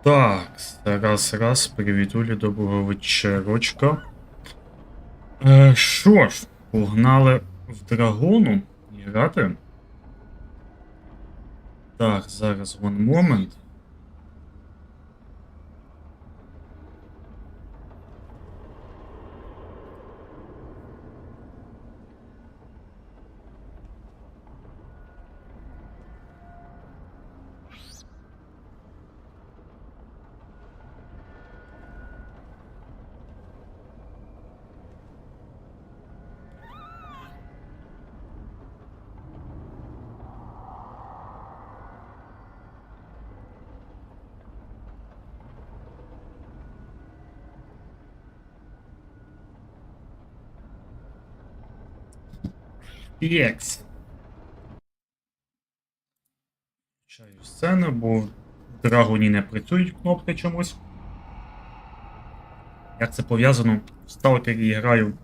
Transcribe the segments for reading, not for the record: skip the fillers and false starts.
Так, раз, привітулі, доброго вечерочка. Що ж, погнали в драгону грати. Так, зараз one moment. Єкс. Включаю сцену, бо в драгоні не працюють кнопки чомусь. Як це пов'язано? В сталкері граю,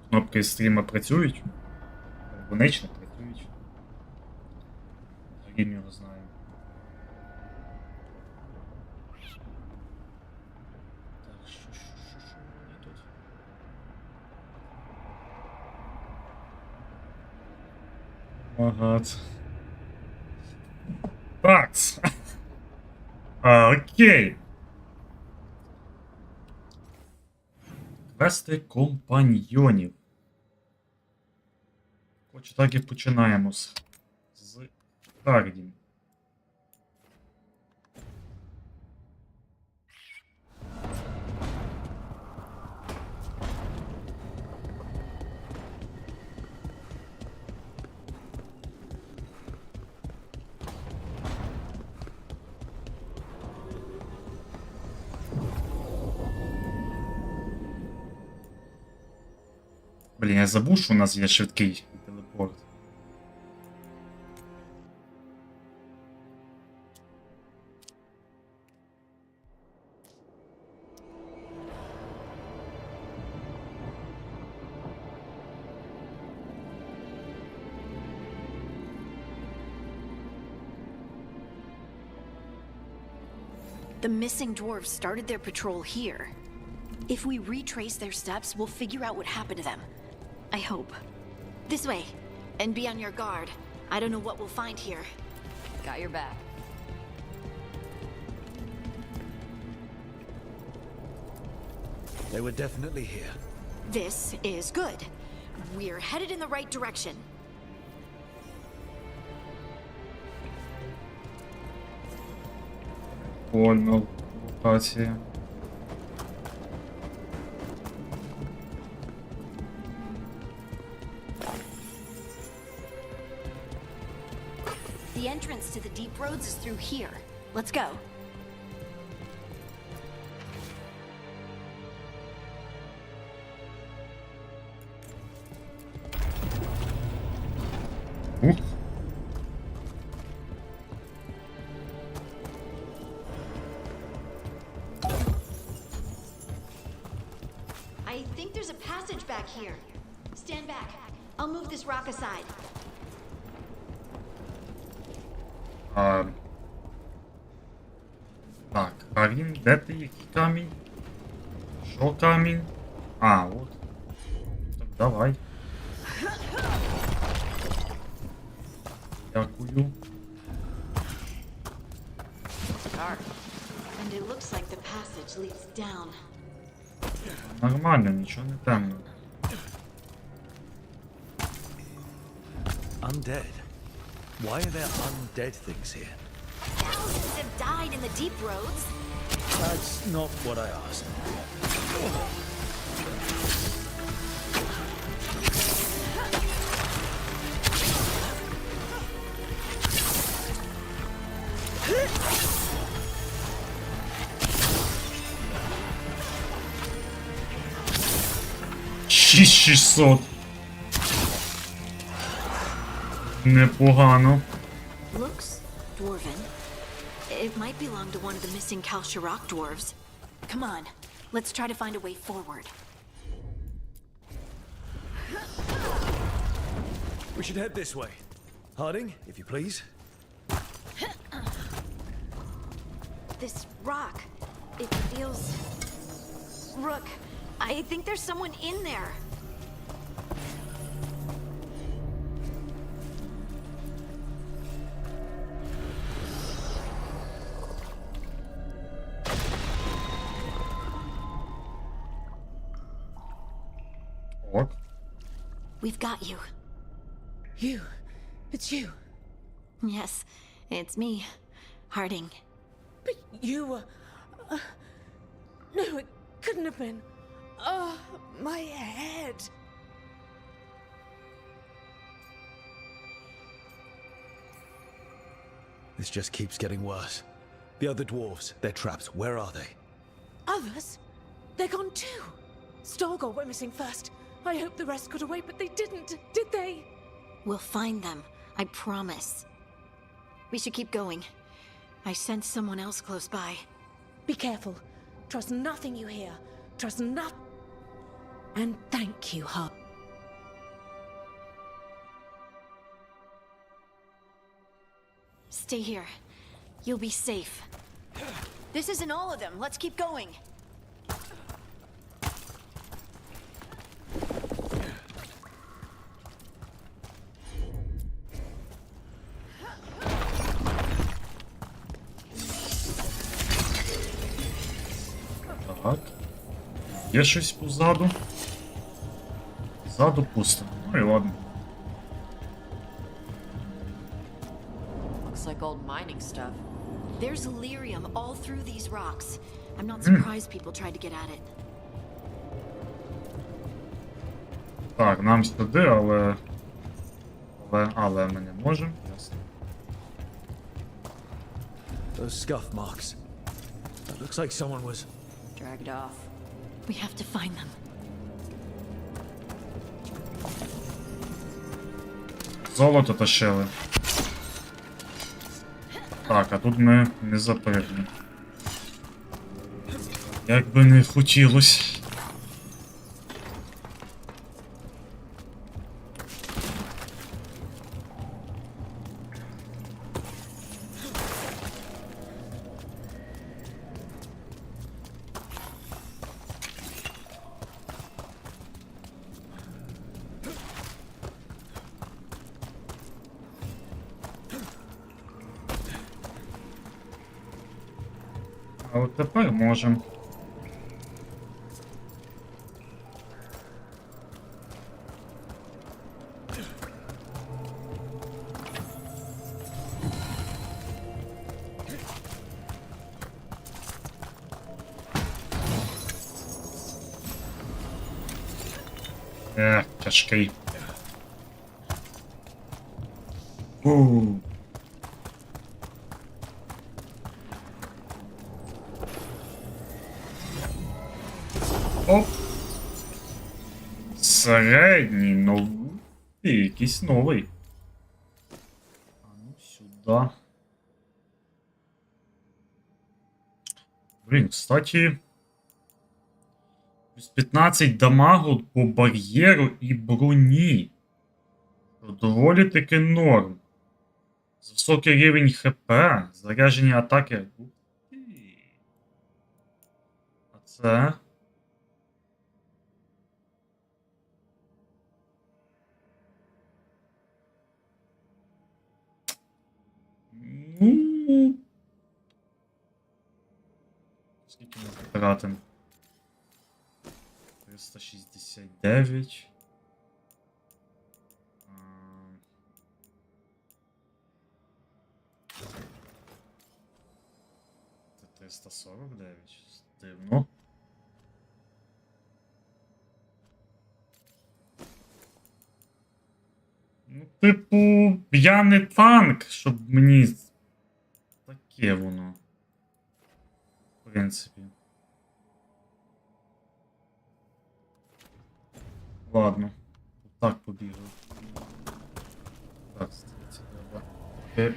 кнопки стріма працюють. Вони ж не працюють. Грім його знає. Так, що мені тут? Ага. Такс. Окей. Квести компаньйонів. Хоч так і починаємо з Гардін. Блін, я забув, що у нас є швидкий телепорт. The missing dwarves started their patrol here. If we retrace their steps, we'll figure out what happened to them. I hope. This way. And be on your guard. I don't know what we'll find here. Got your back. They were definitely here. This is good. We're headed in the right direction. Понял. Локація. The entrance to the deep roads is through here. Let's go. Ух. I think there's a passage back here. Stand back. I'll move this rock aside. Так, а він, де ти який камінь? Що камінь? А, от. Так, давай. Дякую. And it looks like the passage leads down. Нормально, нічого не темно. Undead. Why are there undead things here? Thousands have died in the deep roads. That's not what I asked. Шість 600. Непогано. Looks dwarven. It might belong to one of the missing Kalsharok dwarves. Come on, let's try to find a way forward. We should head this way. Harding, if you please. This rock. It feels... Rook, I think there's someone in there. Ок. We've got you. You. It's you. Yes, it's me, Harding. But you were... no, it couldn't have been. Oh, my head. This just keeps getting worse. The other dwarves, they're trapped. Where are they? Others? They're gone too. Stolgor went missing first. I hope the rest got away, but they didn't, did they? We'll find them, I promise. We should keep going. I sense someone else close by. Be careful. Trust nothing you hear. Trust nothing. And thank you, Hub. Stay here. You'll be safe. This isn't all of them. Let's keep going. Так. Є щось позаду? Ззаду пусто. Ну і ладно. Looks like old mining stuff. There's lyrium all through these rocks. I'm not surprised people tried to get at it. Так, нам сюди, але ми не можемо. Ясно. Those scuff marks. It looks like someone was... Dragged off. We have to find them. Золото тащили. Так, а тут ми не запригнемо. Як би не хотілось. А от тепер можемо. Тяжкий. Оп. Середній, новий. Якийсь новий. А ну сюди. Блін, кстати. Плюс 15 дамагу по бар'єру і броні. Доволі таки норм. З високий рівень ХП, заряджені атаки. А це... Ну... Скільки ми потратимо? 369. Це 349. Дивно. Ну, типу, я не танк, щоб мені таке воно. В принципі. Ладно. Так побігли. Так, це треба.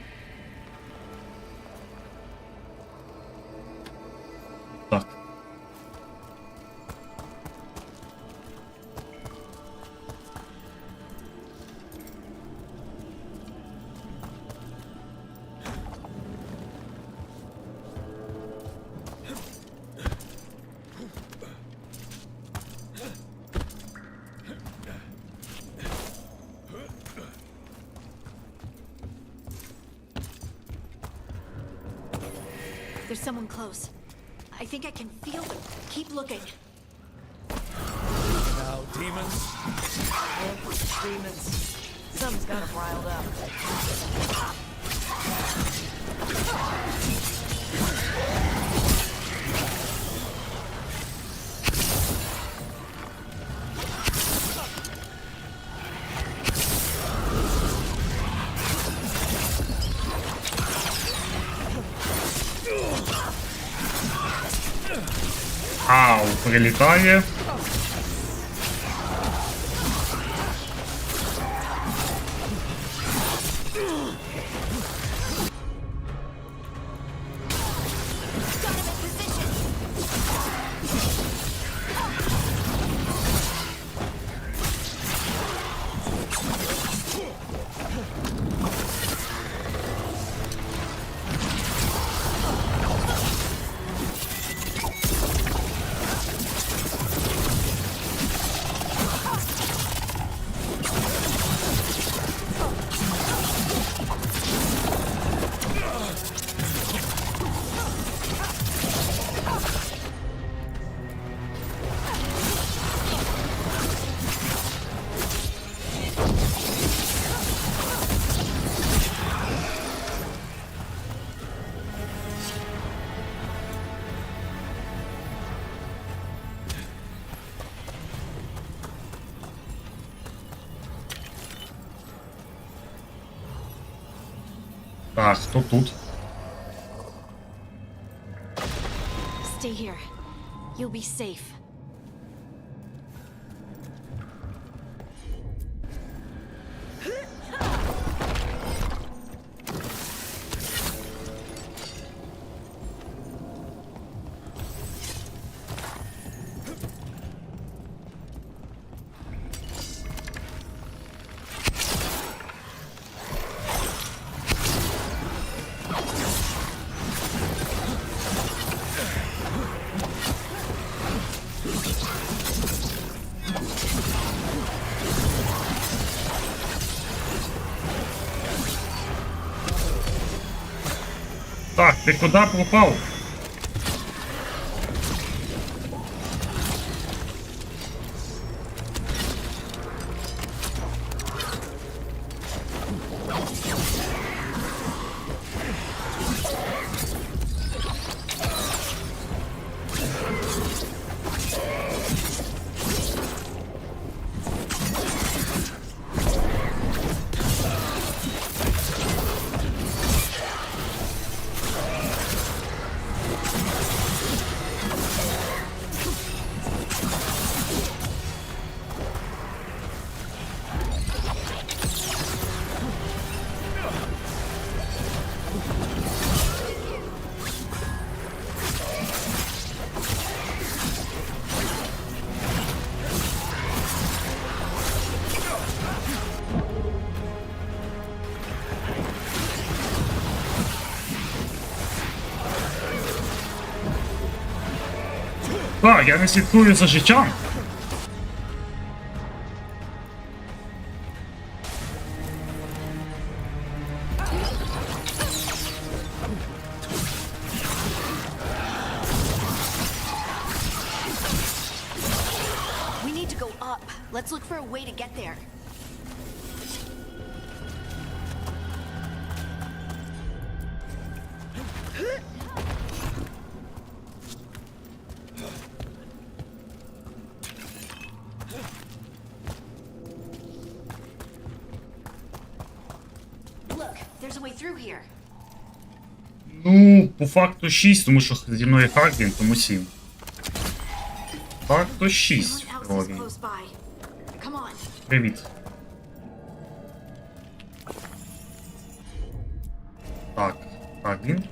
Так. There's someone close. I think I can feel them. Keep looking. Now, demons. Demons. Something's got 'em riled up. Ау, прилітає. Так, хто тут? Stay here. You'll be safe. Так, ти куди пропав? Так, я не слідкую за життям. We need to go up. Let's look for a way to get there. Look, there's a way through here. Ну, по факту 6, тому що зі мною Хардін, тому 7. Факту 6 в Someone else is теорії. close by. Come on. Привіт. Так, Хардін.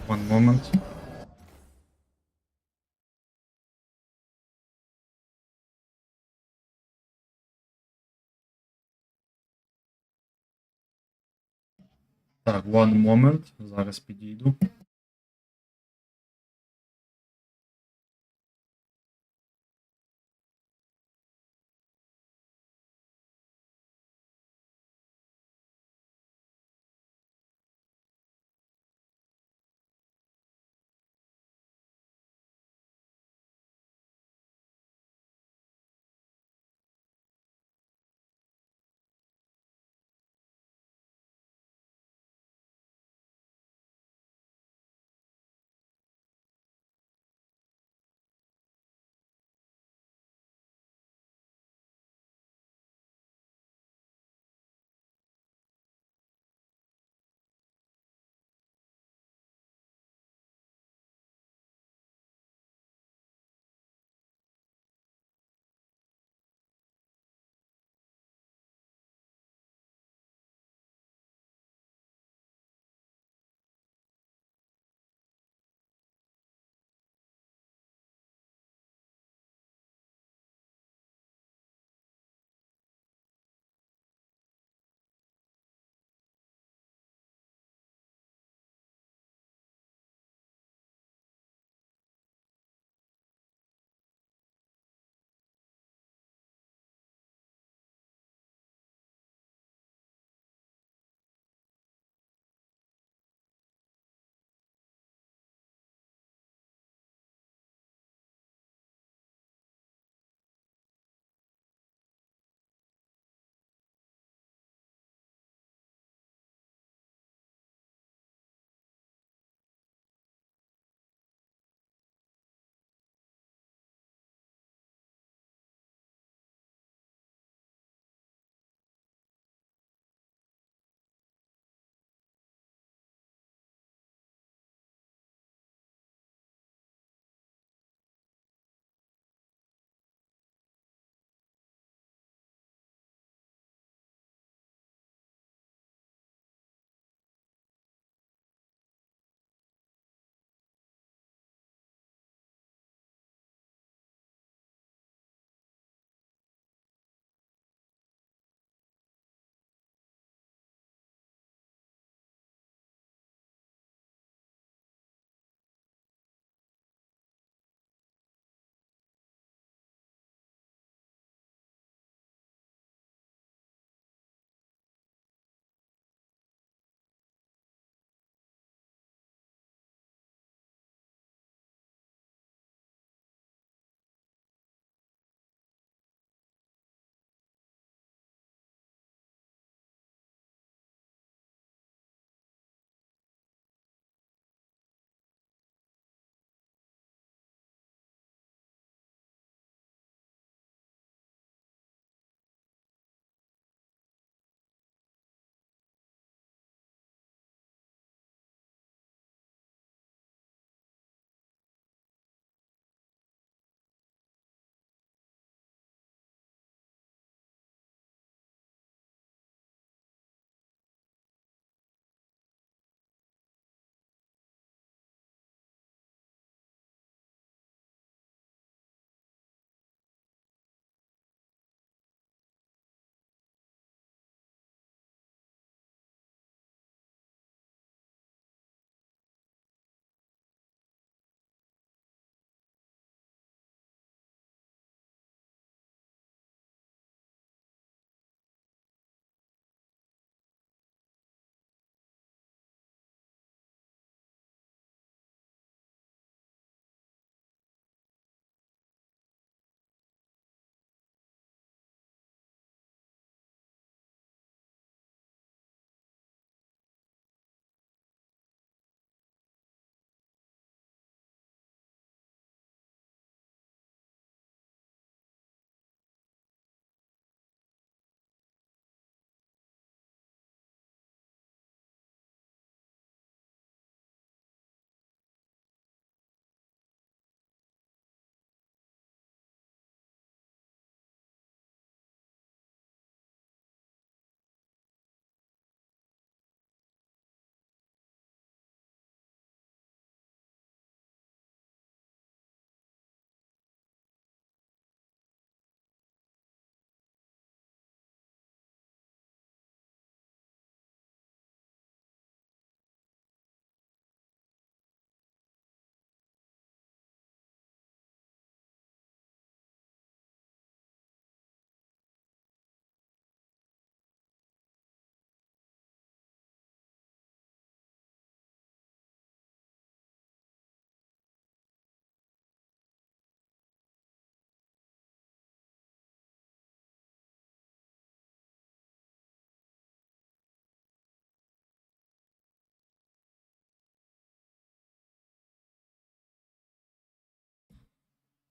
One moment. Так, one moment. Зараз підійду.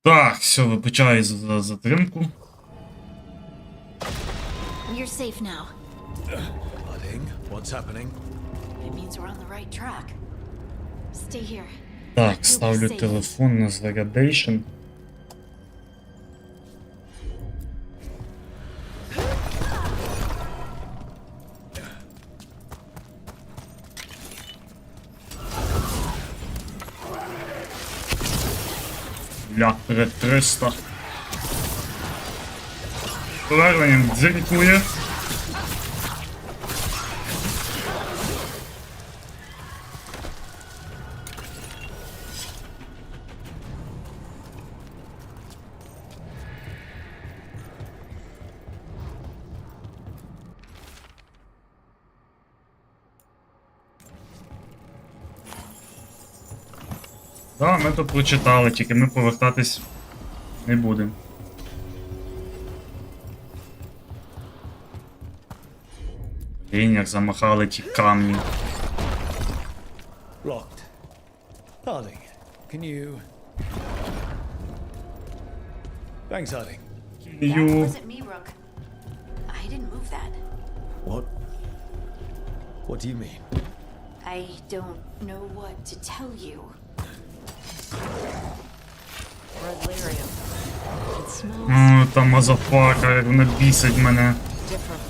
Так, все, вибачаю за затримку. You're safe now. Harding, what's happening? It means we're on the right track. Stay here. Так, ставлю телефон на зарядейшн. Ля, 300. Поверненням дзеркує. Так, ми то прочитали, тільки ми повертатись не будемо. Блін, як замахали ті камні. Locked. Harding, can you... Thanks, Harding. That Ю. wasn't me, Rook. I didn't move that. What? What do you mean? I don't know what to tell you. Red lyrium. It smells Та мазафака, як вона бісить мене. Different.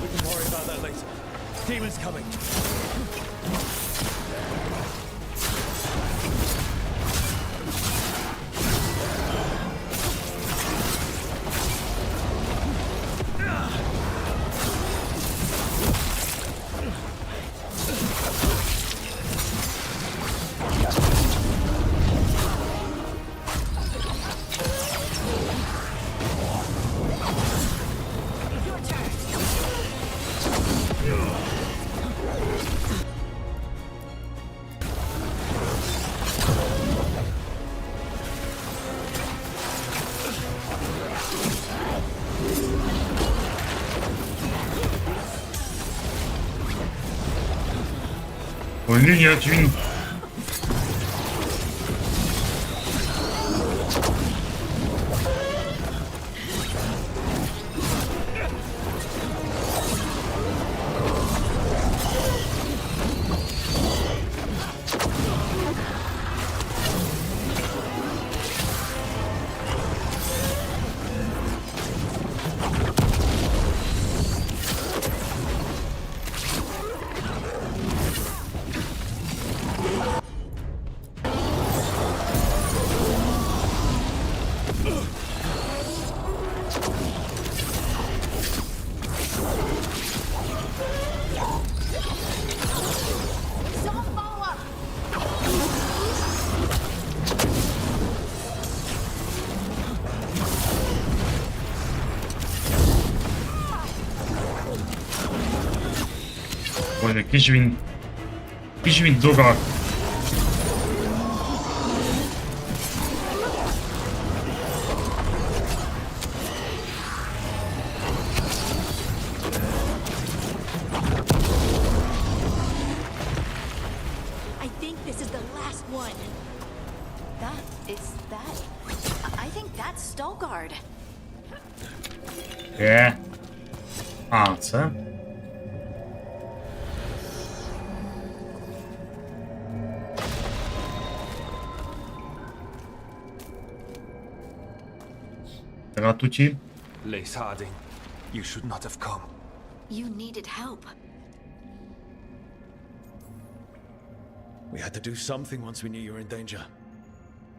We can worry about that later. Demons coming. Блін, як він... Боже, який ж він... Який ж він дурак. I think this is the last one. I think that's Stalgard. А, це? Ратуті. Lace Harding, you should not have come. You needed help. We had to do something once we knew you were in danger.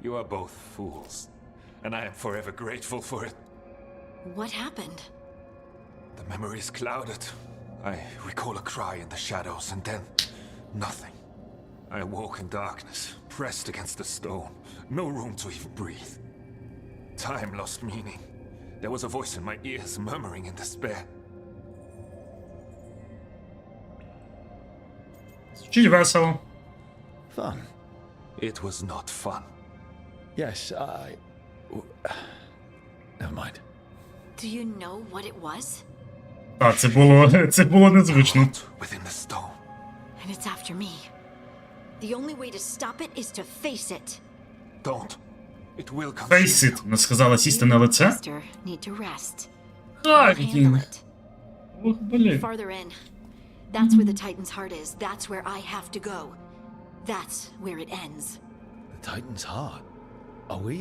You are both fools, and I am forever grateful for it. What happened? The memory is clouded. I recall a cry in the shadows, and then nothing. I awoke in darkness, pressed against the stone, no room to even breathe. Time lost meaning. There was a voice in my ears murmuring in despair. Звучить весело. Fun. It was not fun. Yes, Never mind. Do you know what it was? Так, це було незвично. Within the stone. And it's after me. The only way to stop it is to face it. Don't. It will consume Фейсит, you. вона сказала сісти на лице. Sister, need to rest. I'll handle Хардінг. it. Ох, блін. Farther in. That's where the Titan's heart is. That's where I have to go. That's where it ends. The Titan's heart. Are we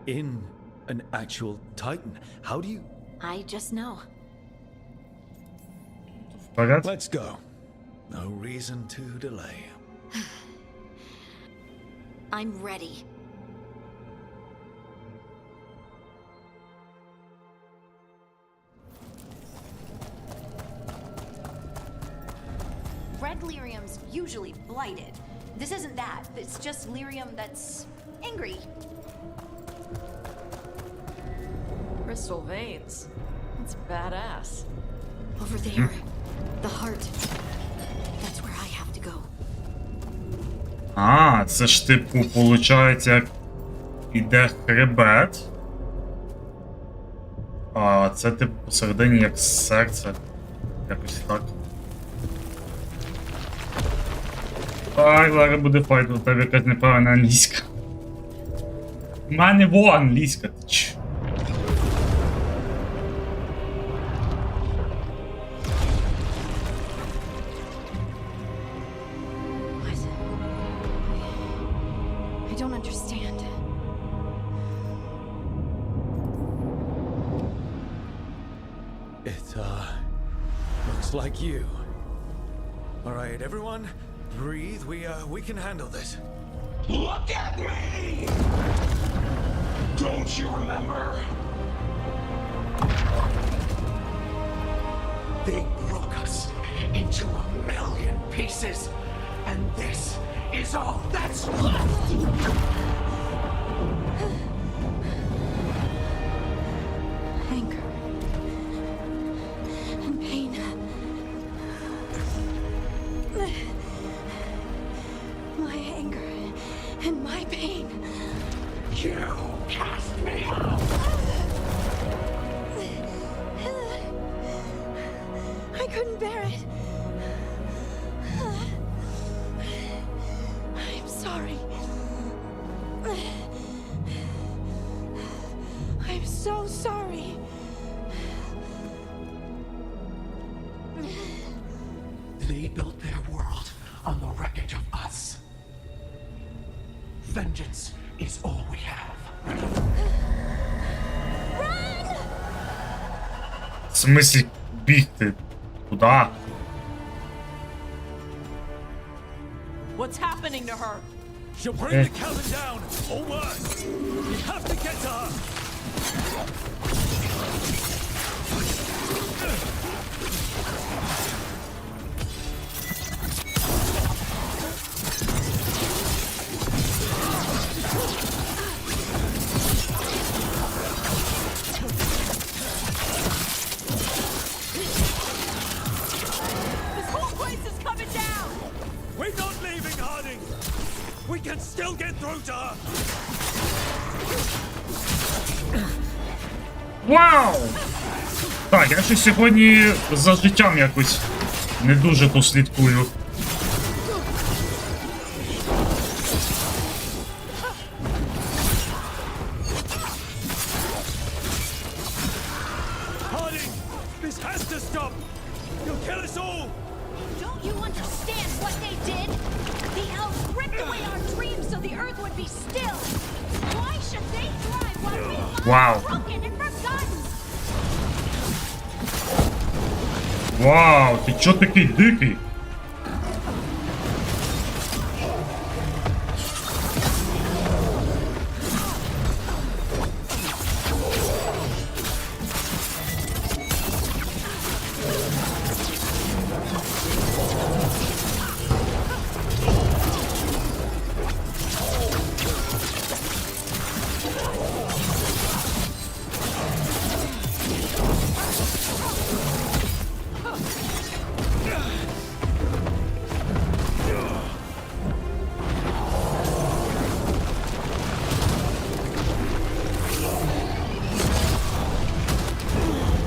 in an actual Titan? How do you... I just know. Вперед. Let's go. No reason to delay. I'm ready. Red lyrium's usually blighted. This isn't that. It's just lyrium that's angry. Crystal veins. That's badass. Over there. The heart. That's where I have to go. А, це ж типу, получається, як іде хребет. А це типу посередині як серце. Якось так. Ай, зараз буде файт, у тебе якась неправильна англійська. У мене во англійська. Ч. What? I don't understand. It, looks like you. All right, everyone, breathe. We can handle this. Look at me! Don't you remember? They broke us into a million pieces, and this is all that's left! Anger. And pain. My anger and my pain. You cast me out! I couldn't bear it. I'm sorry. I'm so sorry. They built their world on the wreckage of us. Vengeance is all we have. В смислі бігти? Куда? What's happening to her? She'll bring the Calvin down, or worse. We have to get to her. This whole place is coming down! We're not leaving, Harding. We can still get through to her. Вау! Так, я ще сьогодні за життям якось не дуже послідкую. Harding, this has to stop. You'll kill us all. Don't you understand what they did? The elves ripped away our dreams so the earth would be still. Why should they thrive while we Wow. lie broken and forgotten? Вау, ти чо такий дикий?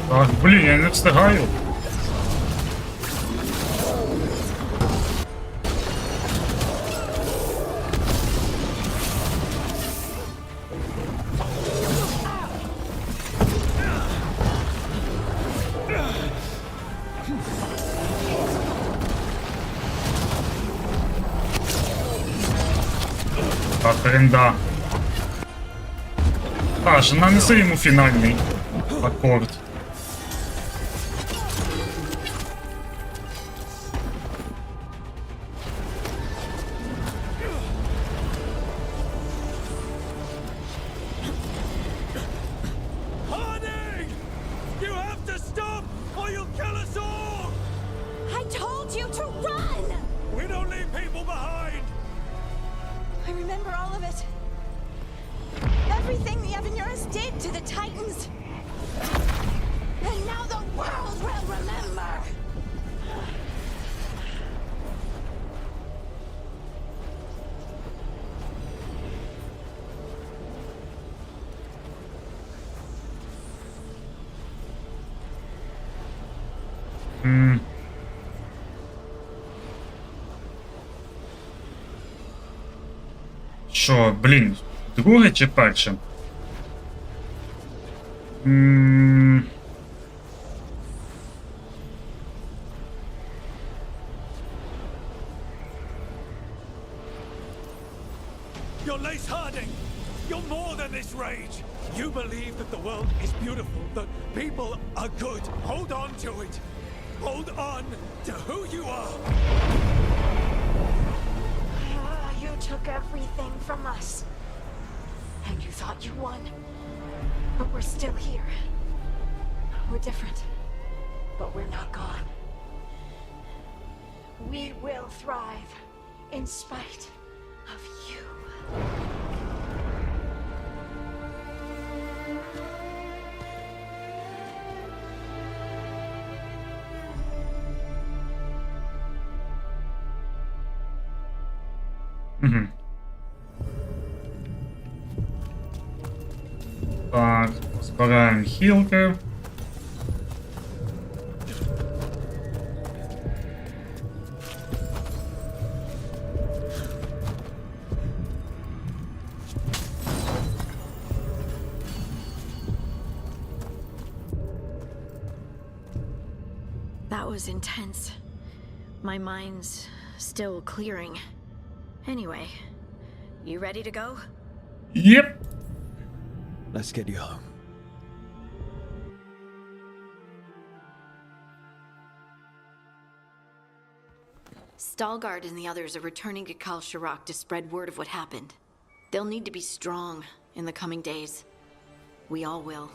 Так, блін, я не встигаю. Бренда. Аж, нанеси йому фінальний акорд. Harding! You have to stop or you'll kill us all! I told you to run! We don't leave people behind! I remember all of it. Everything the Avenurus did to the Titans. And now the world will remember. Що, блін, друге чи перше? You're Lace Harding! You're more than this rage! You believe that the world is beautiful, that people are good. Hold on to it! Hold on to who you are! You took everything from us. And you thought you won. But we're still here. We're different. But we're not gone. We will thrive in spite of you. Угу. Так, збираємо хілки. That was intense. My mind's still clearing. Anyway, you ready to go? Yep. Let's get you home. Stalgard and the others are returning to Kal Shirak to spread word of what happened. They'll need to be strong in the coming days. We all will.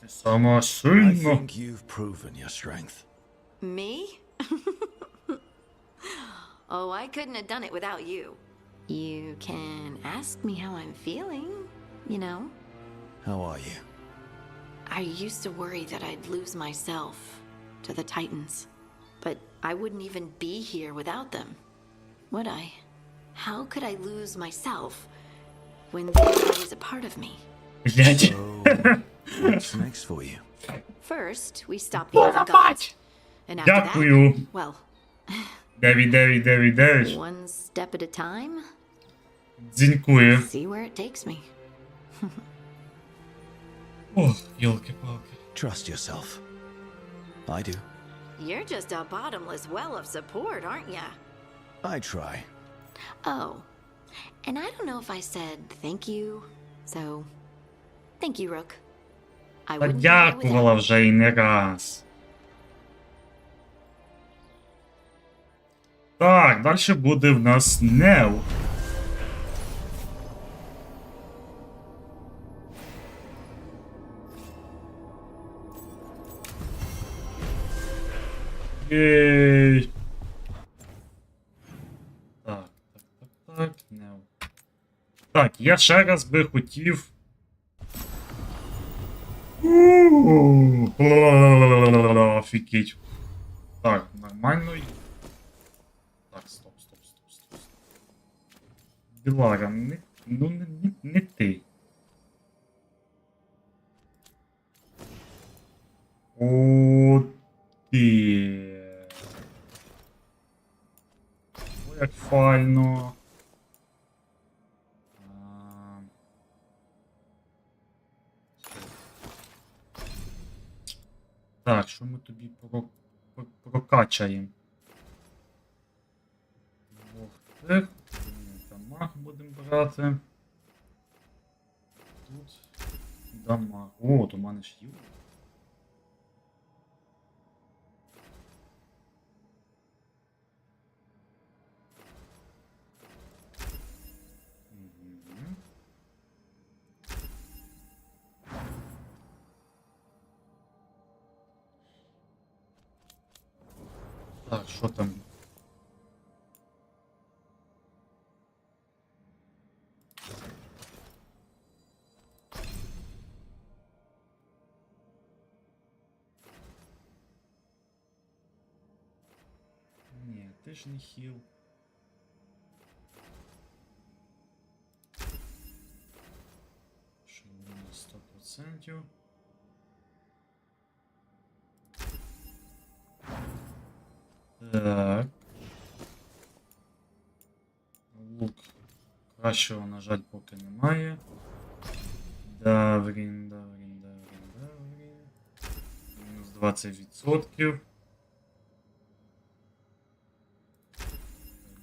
Ти сама I сильна. think you've proven your strength. Me? Oh, I couldn't have done it without you. You can ask me how I'm feeling, you know? How are you? I used to worry that I'd lose myself to the Titans. But I wouldn't even be here without them, would I? How could I lose myself when they were always a part of me? Блядь. So, what's next for you? First, we stopped the other gods. And after that, Дякую. well, 99999. one step at a time, Дзінькує. see where it takes me. Ох, йолки-палки. Trust yourself. I do. You're just a bottomless well of support, aren't ya? I try. Oh, and I don't know if I said thank you, so thank you, Rook. I Та wouldn't be here without дякувала you. вже і не раз. Так, далі буде в нас Нео. Єй. Так, Нео. Так, я ще раз би хотів. Офігеть. Так, нормально. Так, стоп. Білара, не ти. О, ти. О, як файно. Так, що ми тобі прокачаємо? 4. Дамаг будемо брати. Тут дамаг. О, то в мене ж є. Мгм. Так, що там? Ні, ти ж не хіл. Що воно 100%. Так. Лук. Кращого, на жаль, поки немає. Даврін. Мінус 20%.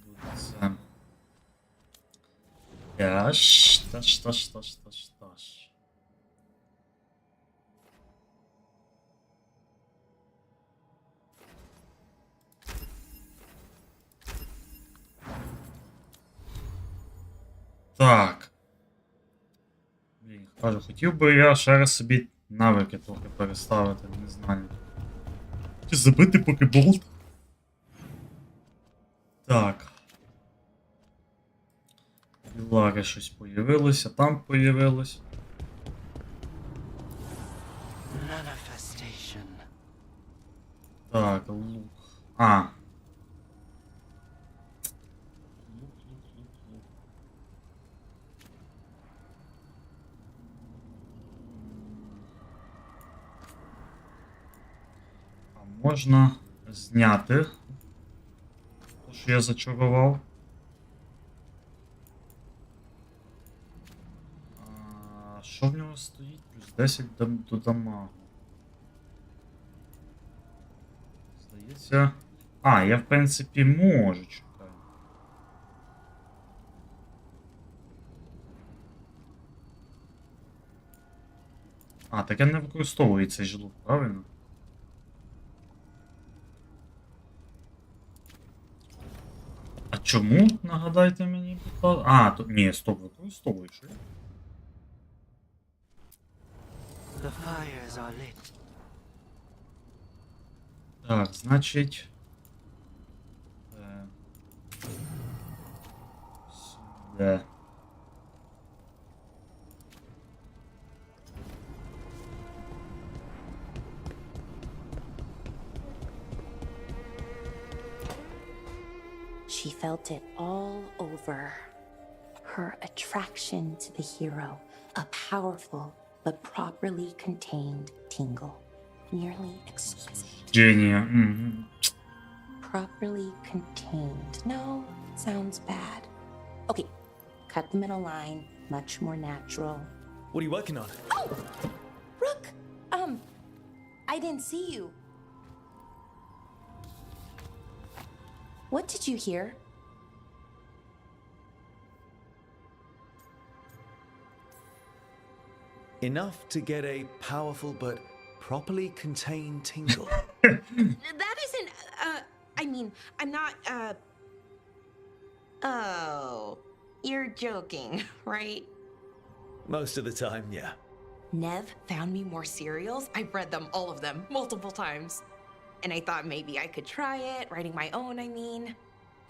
Буде це. Таш. Так. Блін, кажу, хотів би я ще раз собі навики трохи переставити, не знаю. Чи забити покеболт? Так. Пілари щось появилося, там появилось. Manifestation. Так, лук. А. Лук. А можна зняти те, що я зачарував. А що в нього стоїть? Плюс 10 до дамагу. Здається. А, я в принципі можу, чекаю. А, так я не використовую цей ж лук, правильно? А чому? Нагадайте мені, будь ласка. А, то... Ні, стоп, використовую, що я? The fires are lit. Так, значить... Сюди. She felt it all over. Her attraction to the hero, a powerful but properly contained tingle. Nearly exquisite. Генія. Мгм. Properly contained. No, sounds bad. Okay, cut the middle line. Much more natural. What are you working on? Oh! Rook! I didn't see you. What did you hear? Enough to get a powerful but properly contained tingle. That isn't, I mean, I'm not, Oh, you're joking, right? Most of the time, yeah. Nev found me more cereals. I've read them, all of them, multiple times. And I thought maybe I could try it, writing my own, I mean.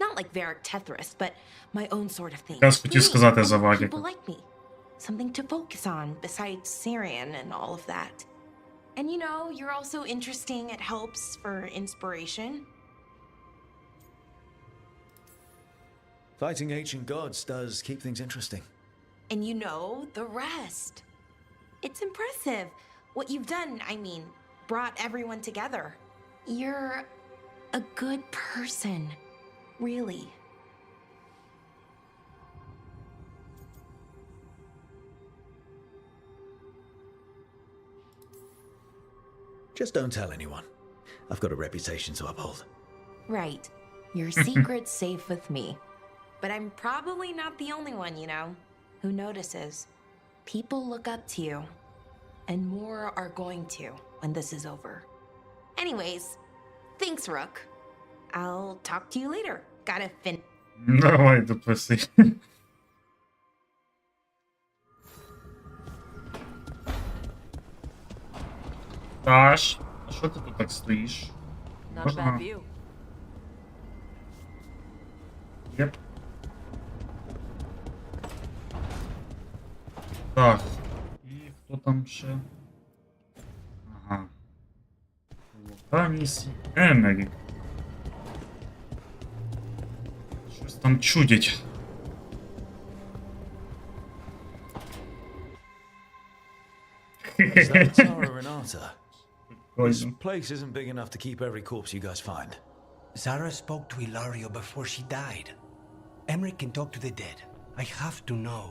Not like Varric Tetris, but my own sort of thing. Я хотів сказати за People Вагіка. like me. Something to focus on besides Syrian and all of that. And you know, you're also interesting. It helps for inspiration. Fighting ancient gods does keep things interesting. And you know the rest. It's impressive. What you've done, I mean, brought everyone together. You're a good person. Really. Just don't tell anyone. I've got a reputation to uphold. Right. Your secret's safe with me. But I'm probably not the only one, you know, who notices. People look up to you, and more are going to when this is over. Anyways, thanks, Rook. I'll talk to you later. Gotta fin. Давай, дописи. Таш, а що ти тут так стоїш? Not a Можна? bad view. Єп. Так. І хто там ще? Ага. Локаніс Емері. Щось там чудять. Is that Tara Renata? This Прикольно. place isn't big enough to keep every corpse you guys find. Zara spoke to Ilario before she died. Emmerich can talk to the dead. I have to know.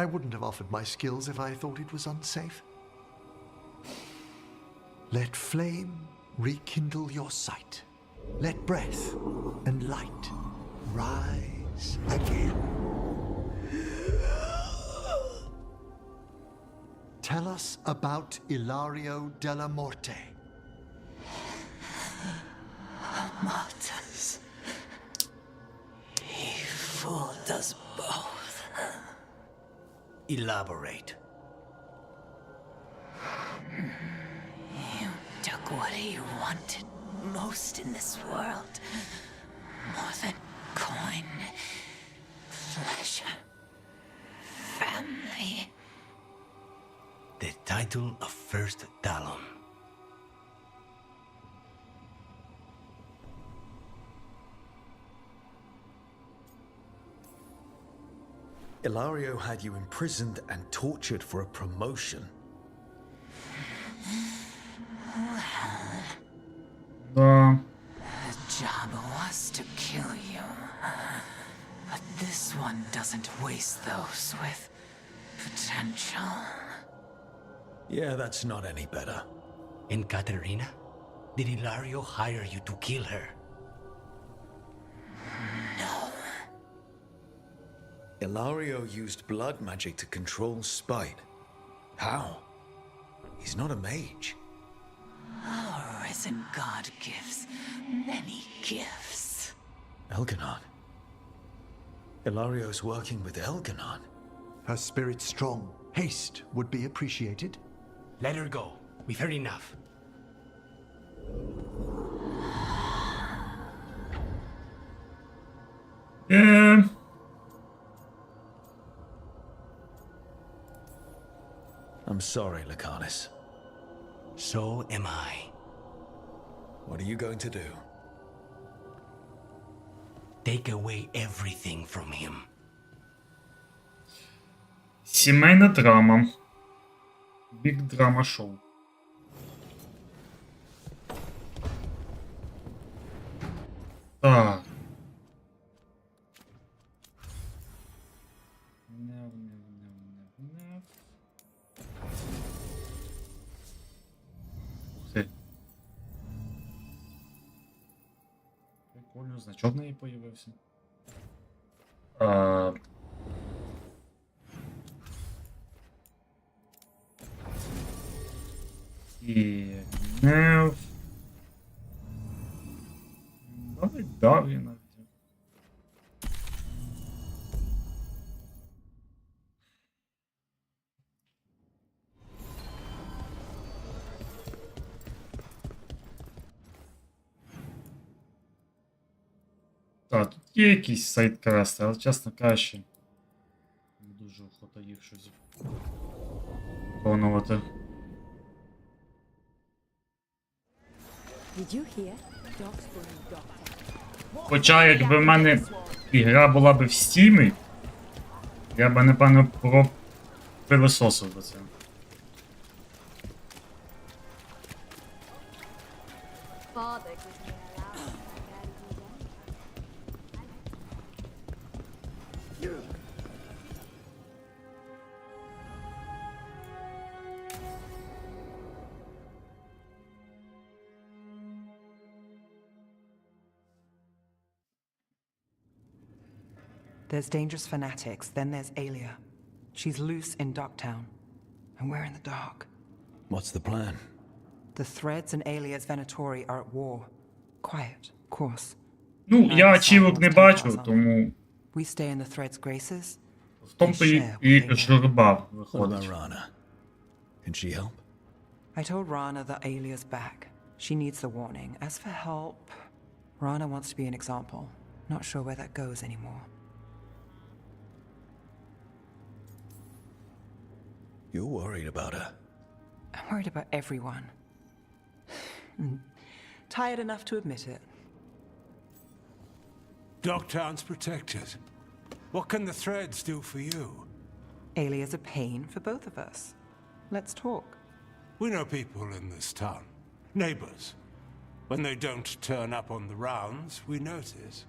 I wouldn't have offered my skills if I thought it was unsafe. Let flame rekindle your sight. Let breath and light rise again. Tell us about Ilario della Morte. Martyrs. He fooled us both. Elaborate. You took what he wanted most in this world. More than coin, pleasure, family. The title of First Talon. Ilario had you imprisoned and tortured for a promotion. Да. The job was to kill you. But this one doesn't waste those with potential. Yeah, that's not any better. And Katerina? Did Ilario hire you to kill her? No. Ilario used blood magic to control spite. How? He's not a mage. Our risen god gives many gifts. Elganon. Ilario's working with Elganon. Her spirit strong. Haste would be appreciated. Let her go. We've heard enough. I'm sorry, Lucanus. So am I. What are you going to do? Take away everything from him. Сімейна драма. Big драма шоу. Так. Ух ти. Прикольно, значок в неї появився. І гнев. Давай даві навіть. Так, тут є якісь сайт-квести, але чесно кажучи, не дуже охота їх щось виконувати. Хоча, якби в мене ігра була б в стімі, я б, напевно, пропилисосив би це. There's dangerous fanatics, then there's Alia. She's loose in Docktown, and we're in the dark. What's the plan? The Threads and Alia's Venatori are at war. Quiet, of course. Ну, я ачівок не бачу, тому We stay in the Threads' graces. в тому-то і журба What виходить. about Rana? Can she help? I told Rana that Alia's back. She needs the warning. As for help, Rana wants to be an example. Not sure where that goes anymore. You're worried about her. I'm worried about everyone. Tired enough to admit it. Docktown's protected. What can the Threads do for you? Alia's a pain for both of us. Let's talk. We know people in this town. Neighbors. When they don't turn up on the rounds, we notice.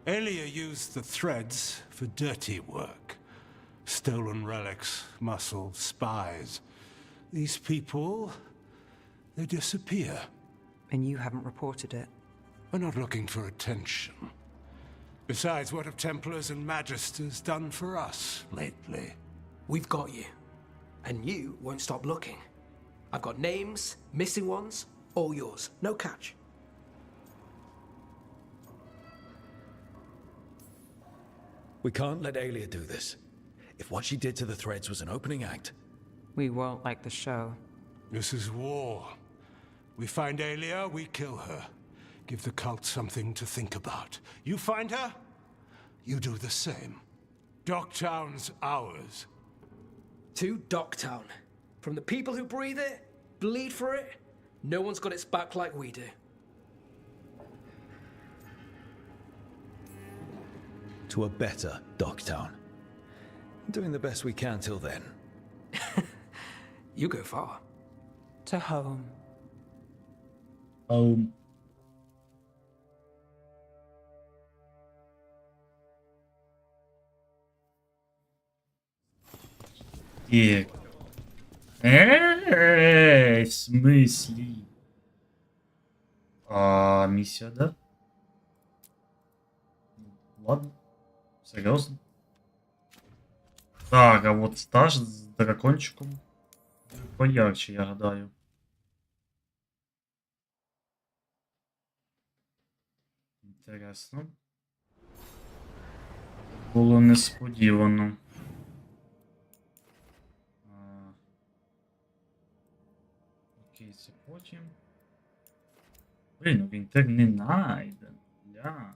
Alia used the Threads for dirty work. Stolen relics, muscle, spies. These people, they disappear. And you haven't reported it. We're not looking for attention. Besides, what have Templars and Magisters done for us lately? We've got you. And you won't stop looking. I've got names, missing ones, all yours. No catch. We can't let Alia do this. If what she did to the Threads was an opening act... We won't like the show. This is war. We find Alia, we kill her. Give the cult something to think about. You find her, you do the same. Docktown's ours. To Docktown. From the people who breathe it, bleed for it, no one's got its back like we do. To a better Docktown. Doing the best we can till then. You go far. To home. Home. Так. В смысле? А миссия, да? Ладно. Серьезно? Так, а вот стаж с дракончиком поярче, я гадаю. Інтересно. Було несподівано. Окей, це потім. Блін, ну Вінтер не найден. Бля.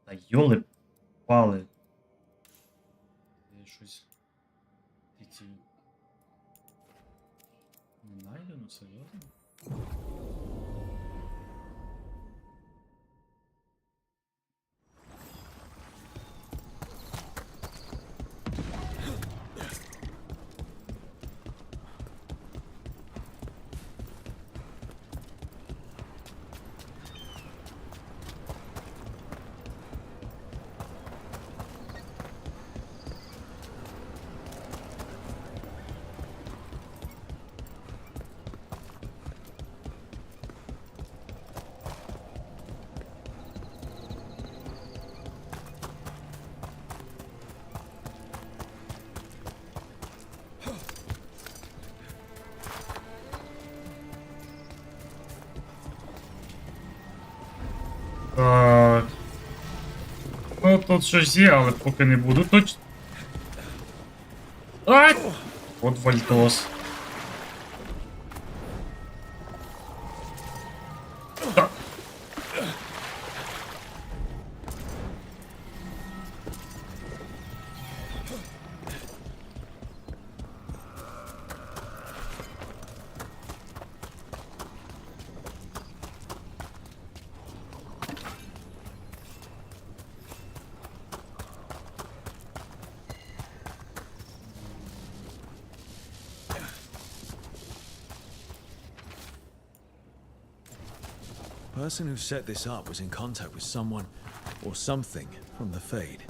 Та йоли пали. Я щось... Ці... Не найдено, серйозно? Так. Ну тут щось є, але поки не буду точно. Ай! От вальтос. Так. The person who set this up was in contact with someone or something from the Fade.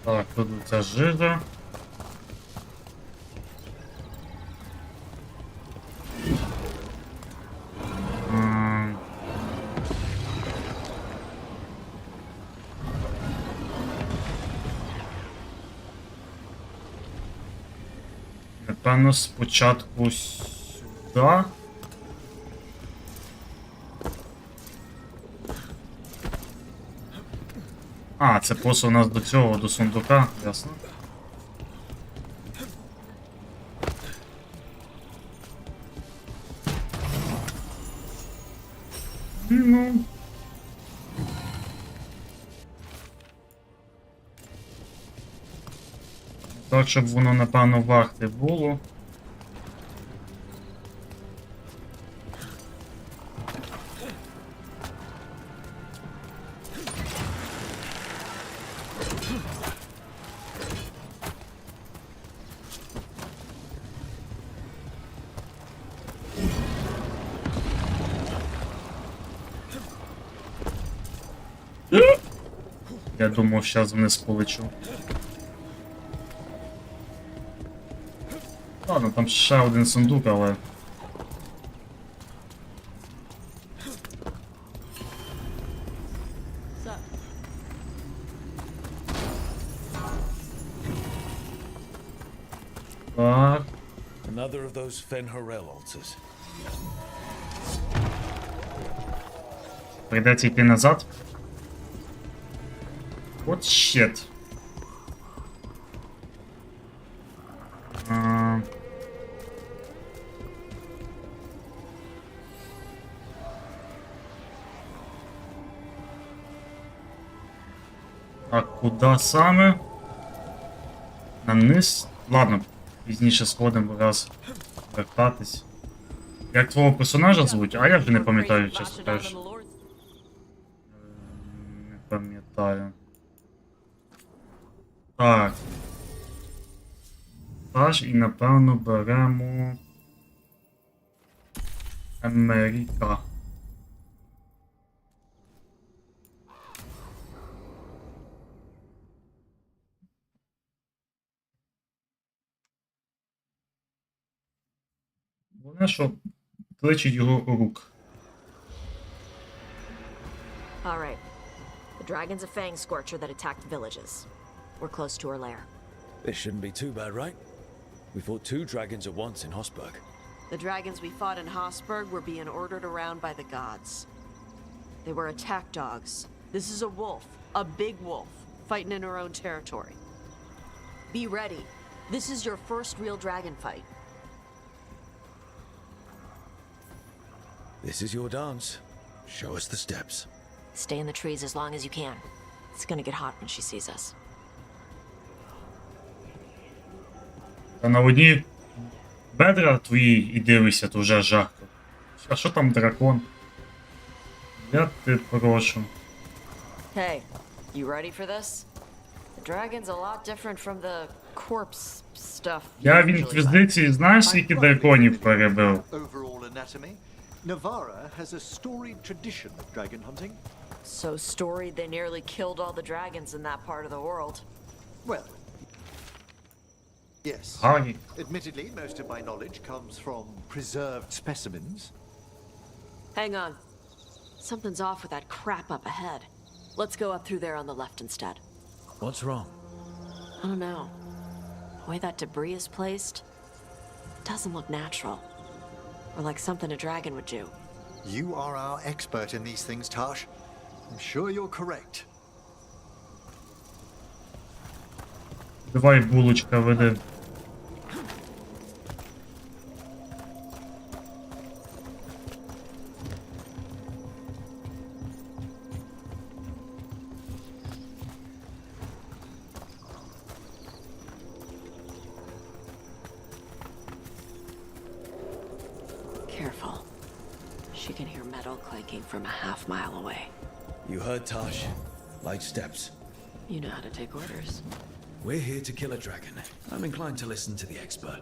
Так, тут ця жижа. Напевно, спочатку сюди. А, це просто у нас до цього, до сундука, ясно. Ну. Так, щоб воно, напевно, варте було. Я думав, зараз вниз полечу. Ладно, там ще один сундук, але... Так. Another of those Fen'Harel altars. Прийдеться йти назад. От щет. А куди саме? На низ? Ладно, пізніше сходимо раз вертатись. Як твого персонажа звуть? А я вже не пам'ятаю, чесно кажучи. Не пам'ятаю. Так. Таж і напевно беремо... Америка. Головне, що кличуть його рук. All right. The dragon's a fang scorcher that attacked villages. We're close to her lair. This shouldn't be too bad, right? We fought 2 dragons at once in Hosberg. The dragons we fought in Hosberg were being ordered around by the gods. They were attack dogs. This is a wolf, a big wolf, fighting in her own territory. Be ready. This is your first real dragon fight. This is your dance. Show us the steps. Stay in the trees as long as you can. It's gonna get hot when she sees us. Та на одні бедра твої і дивишся, то вже жарко. А що там дракон? Я ти прошу. Hey, you ready for this? The dragon's a lot different from the corpse stuff. Я в інквізиції, знаєш, скільки драконів перебив? Overall anatomy, Navarra has a storied tradition of dragon hunting. So storied they nearly killed all the dragons in that part of the world. Well, yes. Гарні. Admittedly, most of my knowledge comes from preserved specimens. Hang on. Something's off with that crap up ahead. Let's go up through there on the left instead. What's wrong? I don't know. The way that debris is placed doesn't look natural. Or like something a dragon would do. You are our expert in these things, Tash. I'm sure you're correct. Давай, булочка, веди. Careful. She can hear metal clanking from a half mile away. You heard Tash. Light steps. You know how to take orders. We're here to kill a dragon. I'm inclined to listen to the expert.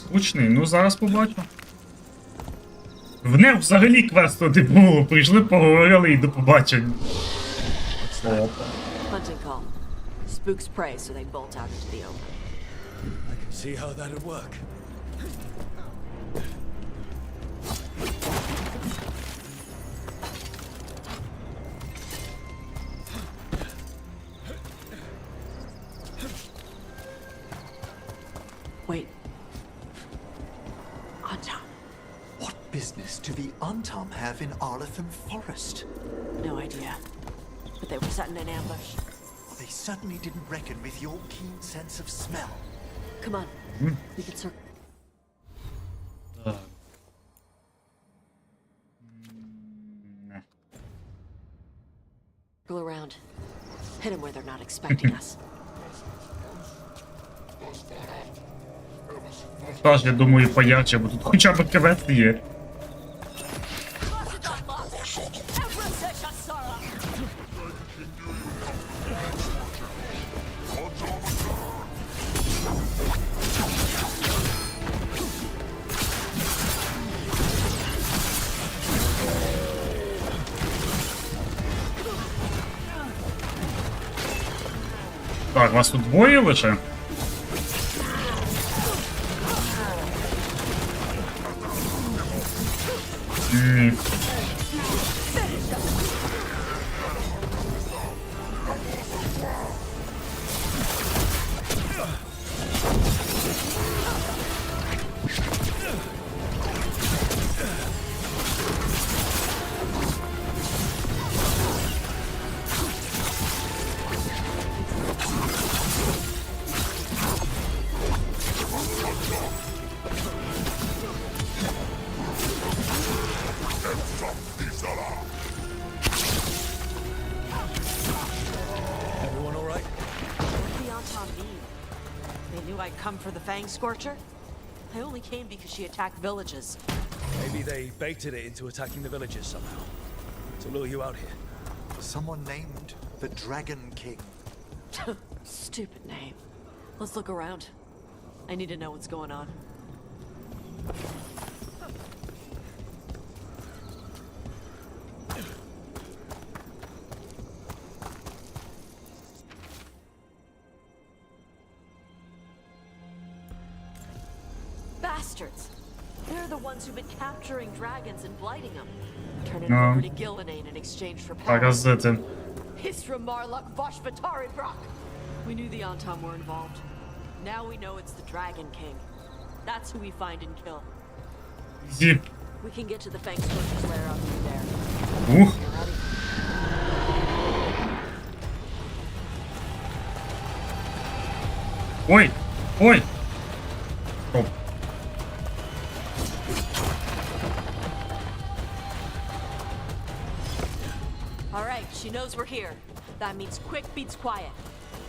скучний? Ну, зараз побачу. В них взагалі квесту не було. Прийшли, поговорили і до побачення. Hunting call. Spooks prey, so they bolt out into the open. I can see how that'd work. Wait. Anton. What business do the Untom have in Arletham Forest? No idea. But they were setting an ambush. Well, they certainly didn't reckon with your keen sense of smell. Come on. We can circle. Go around. Hit them where they're not expecting us. Тож, я думаю, поярче, бо тут хоча б квест є. Так, вас тут двоє лише? Everyone all right? What did the Anton need? They knew I'd come for the Fang Scorcher? I only came because she attacked villages. Maybe they baited it into attacking the villages somehow. To lure you out here. Someone named the Dragon King. Stupid name. Let's look around. I need to know what's going on. Bastards! They're the ones who've been capturing dragons and blighting them. Turning them over to Gillinane in exchange for power. Газети. Hisra Marluk Vashvatari Brock! We knew the Antom were involved. Now we know it's the Dragon King. That's who we find and kill. Зі. We can get to the Fang Scorcher's lair out through there. Ух. You ready? Ой! Ой! Стоп. Alright, she knows we're here. That means quick beats quiet.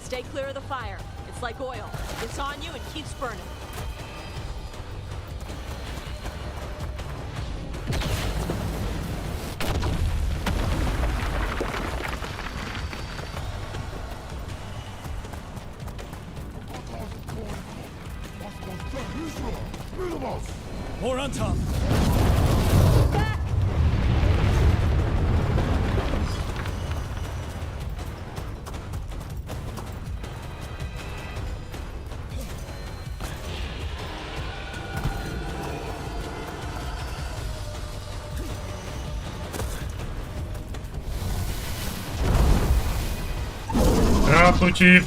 Stay clear of the fire. It's like oil. It's on you and keeps burning. More on top. Здравствуйте.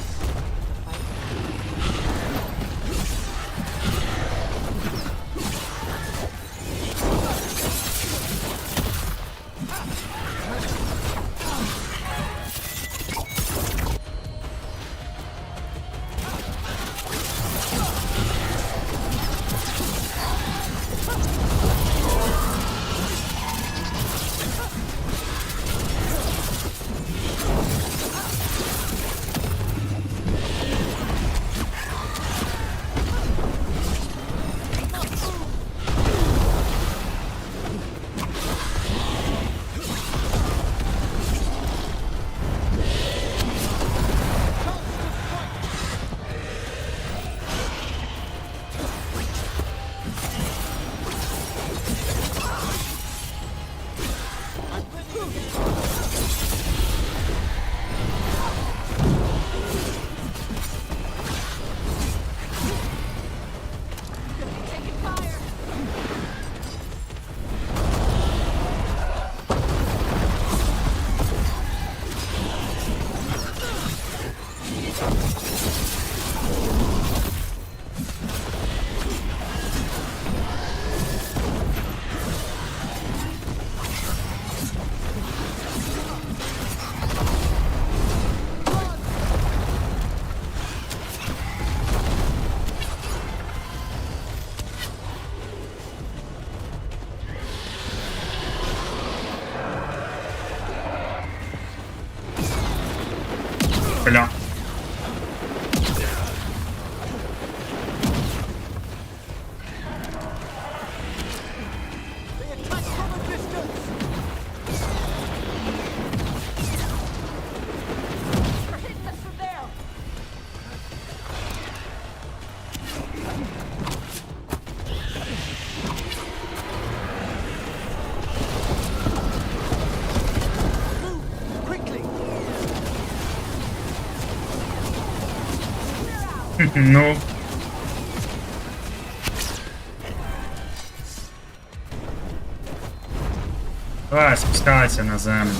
Бля. Ну. Давай, спускайся на землю.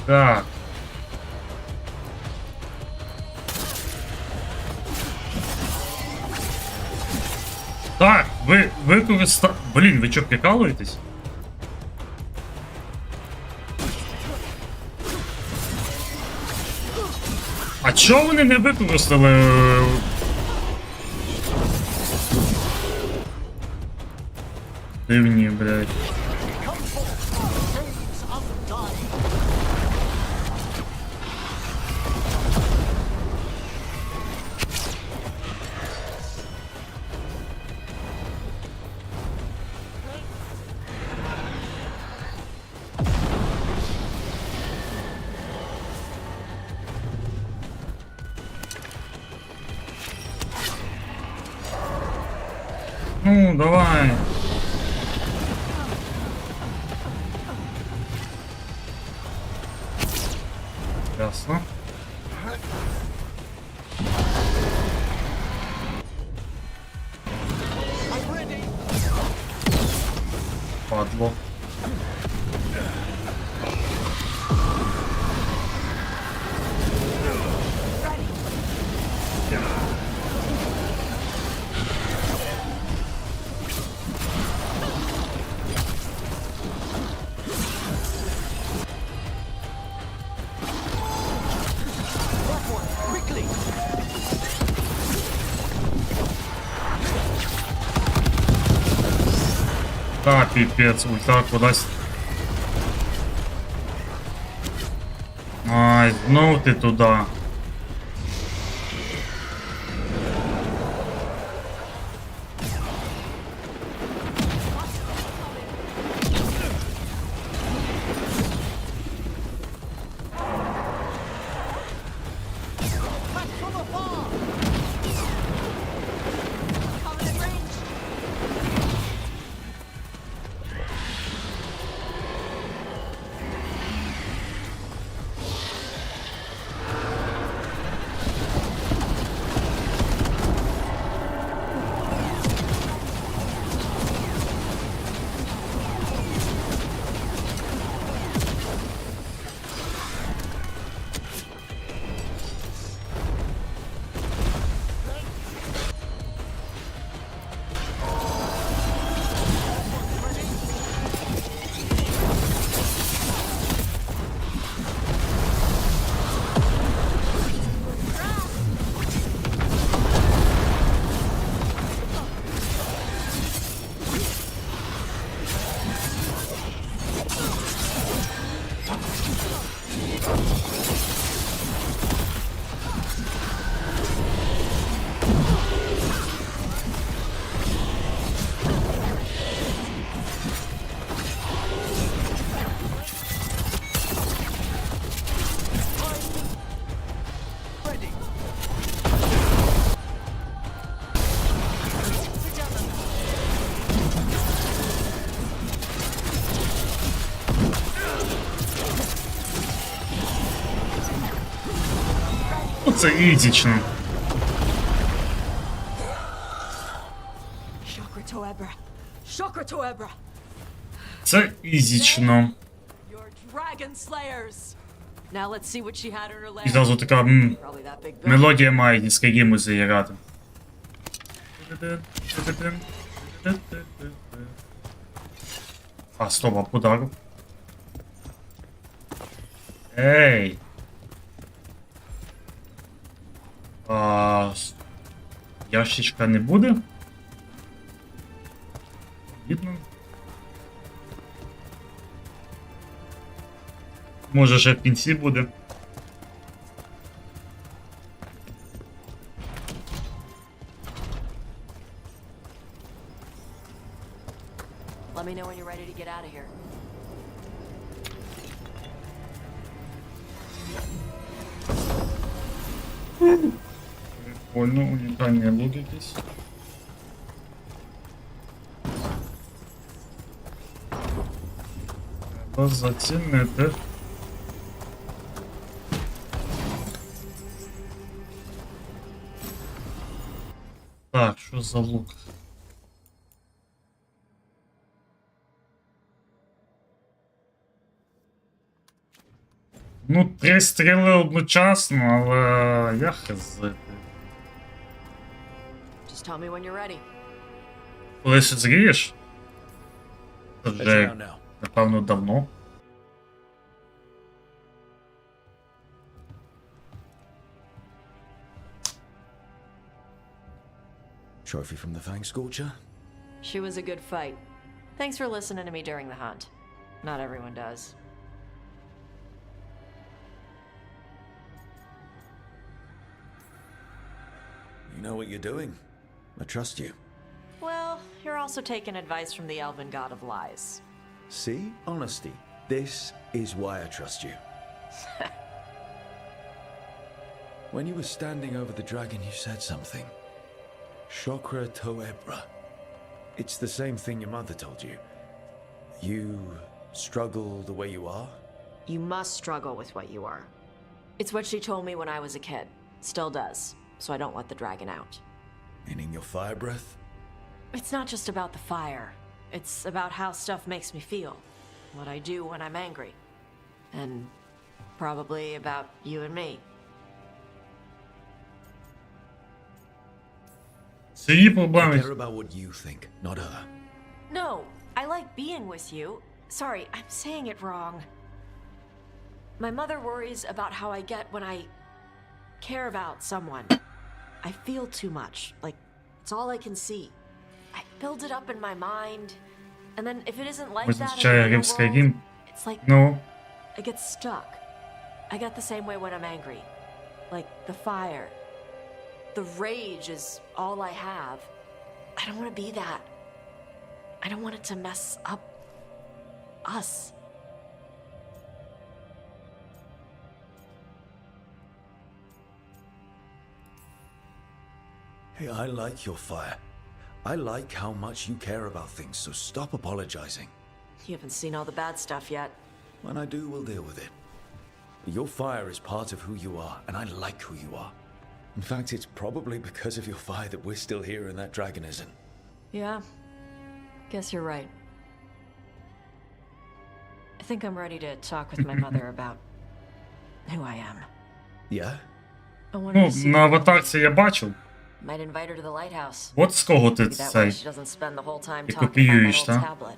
Так. Так, ви використали... Блін, ви чо, прикалуєтесь? А чого вони не використали? Дивні, блядь. Ну, давай. Ясно. Падло. А, пипец, ульта кудись. Ай, знов ти туди. Це ізічно. Це ізічно. І зразу така мелодія має ні скайгіму заіграти. А, стоп, а подарок? Ей! Ящичка не буде? Видно. Може, ще в кінці буде. Let me know when you're ready to get out of here. Прикольно, унікальний лук якийсь. Треба зацінити. Так, що за лук? Ну, 3 стріли одночасно, але я хз. Just tell me when you're ready. Коли ще зрієш? Це вже, напевно, давно. Trophy from the Fang Scorcher? She was a good fight. Thanks for listening to me during the hunt. Not everyone does. You know what you're doing. I trust you. Well, you're also taking advice from the elven god of lies. See? Honesty. This is why I trust you. When you were standing over the dragon, you said something. Chakra Toebra. It's the same thing your mother told you. You struggle the way you are? You must struggle with what you are. It's what she told me when I was a kid. Still does. So I don't let the dragon out. Meaning your fire breath? It's not just about the fire. It's about how stuff makes me feel. What I do when I'm angry. And probably about you and me. Це її проблеми. I care about what you think, not her. No, I like being with you. Sorry, I'm saying it wrong. My mother worries about how I get when I care about someone. I feel too much, like it's all I can see. I build it up in my mind, and then if it isn't like that in the real world, it's like I get stuck. I get the same way when I'm angry. Like the fire. The rage is all I have. I don't want to be that. I don't want it to mess up us. Hey, I like your fire. I like how much you care about things, so stop apologizing. You haven't seen all the bad stuff yet. When I do, we'll deal with it. Your fire is part of who you are, and I like who you are. In fact, it's probably because of your fire that we're still here and that dragon isn't. Yeah, guess you're right. I think I'm ready to talk with my mother about who I am. Yeah? I want Ну, to see на аватарці я бачив. Might invite her to the lighthouse. От з кого ти Maybe that way цей she doesn't spend the whole time і talking about that копіюєш, old так? tablet.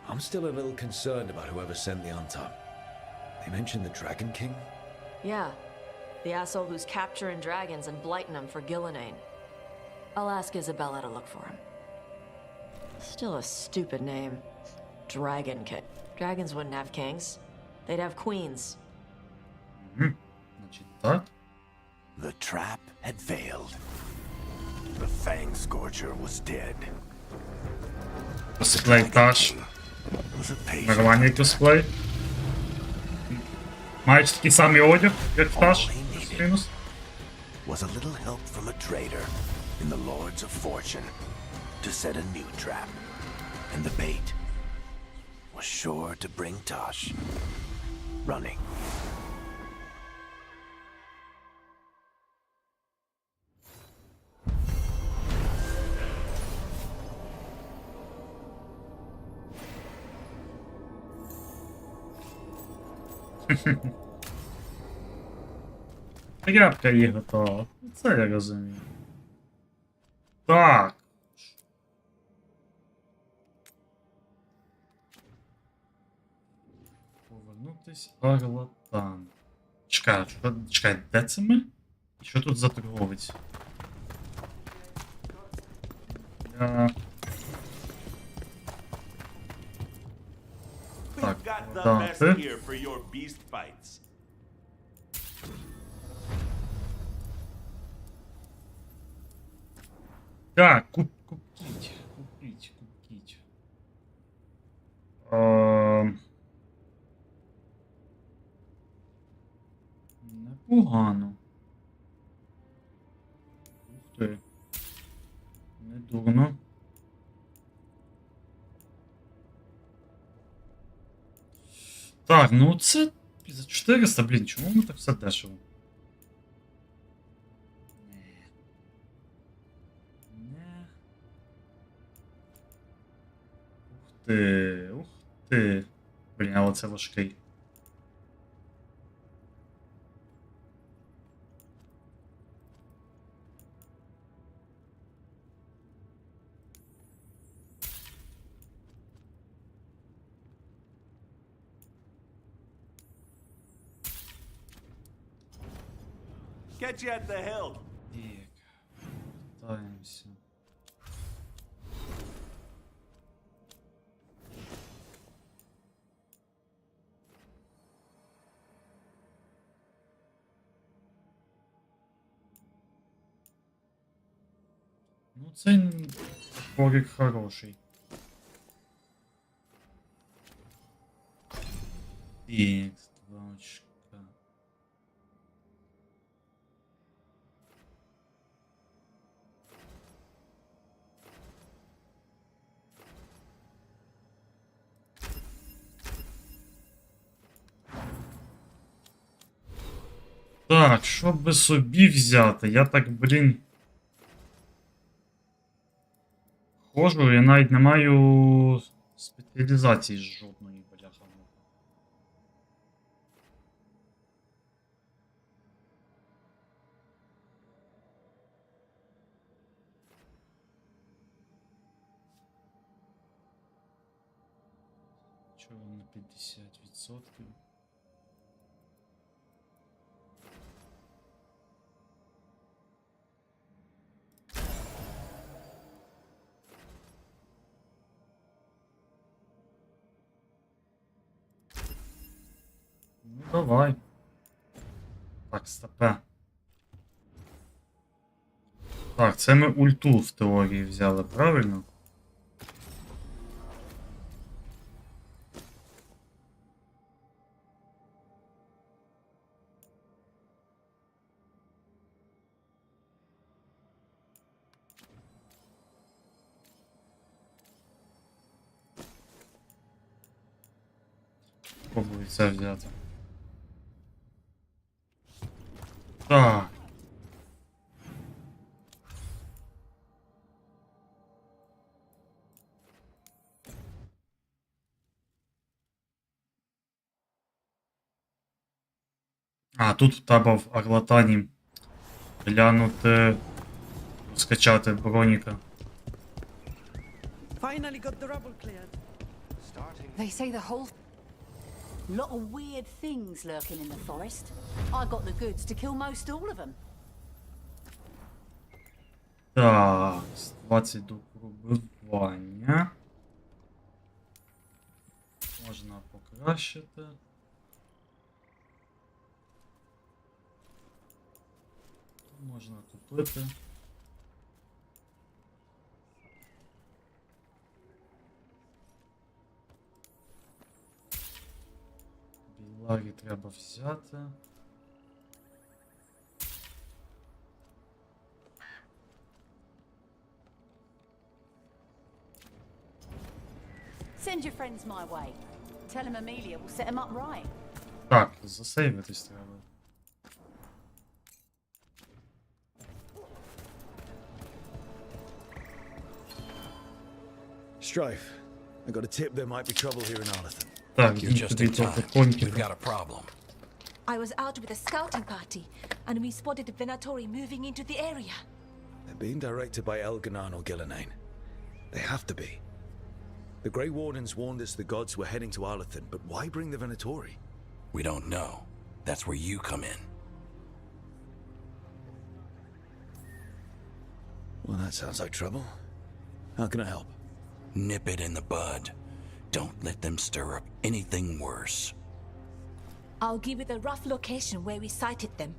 I'm still a little concerned about whoever sent the Untom. They mentioned the Dragon King? Yeah, the asshole who's capturing dragons and blighting them for Gillinane. I'll ask Isabella to look for him. Still a stupid name. Dragon King. Dragons wouldn't have kings. They'd have queens. Значить, так. The trap had failed. The Fang Scorcher was dead. Косплей Таш. Was a patient. Нормальний косплей. Маєш такий самий одяг, як Таш. Плюс-мінус. Was a little help from a trader in the Lords of Fortune to set a new trap. And the bait was sure to bring Tosh running. Тряпка її готова. Це я розумію. Так. Повернути. Якийсь Арлатан. Чекай, де це ми? Що тут за торговець? Так, продати. Так, купіть. Непогано. Ух ти. Не дурно. Так, ну це за 400, блін, чому ми так все дешево? Не. Ух ти. Блін, але це важкий. Get you at the hill. Питаємося. Ну, цей порік хороший. Так, двочка. Так, що би собі взяти? Я так, блін. Хожу, я навіть не маю спеціалізації жодної, бляха. Чого на 50%? Ну, давай. Так, стопе. Так, це ми ульту в теорії взяли, правильно? Спробую це взяти. Так. А, тут в тебе в Арлатані глянути, скачати броніка. Finally got the rubble cleared. They say the whole lot of weird things lurking in the forest. I got the goods to kill most all of them. Так, 20 до пробивання. Можна покращити. Можна купити. Біларі треба взяти. Send your friends my way. Tell them Amelia will set them up right. Так, засейвитись треба. Strife, I got a tip there might be trouble here in Arlathan. Так, тобі трохи коньків. I was out with a scouting party, and we spotted the Venatori moving into the area. They're being directed by Elganan or Gillenane. They have to be. The Grey Wardens warned us the gods were heading to Arlathan, but why bring the Venatori? We don't know. That's where you come in. Well, that sounds like trouble. How can I help? Nip it in the bud. Don't let them stir up anything worse. I'll give you the rough location where we sighted them,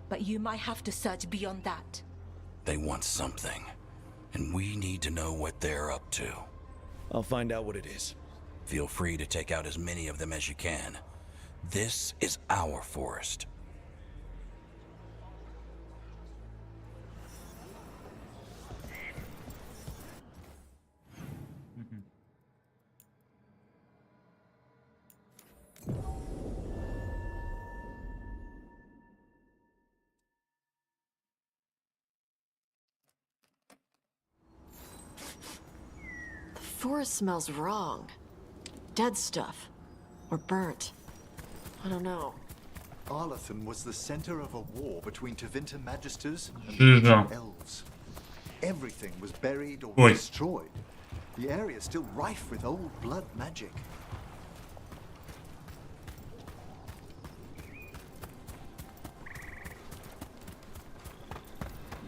but you might have to search beyond that. They want something, and we need to know what they're up to. I'll find out what it is. Feel free to take out as many of them as you can. This is our forest. The forest smells wrong. Dead stuff. Or burnt. I don't know. Arlathan was the center of a war between Tevinter Magisters and Żyża. the elves. Everything was buried or Oj. destroyed. The area is still rife with old blood magic.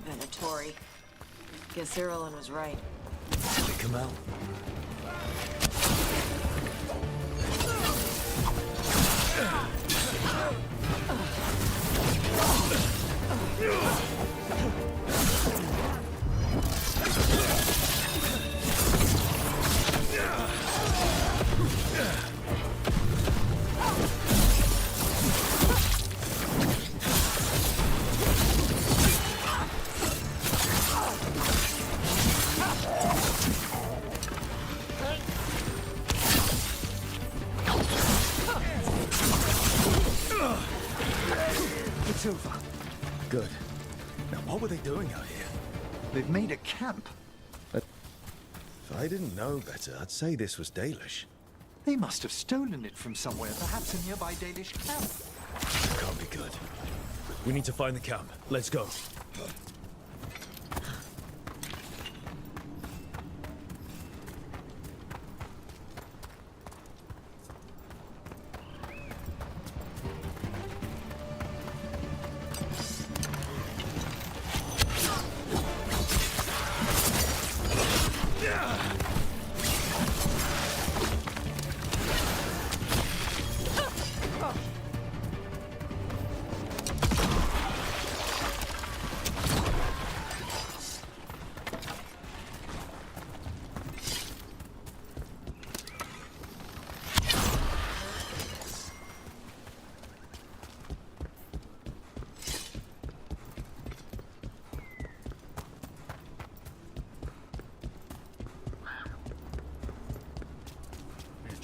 Venatori. Guess Irulan was right. They come out. It's over. Good. Now, what were they doing out here? They've made a camp. If I didn't know better, I'd say this was Dalish. They must have stolen it from somewhere, perhaps a nearby Dalish camp. That can't be good. We need to find the camp. Let's go.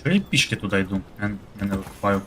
Чого я пішки туди йду? Я не викупаю.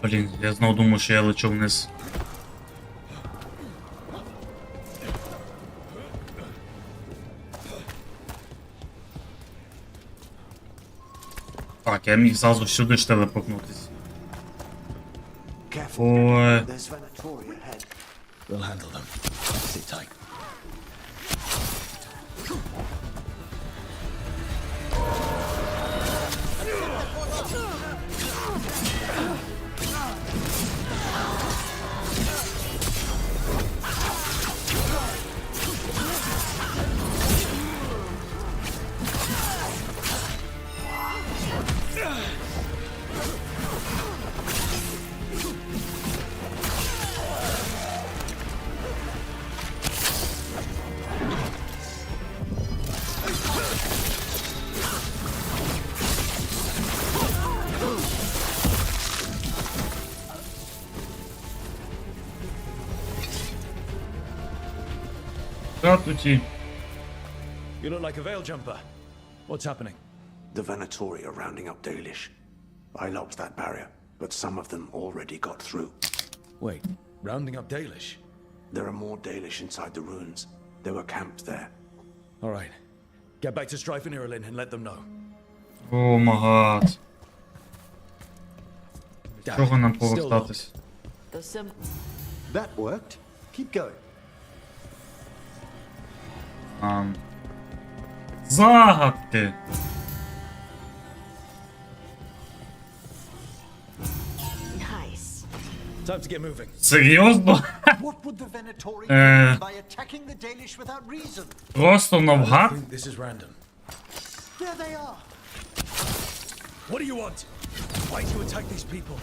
Блін, я знову думаю, що я лечу вниз. Так, я міг зразу сюди ж телепортнутись. Ой. We'll handle them. Sit tight. Статуті. You look like a veil jumper. What's happening? The Venatori are rounding up Dalish. I locked that barrier, but some of them already got through. Wait, rounding up Dalish? There are more Dalish inside the ruins. They were camped there. All right. Get back to Strife and Irelin and let them know. О, магад. З чого нам повертатись? That worked. Keep going. Загадки. Nice. Time to get moving. Серйозно? What would the Venatori do by attacking the Dalish without reason? Просто навгад? This is random. There they are. What do you want? Why do you attack these people?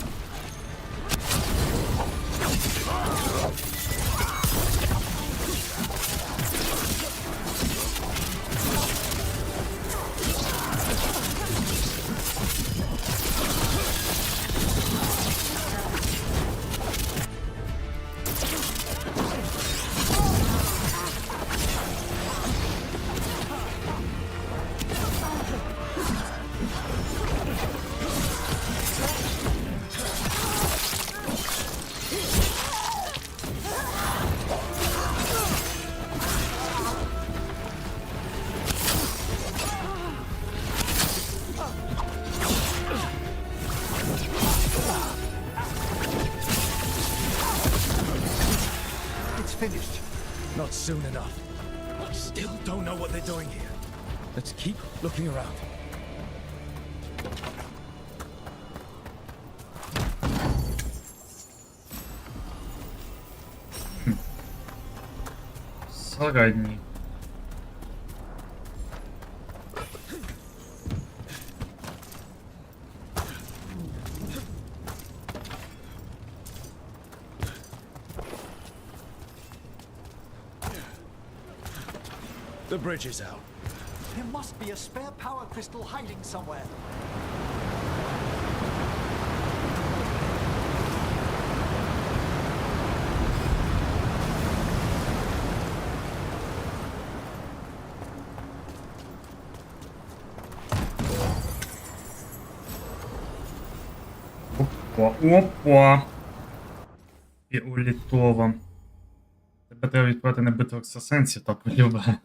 Finished. Not soon enough. I still don't know what they're doing here. Let's keep looking around. Сарайні. The bridge is out. There must be a spare power crystal hiding somewhere. Опа. І улітова. Тебе треба відправити на битву екстрасенсів, та полюбе.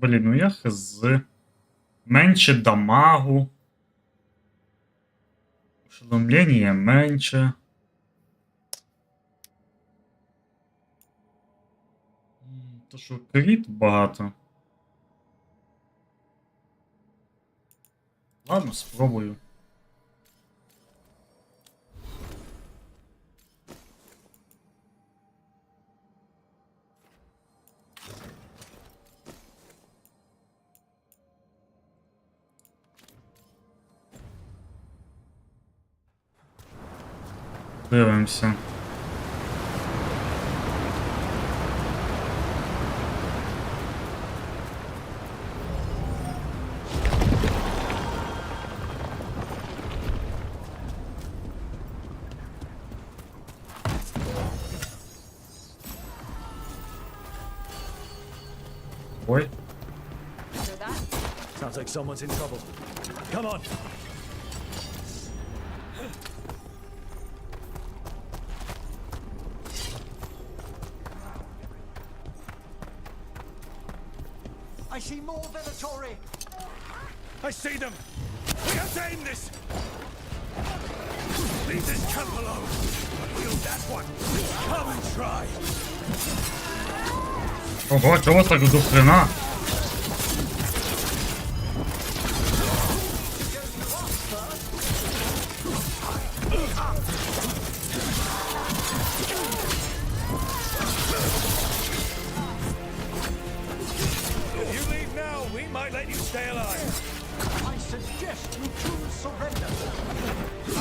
Блін, ну я хз. Менше дамагу. Ошеломлення менше. То що кріт багато. Ладно, спробую. Дивимося. Ой. Sounds like someone's in trouble. Come on. I see more Venatori. I see them. We have to end this. Leave this camp alone. Kill that one. Come and try. Ого, чого так до хрена? If you leave now, we might let you stay alive. I suggest you choose surrender.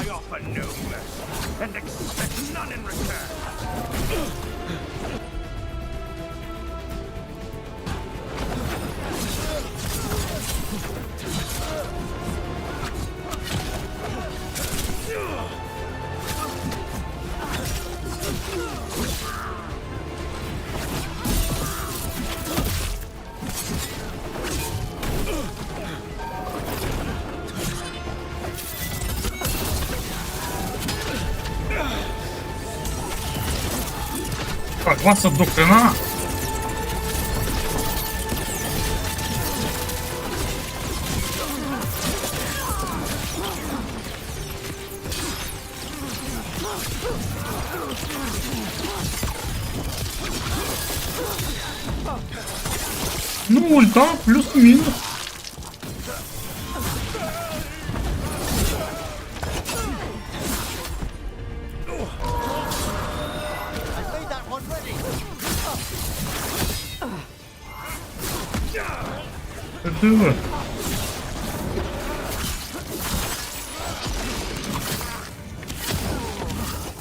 I offer no mercy. and expect none in return. Так, вас до хрена. Ну, ульта плюс-мінус. Диви.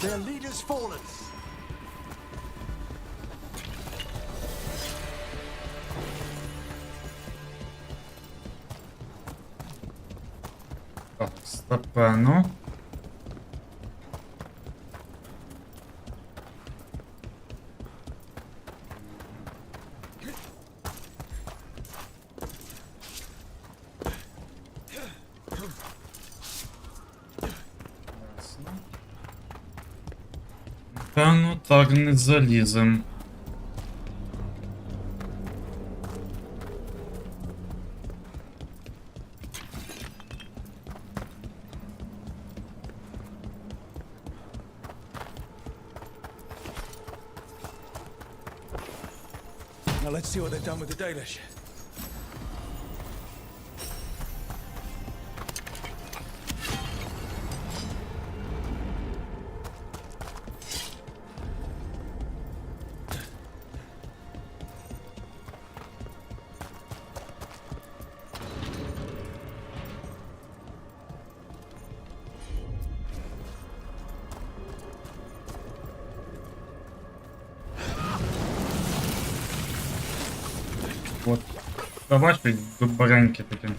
Their leader's fallen. Так, степенно. Певно, так не залізем. Now let's see what they've done with the Dalish. От. Давай до бареньки таким.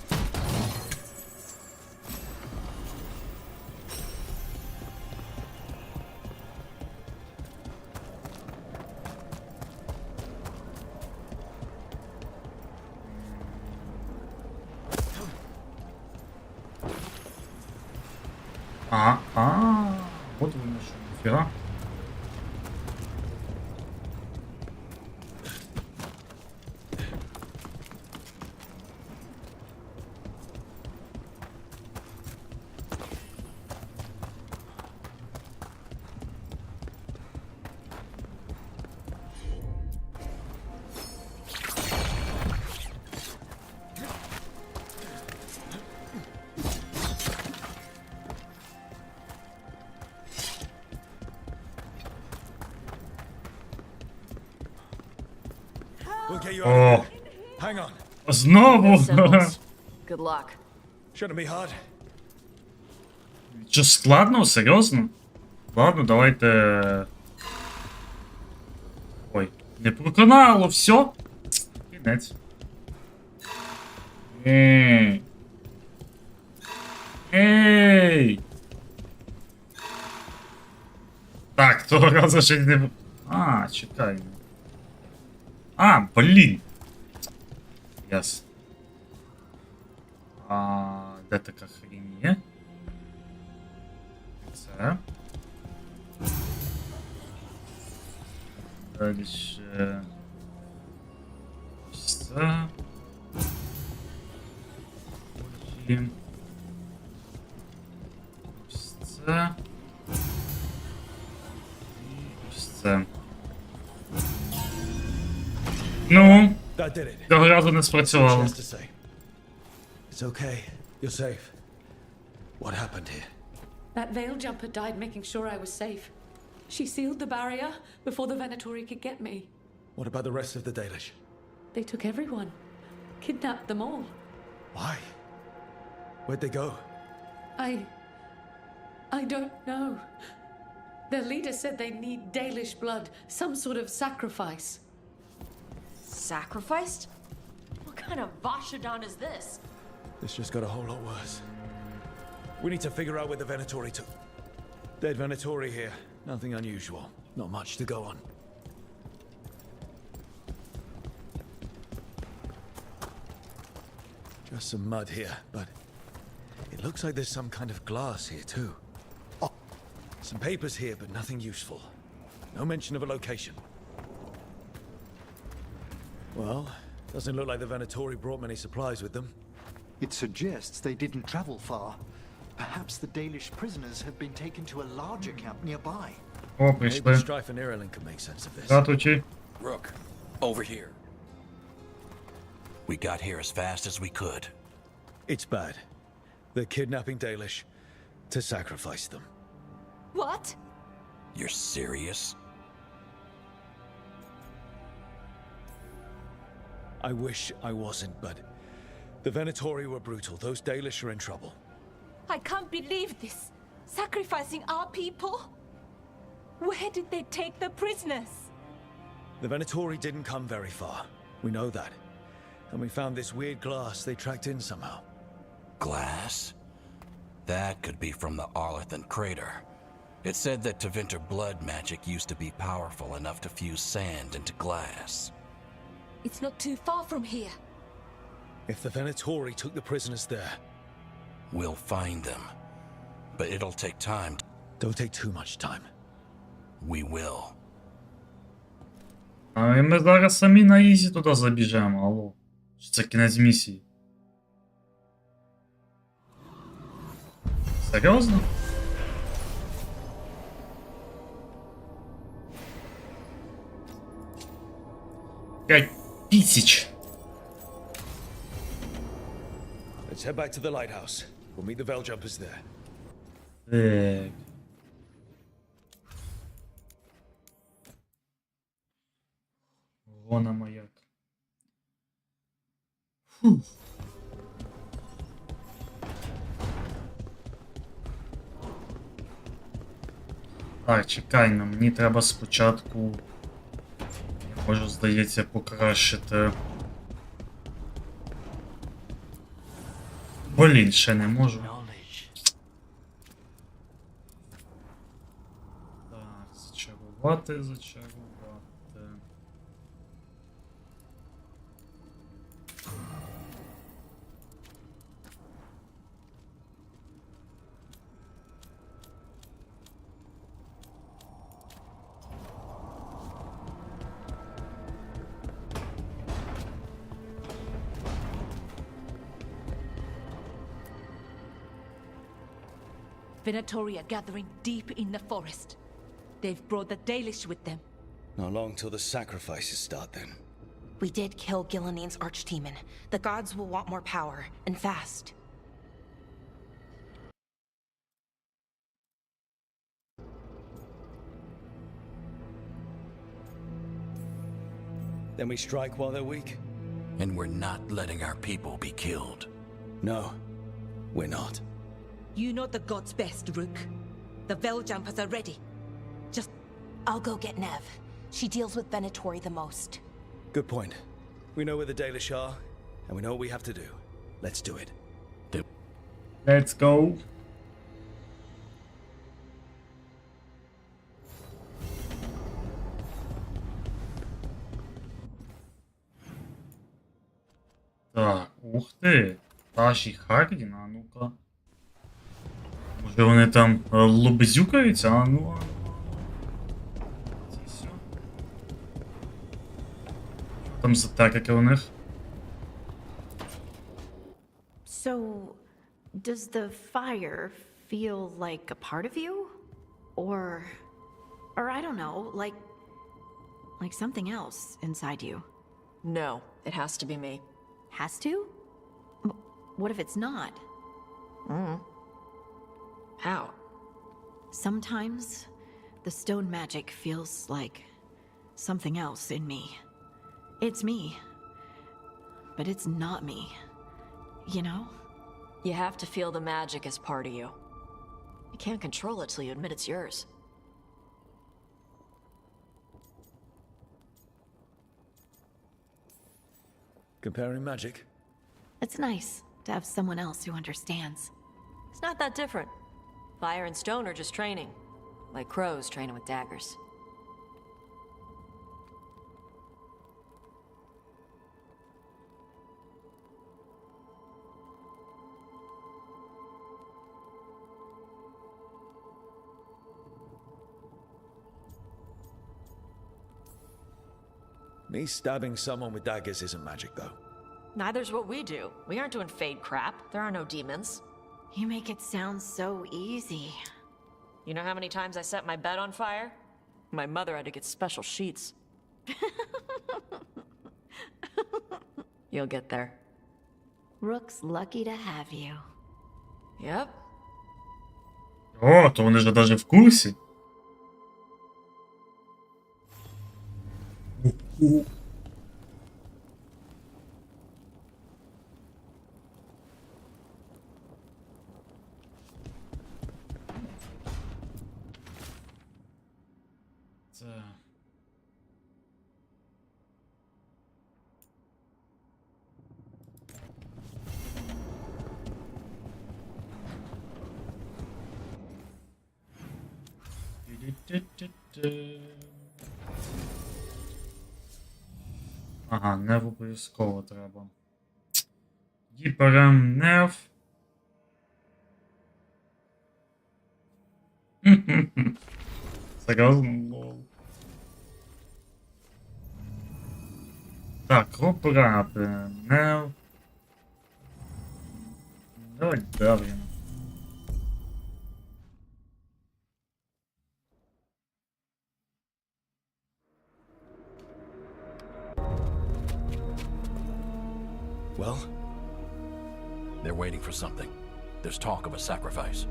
Вот вы нашли, нифига. We'll get you О, out of here. Hang on. знову. Good luck. Shouldn't be hard. Що складно? Серйозно? Ладно, давайте. Ой, не проканало, все. Кінець. Ей. Ей. Так, того разу ще не. А, чекай. А, блін. Яс. Де така хрінь є? Це. Дальше. Ось це. Потім. Ось це. І ось це. Ну, цього разу не спрацювало. It's okay. You're safe. What happened here? That veil jumper died making sure I was safe. She sealed the barrier before the Venatori could get me. What about the rest of the Dalish? They took everyone. Kidnapped them all. Why? Where'd they go? I don't know. Their leader said they need Dalish blood, some sort of sacrifice. Sacrificed? What kind of Vashodon is this? This just got a whole lot worse. We need to figure out where the Venatori took. Dead Venatori here. Nothing unusual. Not much to go on. Just some mud here, but it looks like there's some kind of glass here too. Oh, some papers here, but nothing useful. No mention of a location. Well, doesn't look like the Venatori brought many supplies with them. It suggests they didn't travel far. Perhaps the Dalish prisoners have been taken to a larger camp nearby. О, Maybe прийшли. Strife and Ireland could make sense of this. Здравствуйте. Rook, over here. We got here as fast as we could. It's bad. They're kidnapping Dalish to sacrifice them. What? You're serious? I wish I wasn't, but the Venatori were brutal. Those Dalish are in trouble. I can't believe this. Sacrificing our people? Where did they take the prisoners? The Venatori didn't come very far. We know that. And we found this weird glass they tracked in somehow. Glass? That could be from the Arlethan crater. It said that Tevinter blood magic used to be powerful enough to fuse sand into glass. It's not too far from here. If the Venatori took the prisoners there... We'll find them. But it'll take time. Don't take too much time. We will. А і ми зараз самі на ізі туди забіжемо, алло. Чи це кінець місії? Серйозно? П'ять тисяч. Let's head back to the lighthouse. We'll meet the Veiljumpers there. Так. Вона маяк. Фух. Так, чекай, мені треба спочатку, я можу, здається, покращити. Блін, ще не можу. Так, зачарувати, зачарувати. Venatori are gathering deep in the forest. They've brought the Dalish with them. Not long till the sacrifices start then. We did kill Gilanine's archdemon. The gods will want more power, and fast. Then we strike while they're weak? And we're not letting our people be killed. No, we're not. You know the gods best, Rook. The Veiljumpers are ready. Just... I'll go get Nev. She deals with Venatori the most. Good point. We know where the Dalish are, and we know what we have to do. Let's do it. Let's go. Так, ух ти. Таші Хардін, а ну-ка. Може вони там лобзюкаються, а ну. Ці сьо. Що там за тактики у них? So, does the fire feel like a part of you? Or I don't know, like something else inside you? No, it has to be me. Has to? What if it's not? How? Sometimes the stone magic feels like something else in me. It's me, but it's not me. You know? You have to feel the magic as part of you. You can't control it till you admit it's yours. Comparing magic? It's nice to have someone else who understands. It's not that different. Fire and stone are just training. Like crows training with daggers. Me stabbing someone with daggers isn't magic, though. Neither's what we do. We aren't doing fade crap. There are no demons. You make it sound so easy. You know how many times I set my bed on fire? My mother had to get special sheets. You'll get there. Rook's lucky to have you. Yep. О, то вони ж даже в курсі. Це... Ага, нев обов'язково треба. І берем нев. Серйозно, лол. Так, обрати нев. Давай давлено. Well, they're waiting for something. There's talk of a sacrifice.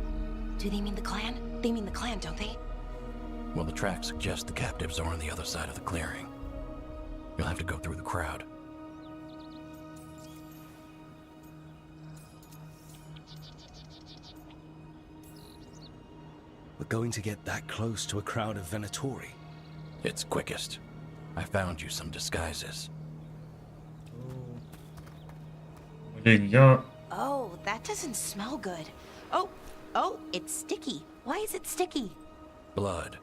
Do they mean the clan? They mean the clan, don't they? Well, the tracks suggest the captives are on the other side of the clearing. You'll have to go through the crowd. We're going to get that close to a crowd of Venatori. It's quickest. I found you some disguises. Блін, я... Oh, that doesn't smell good. Oh, it's sticky. Why is it sticky? Blood.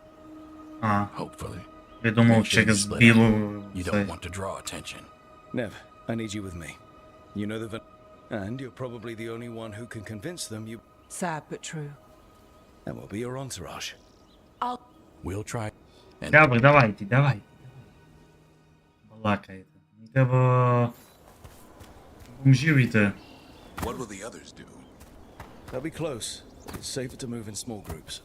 А, Hopefully. я думав Make sure you через split білу... up. You don't want to draw attention. Nev, I need you with me. You know the and you're probably the only one who can convince them you... Sad but true. And we'll be your entourage. We'll try. And Добре, давайте, давайте. Балакайте. Мені треба... бомжів йти. What will the others do? They'll be close. It's safer to move in small groups.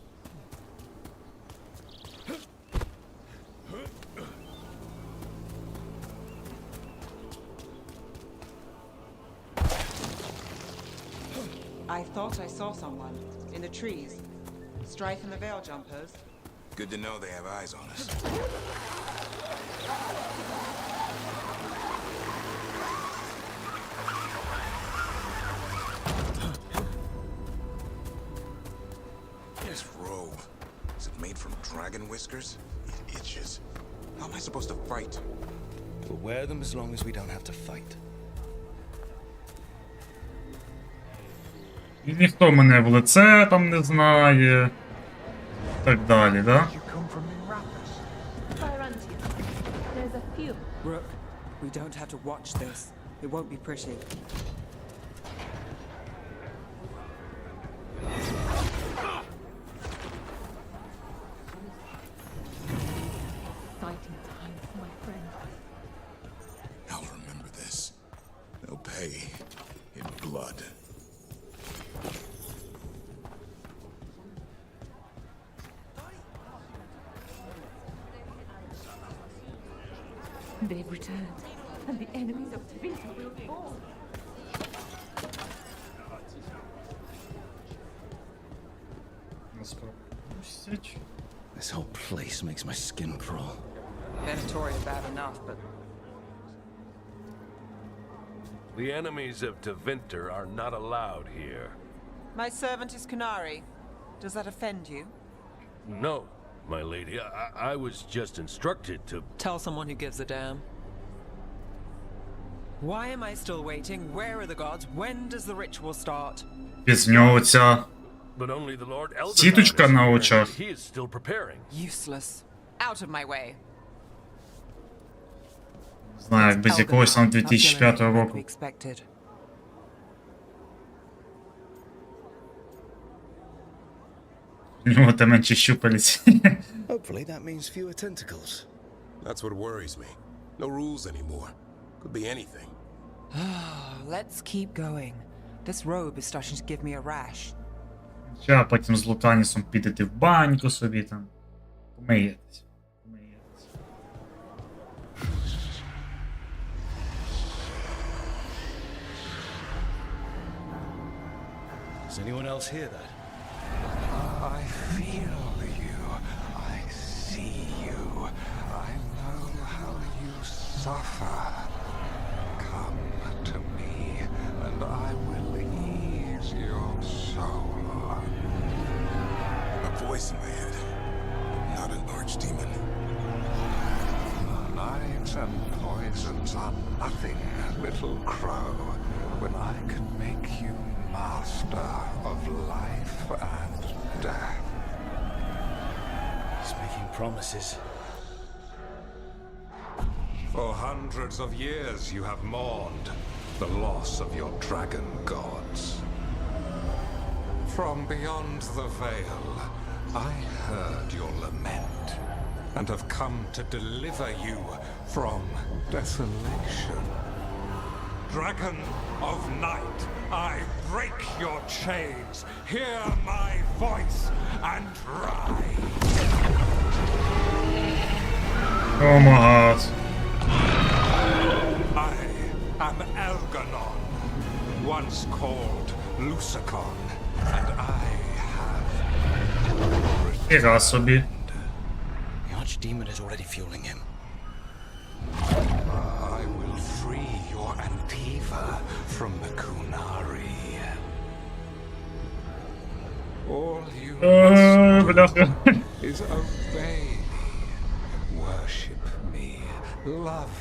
I thought I saw someone in the trees. Strife and the Veil Jumpers. Good to know they have eyes on us. This robe. Is it made from dragon whiskers? It itches. How am I supposed to fight? We'll wear them as long as we don't have to fight. І ніхто мене в лице там не знає. Так далі, да? There's a few. Rook, we don't have to watch this. It won't be pretty. Fighting time, my friend. I'll remember this. They'll pay in blood. They've returned, and the enemies of Tvita will fall. This whole place makes my skin crawl. Venatori are bad enough, but The enemies of Tevinter are not allowed here. my servant is Canary. Does that offend you? No, my lady. I was just instructed to... Tell someone who gives a damn. Why am I still waiting? Where are the gods? When does the ritual start? Без нього ця But only the Lord Elder сіточка на очах. he is still preparing. Useless. Out of my way. Не знаю, як без якогось там 2005 року. Expected. У нього та менше щупалець. Hopefully that means fewer tentacles. That's what worries me. No rules anymore. Could be anything. Let's keep going. This robe is starting to give me a rash. Ще потім з Лутанісом підете в баньку собі там. Помиєтесь. Does anyone else hear that? I feel you. I see you. I know how you suffer. Come to me, and I will ease your soul. A voice in my head. Not an archdemon. Knives and poisons are nothing, little crow, when I can make you master of life and death. He's making promises. For hundreds of years you have mourned the loss of your dragon gods. From beyond the veil, I heard your lament and have come to deliver you from desolation. Dragon of night, I break your chains. Hear my voice and rise. Oh my god. I am Elganon, once called Lucicon, and I have... Фіга собі. The archdemon is already fueling him. I will free your Antiva from the Kunari. All you must do is obey me, worship me, love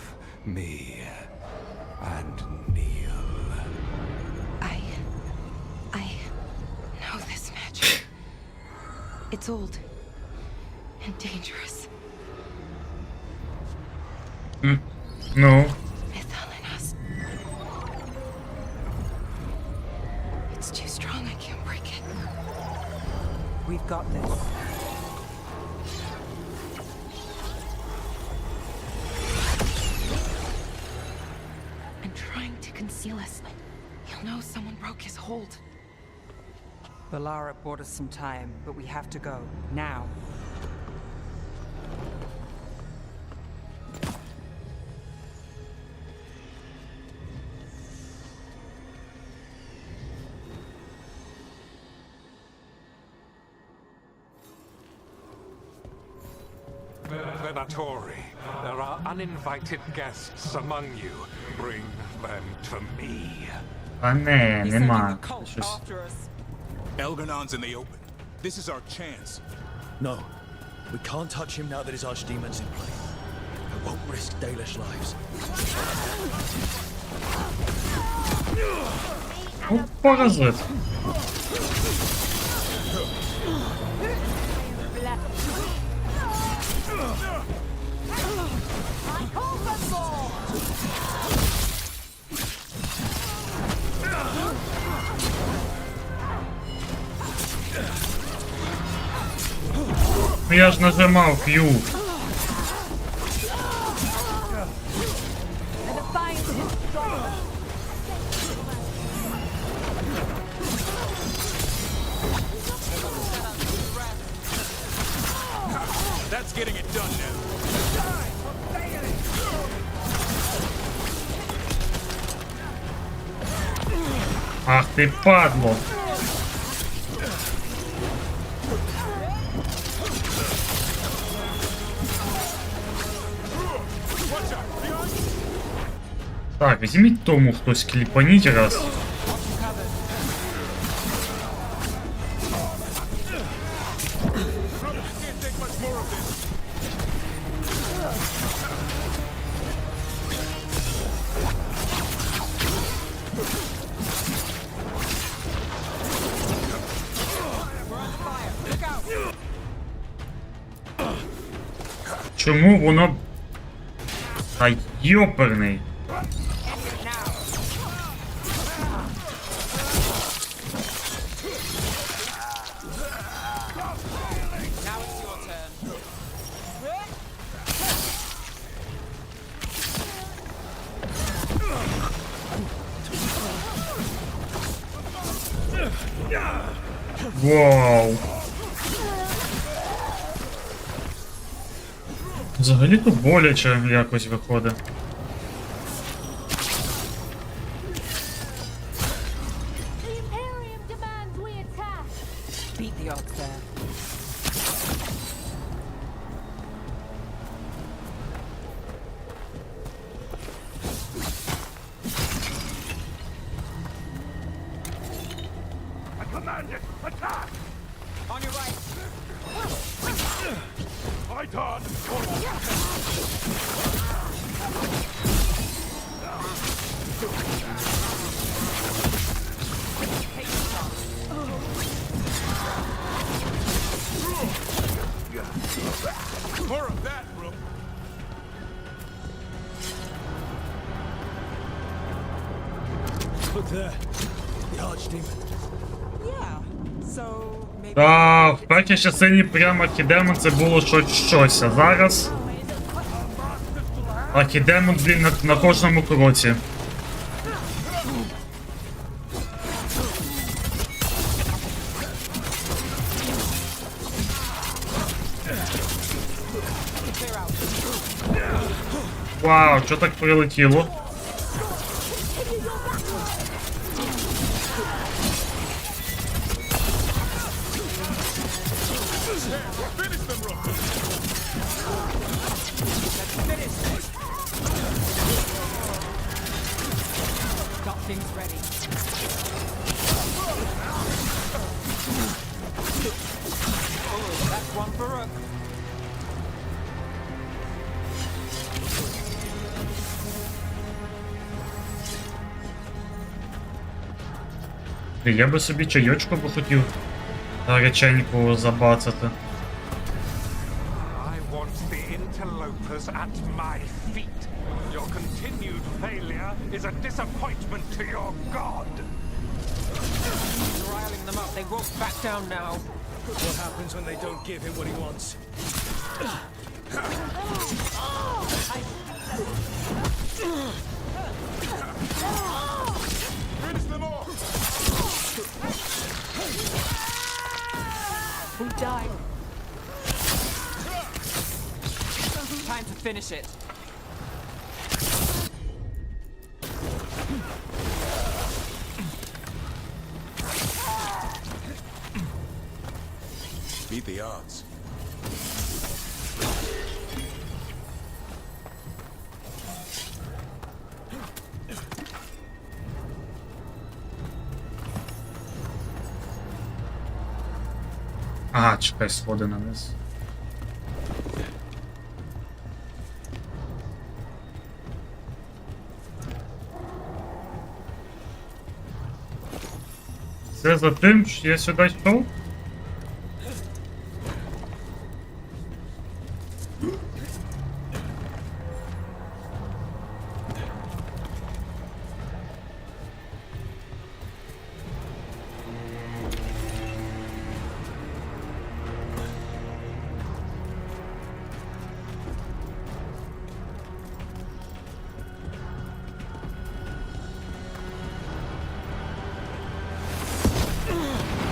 me, and kneel. I know this magic. It's old and dangerous. No. It's too strong, I can't break it. We've got this. I'm trying to conceal us. He'll know someone broke his hold. Valara bought us some time, but we have to go. Now. Venatori, there are uninvited guests among you. Bring them to me. А не, нема. Щось. Elganon's in the open. This is our chance. No. We can't touch him now that his archdemon's in play. I won't risk Dalish lives. Ну, паразит. Ну я ж нажимав Q. That's getting it done now. Ах ти падло. Так, візьміть тому хтось кліпаніть раз. Чому воно... Та йоперний. Вау. Взагалі-то боляче якось виходить. Beat the odds there. I command it! Attack! On your right! Fight on! More of that, bro. Look there. The archdemon. Yeah. So maybe. Та, в першій частині прямо Архідемон це було щось, а зараз... Архідемон, блін, на кожному кроці. Вау, що так прилетіло? Got things ready. Oh, that's one for Rook. Я би собі чайочку би хотів гаряченьку забацати. I want the interlopers at my feet. Your continued failure is a disappointment to your god. You're riling them up. They won't back down now. What happens when they don't give him what he wants? Finish them off! We died. Time to finish it. Beat the odds. Ага, чекай, сходи на низ. Це за тим, що я сюди йшов?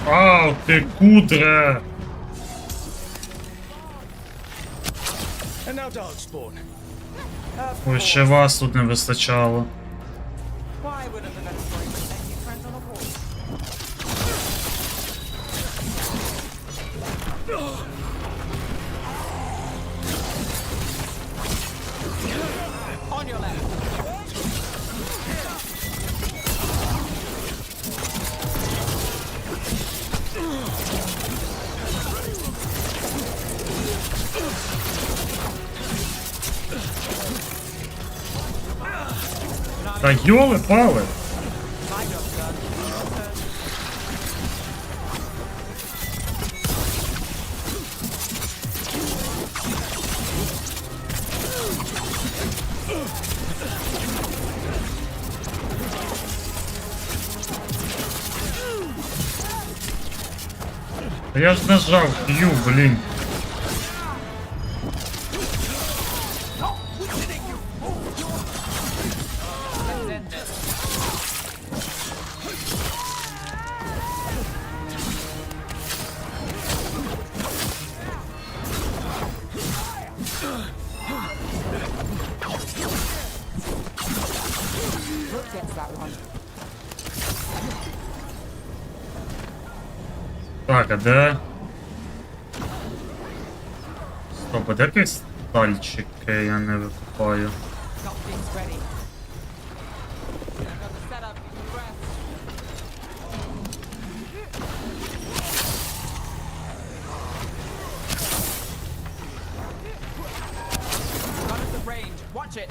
Ау, ти кудре! And now dogs spawn. Ой, ще вас тут не вистачало. Why wouldn't the better story but then you friends on a wall? On your left. Та йоли-пали! My job's done. Та я ж нажав Q, блін. Так, а де? Стоп, а де кристальчики я не викупаю? Watch it.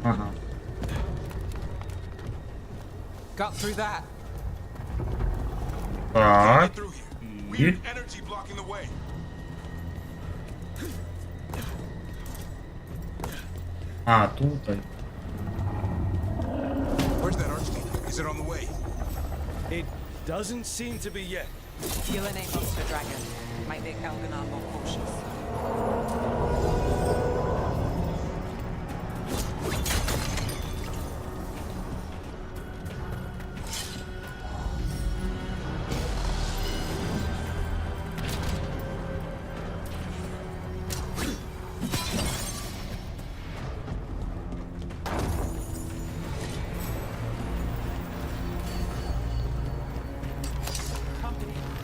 Ага. Got through that. Так. І... Energy blocking the way. А, тут. Where's that archdeacon? Is it on the way? It doesn't seem to be yet. Killing a monster dragon might make Elganon more cautious.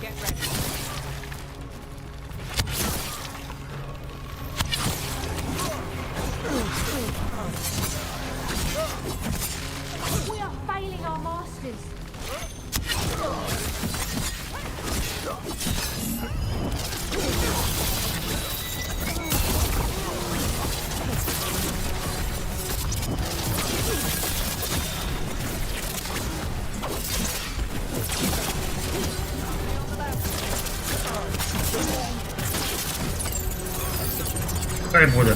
Get ready. We are failing our masters. Хай буде.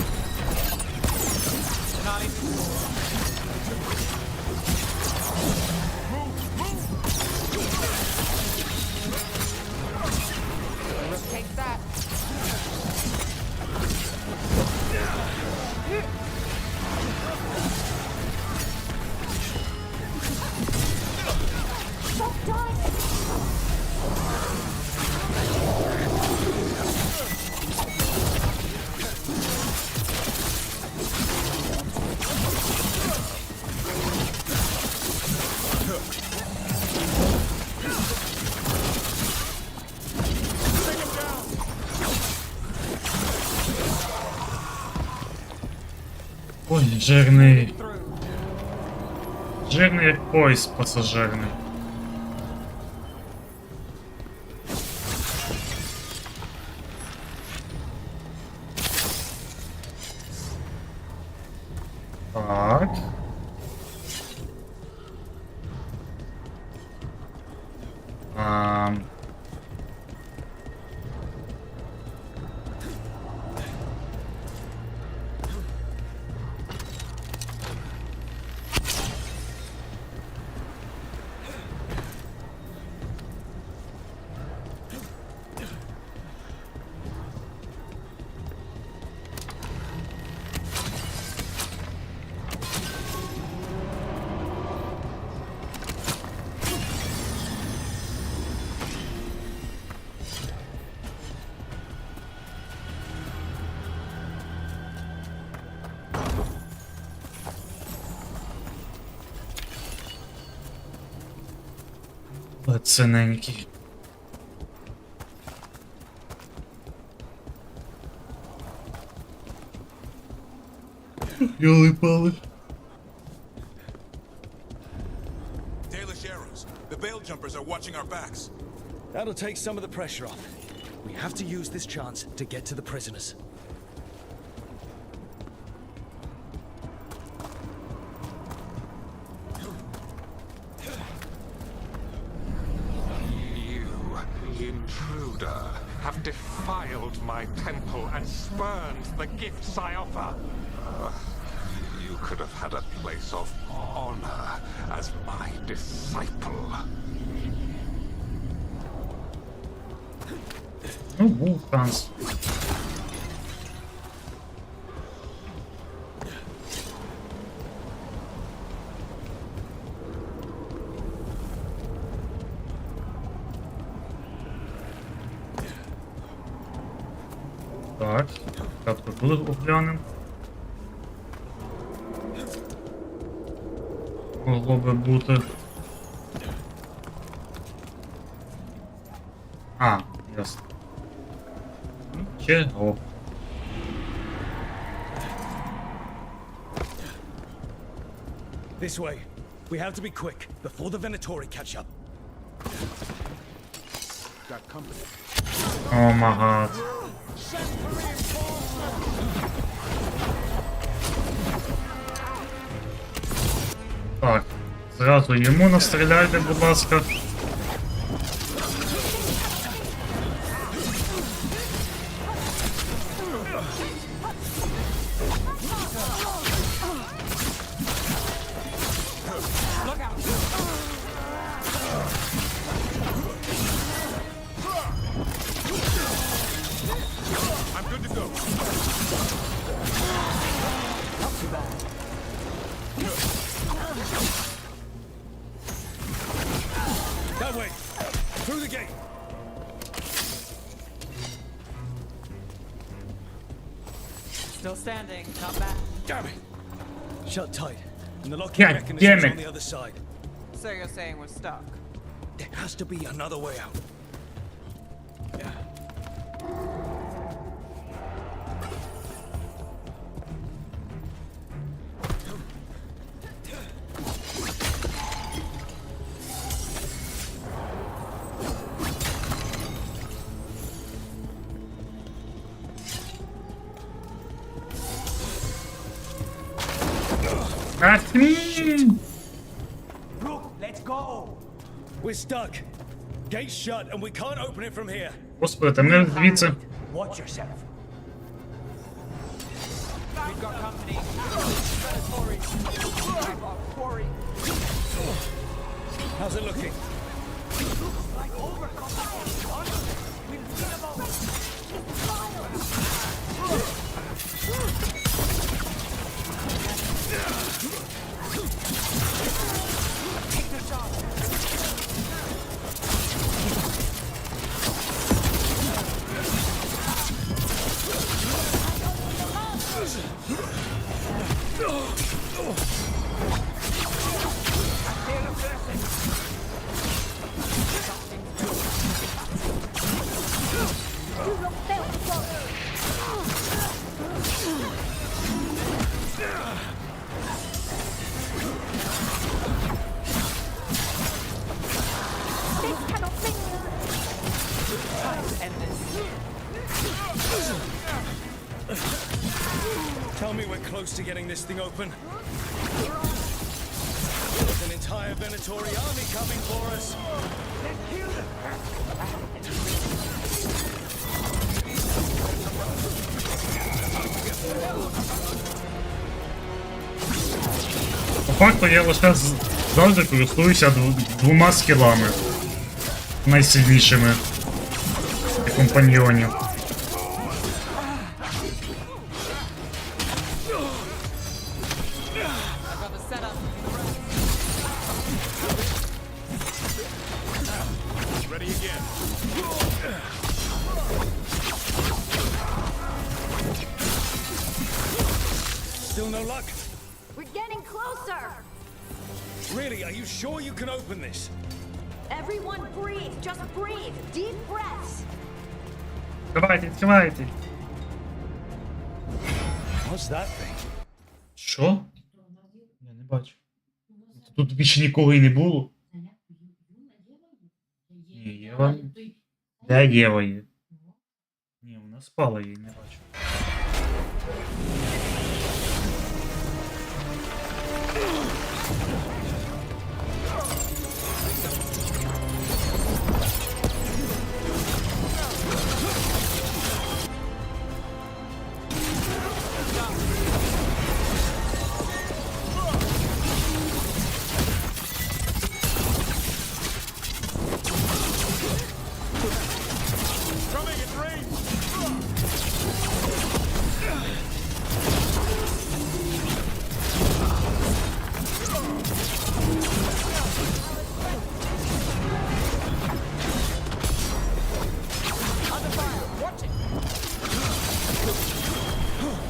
Take that. Ой, жирний. Жирний як поїзд пасажирний. Так. Пацаненький. Ёлы-палы. Dalish arrows. The veil jumpers are watching our backs. That'll take some of the pressure off. We have to use this chance to get to the prisoners. You have defiled my temple and spurned the gifts I offer. You could have had a place of honor as my disciple. Ну, був шанс. Так, спочатку тут оглянемо. Могло би бути. А, ясно. Чого? This way. We have to be quick before the Venatori catch up. Got company. О май гад. Так, зразу йому настріляйте, будь ласка. That way. Through the gate. Still standing, not back. Damn it. Shut tight. And the locking God mechanism damn is it. on the other side. So you're saying we're stuck? There has to be another way out. Look, let's go. We're stuck. Gate's shut and we can't open it from here. Господи, та мене звідси. Watch yourself. We've got company. Venatori. Quarry. How's it looking? Like overcome. We'll see about it. Take the shot. Tell me we're close to getting this thing open. There's an entire Venatori army coming for us. Let's kill them. По факту я лише завжди користуюся двома скілами. Найсильнішими. Компаньйонів. Ready again. Still no luck? We're getting closer! Really, are you sure you can open this? Everyone breathe, just breathe. Deep breaths. Відкривайте, відкривайте. What's that thing? Що? Я не бачу. Тут більше нікого і не було. Ні, Єва. Де Єва є? Ні, вона спала, я її не бачу.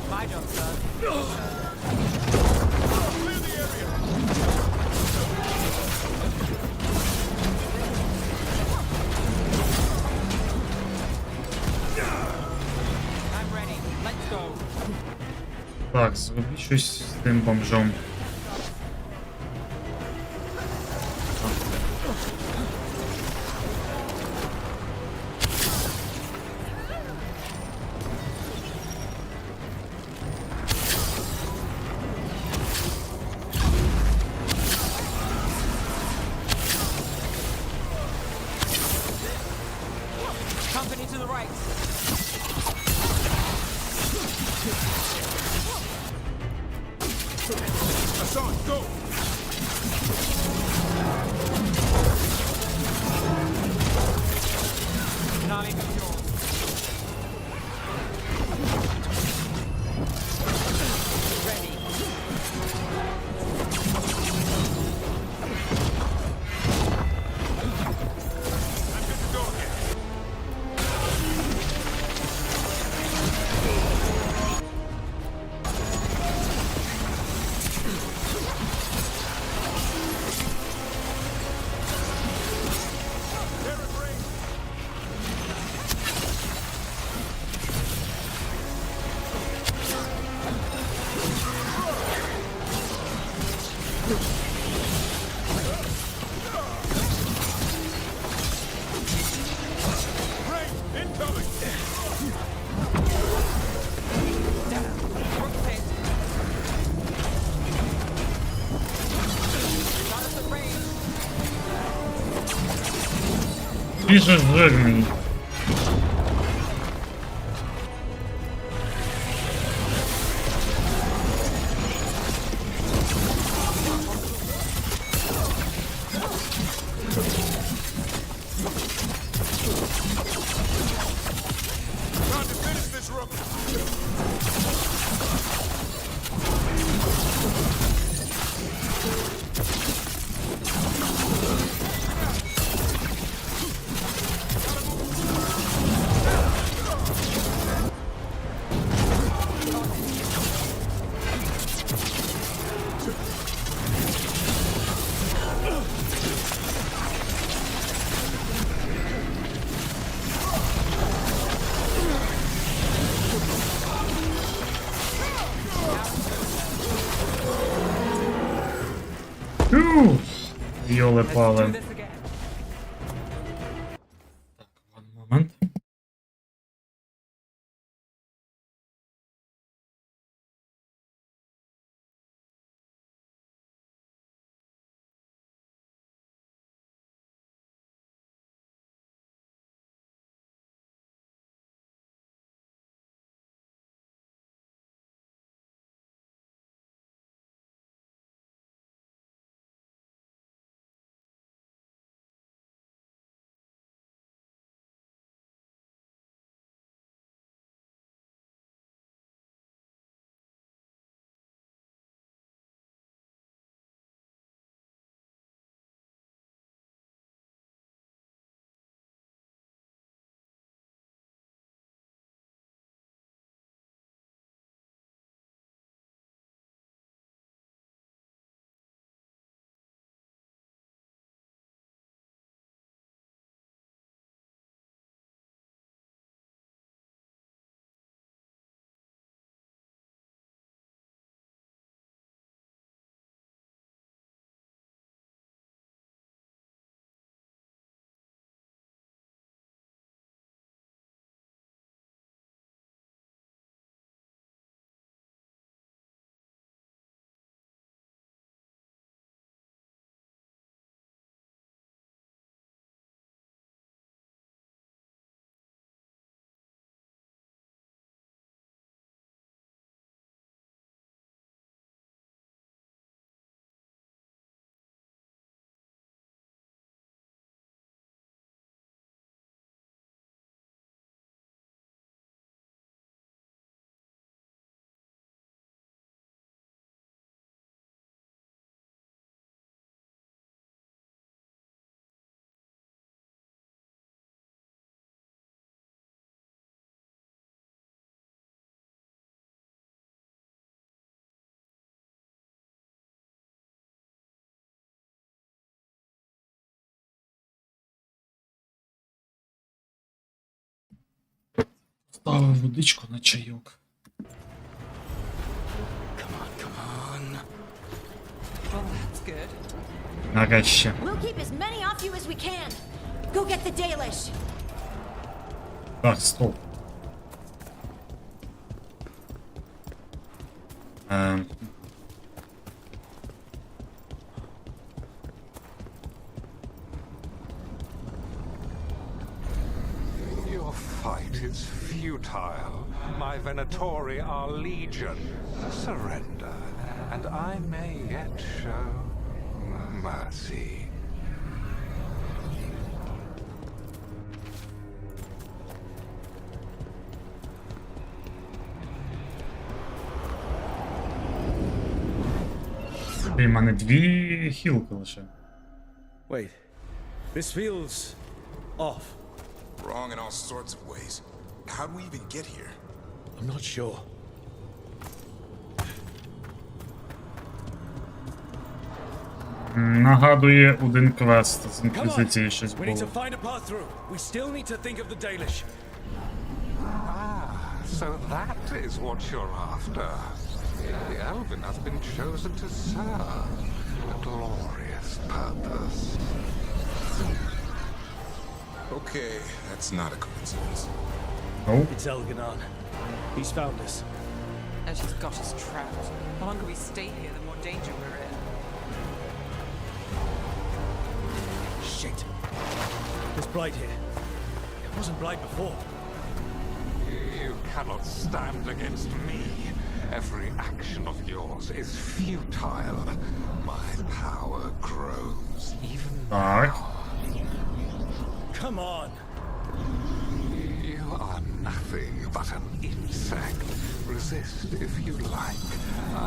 My job, sir. I'm ready. Let's go. Так, зроби щось з тим бомжом. Company to the right. Hassan, go! Not even yours. Ready. Більше жирний. Time to finish this rook! Йоле-пале. Ставив водичку на чайок. Well, that's good. Нарешті. We'll keep as many off you as we can. Go get the Dalish. Так, стоп. Your fight is futile. My Venatori are legion. Surrender, and I may yet show mercy. У мене 2 хілки лише. Wait. This feels off. Wrong in all sorts of ways. How'd we even get here? I'm not sure. Нагадує один квест з інквізиції щось We need to було. find a path through. We still need to think of the Dalish. So that is what you're after. The Elven has been chosen to serve a glorious purpose. Okay, that's not a coincidence. Oh. It's Elganon. He's found us. And she's got us trapped. The longer we stay here, the more danger we're in. Shit. There's blight here. It wasn't blight before. You cannot stand against me. Every action of yours is futile. My power grows even Так. Come on. You are nothing but an insect. Resist if you like.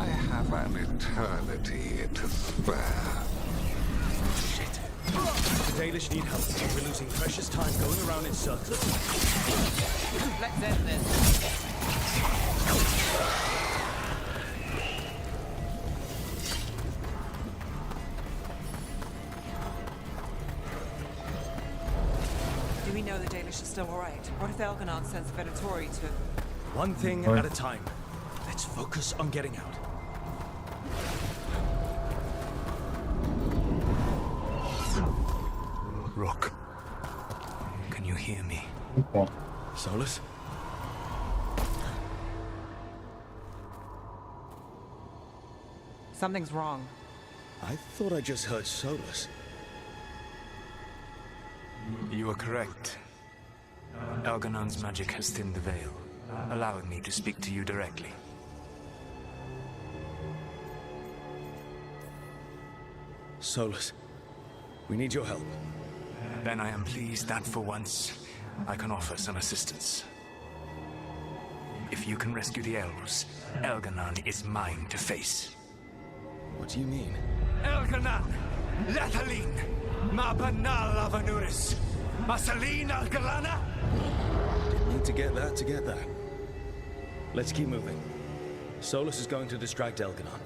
I have an eternity to spare. Shit. The Dalish need help. We're losing precious time going around in circles. Let's end this. Do we know the Dalish is still alright? What if Elganon sends Venatori to... One thing at a time. Let's focus on getting out. Rook. Can you hear me? Опа. Solus? Something's wrong. I thought I just heard Solus. You are correct. Elganon's magic has thinned the veil, allowing me to speak to you directly. Solus, we need your help. Then I am pleased that for once, I can offer some assistance. If you can rescue the elves, Elganon is mine to face. What do you mean? Elganon! Lathalin! Ma banal avanuris! Masalin Algalana! Didn't need to get that. Let's keep moving. Solus is going to distract Elganon.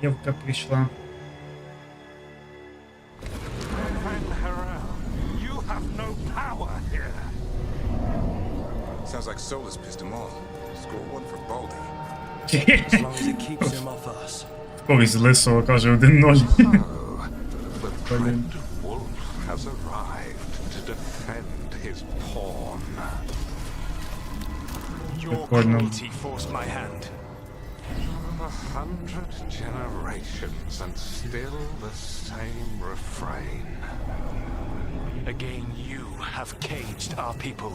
Дівка прийшла. You have no power here. Sounds like Solus pissed him off. Score one for Baldy. As long as it keeps him off us. Когось з лисого каже 1-0. The Red Wolf has arrived to defend his pawn. Your cruelty forced my hand. 100 generations and still the same refrain. Again you have caged our people,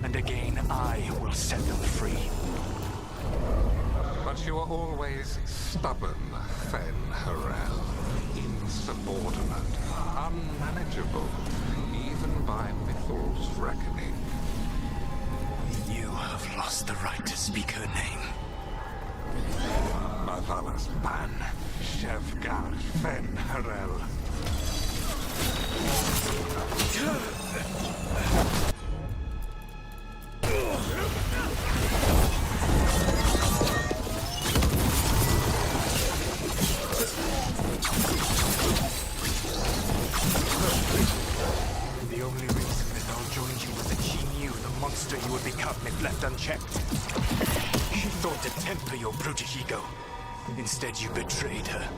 and again I will set them free. But you are always stubborn, Fen Harel. Insubordinate, unmanageable, even by Mythal's reckoning. You have lost the right to speak her name. Mavalas Ban, Shevgar Fen Harel. The only reason Mythal joined you was that she knew the monster you would become if left unchecked. She thought to temper your brutish ego. Instead, you betrayed her,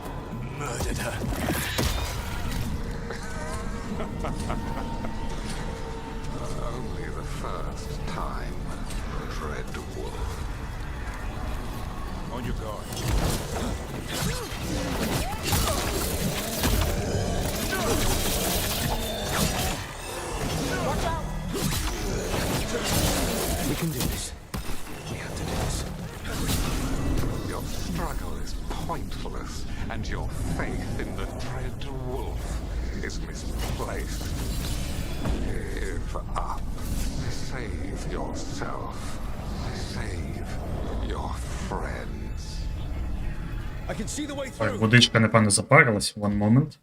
murdered her. Only the first time, Dread Wolf. On your guard. Watch out! We can do this. We have to do this. Your struggle is pointless, and your faith in the Dread Wolf is misplaced. Give up. Save yourself. Save your friends. I can see the way Так, through. водичка, напевно, запарилась. One moment.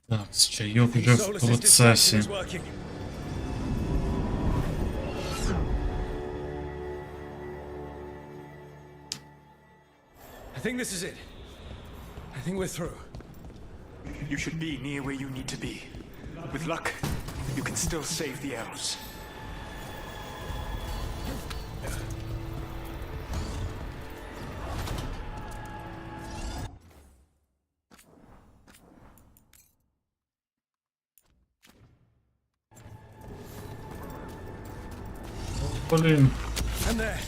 Так, чайок вже в процесі. I think this is it. I think we're through. You should be near where you need to be. With luck, you can still save the elves. Блін. And there,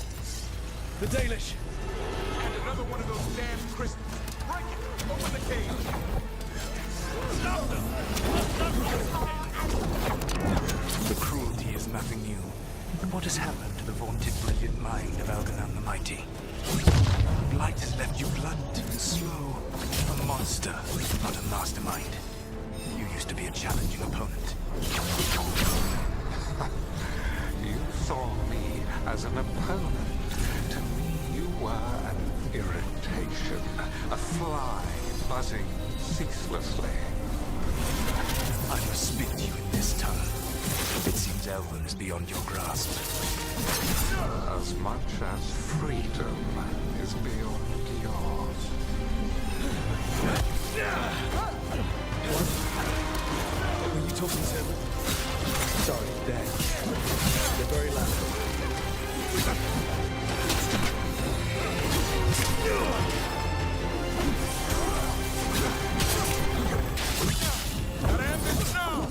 the Dalish. And another one of those damn crystals. Break it! Open the cage! Stop them! The cruelty is nothing new. What has happened to the vaunted brilliant mind of Elganon the Mighty? Blight has left you blunt and slow. A monster, not a mastermind. You used to be a challenging opponent. You saw me as an opponent. To me, you were an irritation, a fly buzzing ceaselessly. I must speak to you in this tongue. It seems Elven is beyond your grasp. As much as freedom is beyond yours. What? Were you talking to him? Sorry, Dad. You're very loud. Gotta end this now!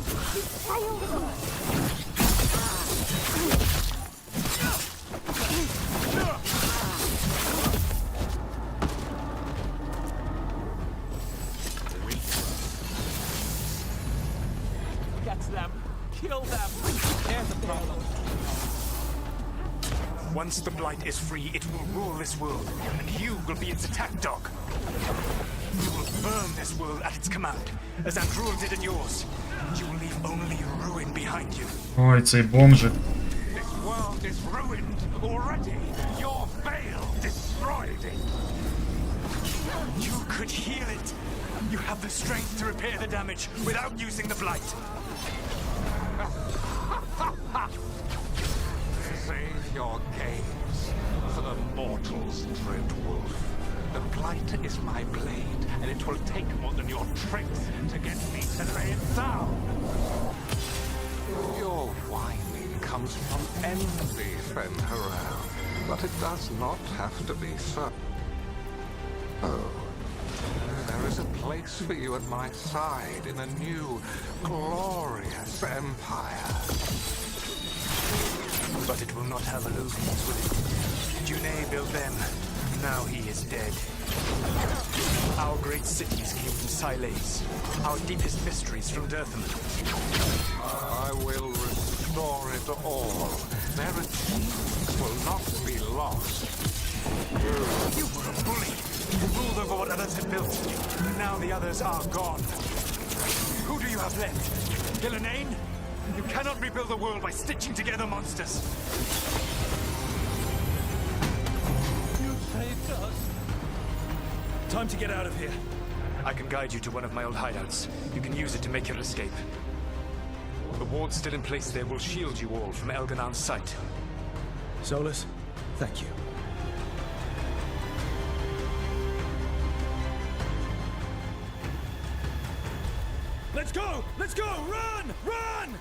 Get them! Kill them! There's the problem. Once the Blight is free, it will rule this world, and you will be its attack dog. You will burn this world at its command, as Andrul did in yours. You will leave only ruin behind you. Ой, цей бомжик. This world is ruined already. Your veil could heal it. You have the strength to repair the damage without using the blight. Save your gaze for the mortals, dread wolf. The blight is my blade, and it will take more than your tricks to get me to lay it down. Your whining comes from envy, Fen'Harel, but it does not have to be so. Oh, there is a place for you at my side in a new, glorious empire. But it will not have illusions, will it? Junei built them. Now he is dead. Our great cities came from Sileys. Our deepest mysteries from Dirtham. I will restore it all. Their achievements will not be lost. You were a bully. You ruled over what others had built. And now the others are gone. Who do you have left? Gillenane? You cannot rebuild the world by stitching together monsters. You saved us. Time to get out of here. I can guide you to one of my old hideouts. You can use it to make your escape. The wards still in place there will shield you all from Elganon's sight. Solus, thank you. Let's go! Let's go! Run! Run!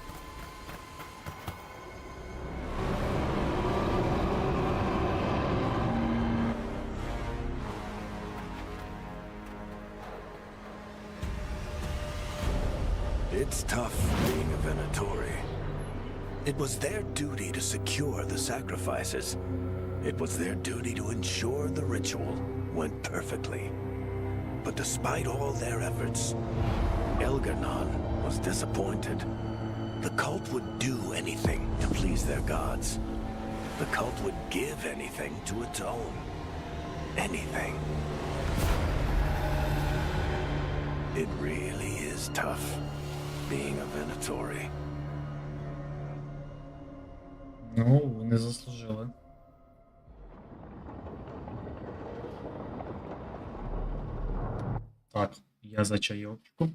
It's tough being a Venatori. It was their duty to secure the sacrifices. It was their duty to ensure the ritual went perfectly. But despite all their efforts, Elganon was disappointed. The cult would do anything to please their gods. The cult would give anything to atone. Anything. It really is tough being a Venatori. Ну, вони заслужили. Так, я за чайовчку.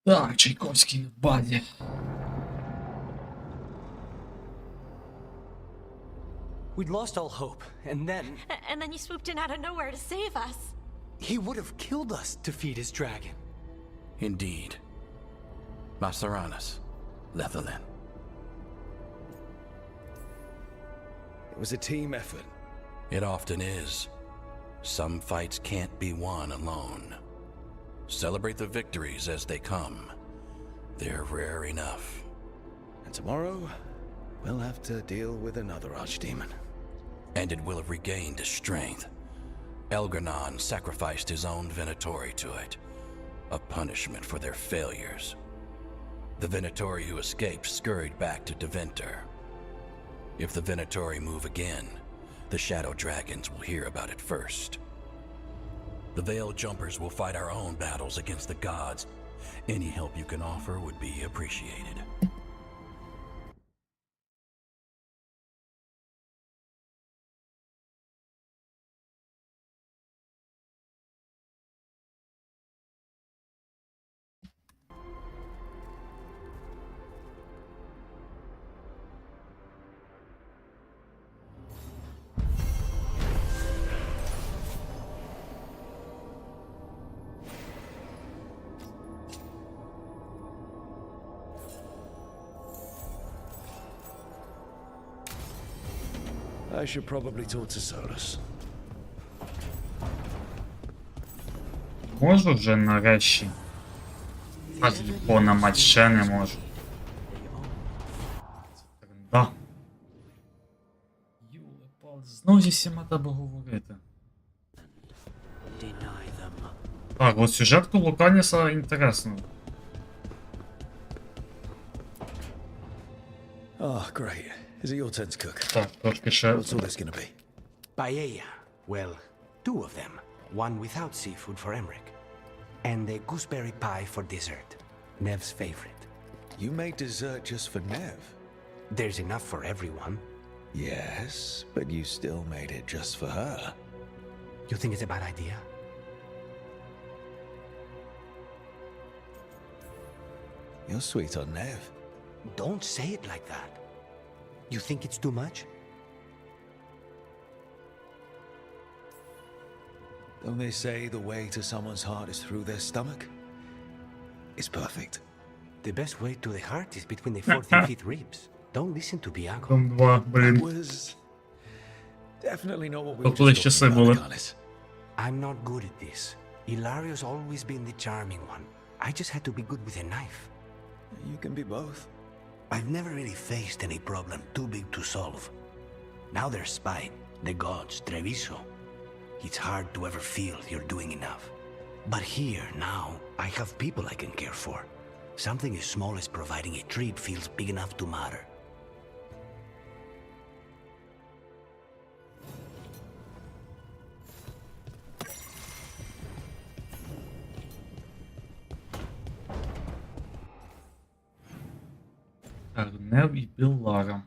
Так, Чайковський в базі. We'd lost all hope, and then... And then you swooped in out of nowhere to save us. He would have killed us to feed his dragon. Indeed. Masaranas, Lethalin. It was a team effort. It often is. Some fights can't be won alone. Celebrate the victories as they come. They're rare enough. And tomorrow, we'll have to deal with another archdemon. And it will have regained its strength. Elganon sacrificed his own Venatori to it. A punishment for their failures. The Venatori who escaped scurried back to Deventer. If the Venatori move again, the Shadow Dragons will hear about it first. The Veil Jumpers will fight our own battles against the gods. Any help you can offer would be appreciated. I should probably talk to Solus. Можу вже нарешті. А зліпона мать ще не можу. Да. Юлепал, знову зі всіма треба говорити. Так, от сюжетку Луканіса інтересно. Oh, great. Is it your turn to cook? Так, трошки ще. What's all this gonna be? Paella. Well, two of them. One without seafood for Emmerich. And a gooseberry pie for dessert. Nev's favorite. You made dessert just for Nev? There's enough for everyone. Yes, but you still made it just for her. You think it's a bad idea? You're sweet on Nev. Don't say it like that. You think it's too much? Don't they say the way to someone's heart is through their stomach? It's perfect. The best way to the heart is between the fourth and fifth ribs. Don't listen to Bianco. That was definitely not what we were just talking about, Lukkanis. I'm not good at this. Hilario's always been the charming one. I just had to be good with a knife. You can be both. I've never really faced any problem too big to solve. Now there's Spine, the gods, Treviso. It's hard to ever feel you're doing enough. But here, now, I have people I can care for. Something as small as providing a treat feels big enough to matter. Нев і Біллара.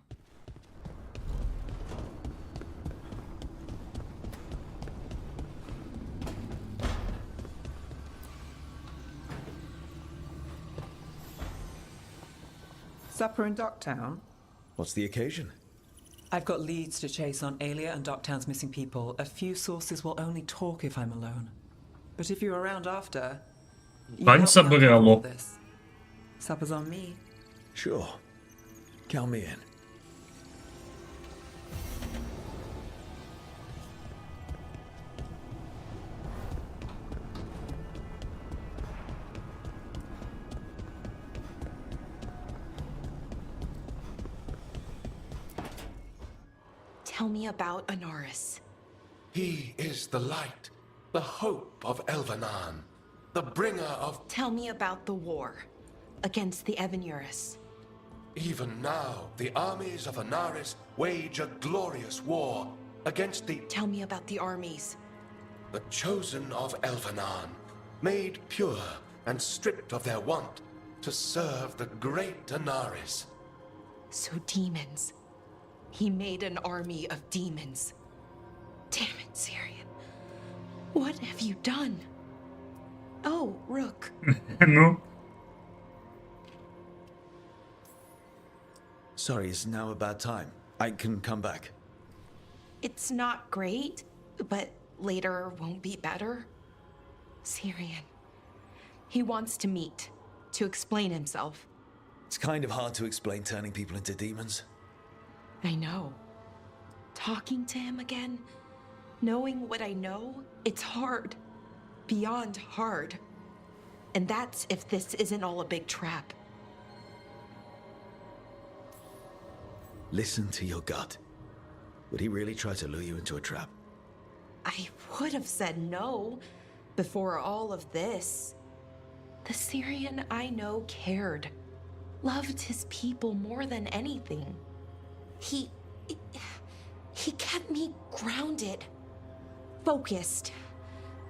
Supper in Docktown? What's the occasion? I've got leads to chase on Alia and Docktown's missing people. A few sources will only talk if I'm alone. But if you're around after, you help me uncover all this. Supper's on me. Sure. Count me in. Tell me about Anaris. He is the light, the hope of Elvenan, the bringer of... Tell me about the war against the Evenuris. Even now, the armies of Anaris wage a glorious war against the... Tell me about the armies. The chosen of Elvenan, made pure and stripped of their want to serve the great Anaris. So demons. He made an army of demons. Damn it, Syrian. What have you done? Oh, Rook. No. Sorry, it's now a bad time. I can come back. It's not great, but later won't be better. Syrian. He wants to meet, to explain himself. It's kind of hard to explain turning people into demons. I know. Talking to him again, knowing what I know, it's hard. Beyond hard. And that's if this isn't all a big trap. Listen to your gut. Would he really try to lure you into a trap? I would have said no before all of this. The Syrian I know cared. Loved his people more than anything. He kept me grounded, focused,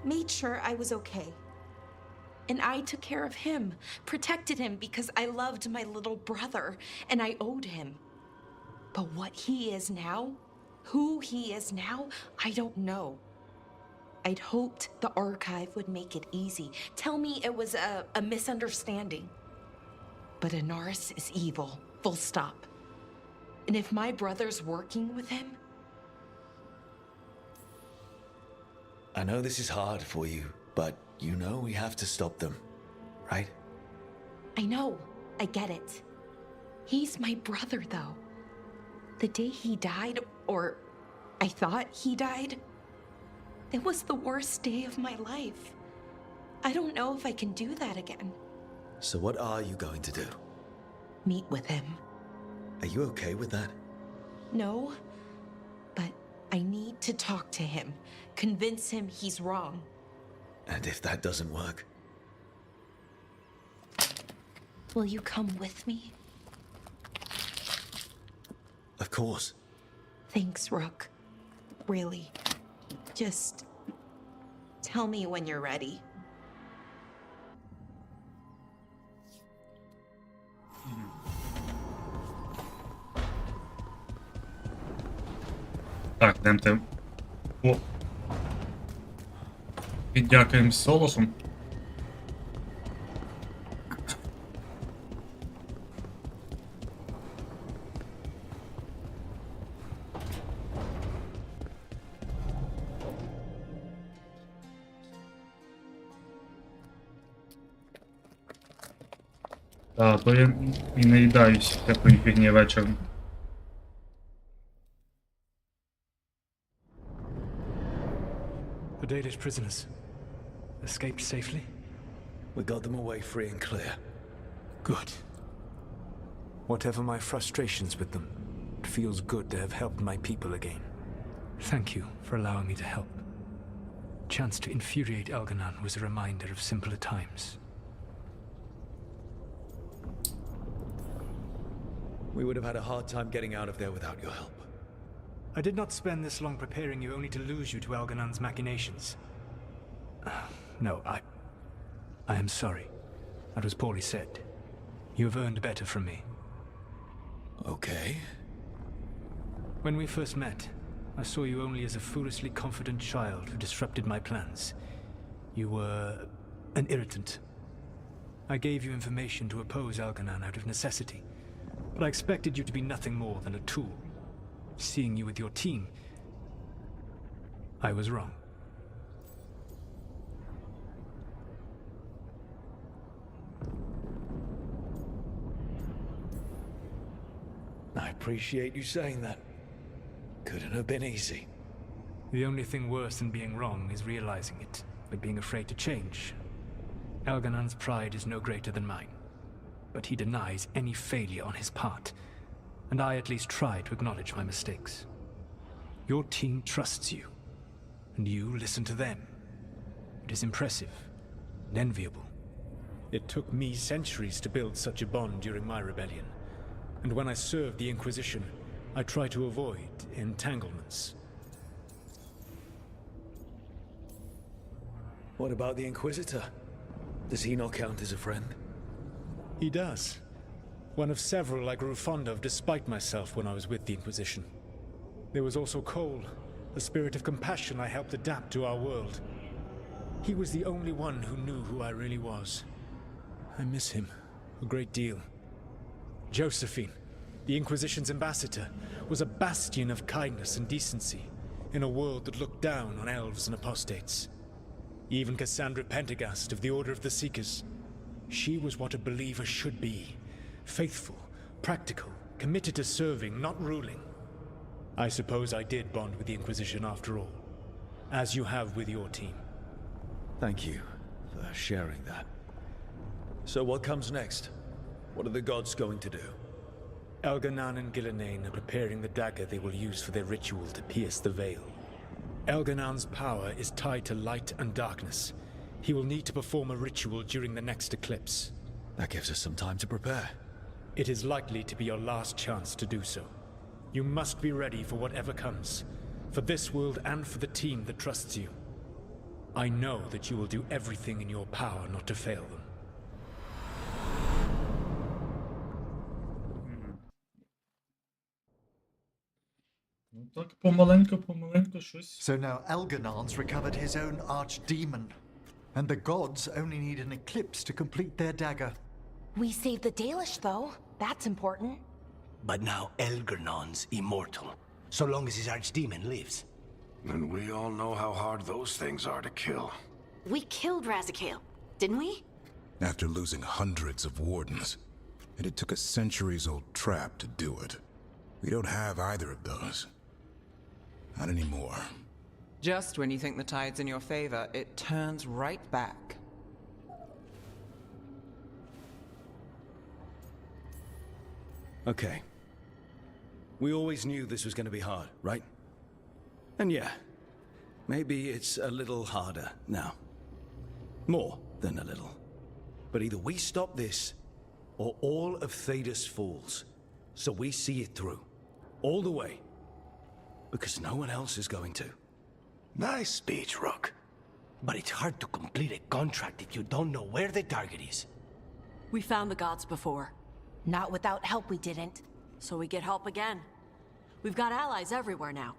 made sure I was okay. And I took care of him, protected him because I loved my little brother and I owed him. But what he is now, who he is now, I don't know. I'd hoped the archive would make it easy. Tell me it was a misunderstanding. But Anaris is evil, full stop. And if my brother's working with him... I know this is hard for you, but you know we have to stop them, right? I know, I get it. He's my brother, though. The day he died, or I thought he died. It was the worst day of my life. I don't know if I can do that again. So what are you going to do? Meet with him. Are you okay with that? No, but I need to talk to him. Convince him he's wrong. And if that doesn't work? Will you come with me? Of course. Thanks, Rook. Really. Just tell me when you're ready. Так, демте. О. Піддякуємо з солосом. Так, то я і наїдаюсь такої фігні вечором. The Danish prisoners escaped safely? We got them away free and clear. Good. Whatever my frustrations with them, it feels good to have helped my people again. Thank you for allowing me to help. Chance to infuriate Elganon was a reminder of simpler times. We would have had a hard time getting out of there without your help. I did not spend this long preparing you only to lose you to Elganon's machinations. No, I am sorry. That was poorly said. You have earned better from me. Okay. When we first met, I saw you only as a foolishly confident child who disrupted my plans. You were an irritant. I gave you information to oppose Elganon out of necessity, but I expected you to be nothing more than a tool. Seeing you with your team, I was wrong. I appreciate you saying that. Couldn't have been easy. The only thing worse than being wrong is realizing it, but being afraid to change. Elganon's pride is no greater than mine, but he denies any failure on his part, and I at least try to acknowledge my mistakes. Your team trusts you, and you listen to them. It is impressive and enviable. It took me centuries to build such a bond during my rebellion, and when I served the Inquisition, I try to avoid entanglements. What about the Inquisitor? Does he not count as a friend? He does. One of several I grew fond of despite myself when I was with the Inquisition. There was also Cole, a spirit of compassion I helped adapt to our world. He was the only one who knew who I really was. I miss him a great deal. Josephine, the Inquisition's ambassador, was a bastion of kindness and decency in a world that looked down on elves and apostates. Even Cassandra Pendergast of the Order of the Seekers. She was what a believer should be. Faithful, practical, committed to serving, not ruling. I suppose I did bond with the Inquisition after all, as you have with your team. Thank you for sharing that. So what comes next? What are the gods going to do? Elganon and Gillenane are preparing the dagger they will use for their ritual to pierce the veil. Elganon's power is tied to light and darkness. He will need to perform a ritual during the next eclipse. That gives us some time to prepare. It is likely to be your last chance to do so. You must be ready for whatever comes, for this world and for the team that trusts you. I know that you will do everything in your power not to fail them. Так, помаленьку щось. So now Elganon's recovered his own archdemon, and the gods only need an eclipse to complete their dagger. We saved the Dalish, though. That's important. But now Elganon's immortal, so long as his archdemon lives. And we all know how hard those things are to kill. We killed Razikale, didn't we? After losing hundreds of wardens. And it took a centuries-old trap to do it. We don't have either of those. Not anymore. Just when you think the tide's in your favor, it turns right back. Okay. We always knew this was going to be hard, right? And yeah, maybe it's a little harder now. More than a little. But either we stop this, or all of Thedas falls. So we see it through. All the way. Because no one else is going to. Nice speech, Rook. But it's hard to complete a contract if you don't know where the target is. We found the gods before. Not without help, we didn't. So we get help again. We've got allies everywhere now.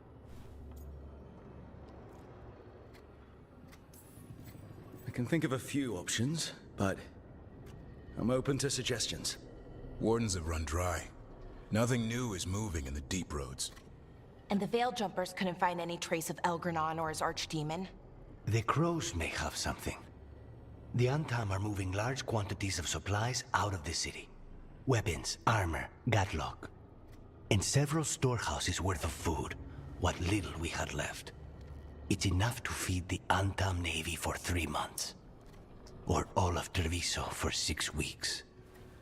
I can think of a few options, but I'm open to suggestions. Wardens have run dry. Nothing new is moving in the deep roads. And the Veil Jumpers couldn't find any trace of Elgranon or his archdemon. The crows may have something. The Antam are moving large quantities of supplies out of the city. Weapons, armor, gatlock. And several storehouses worth of food, what little we had left. It's enough to feed the Antam Navy for 3 months. Or all of Treviso for 6 weeks.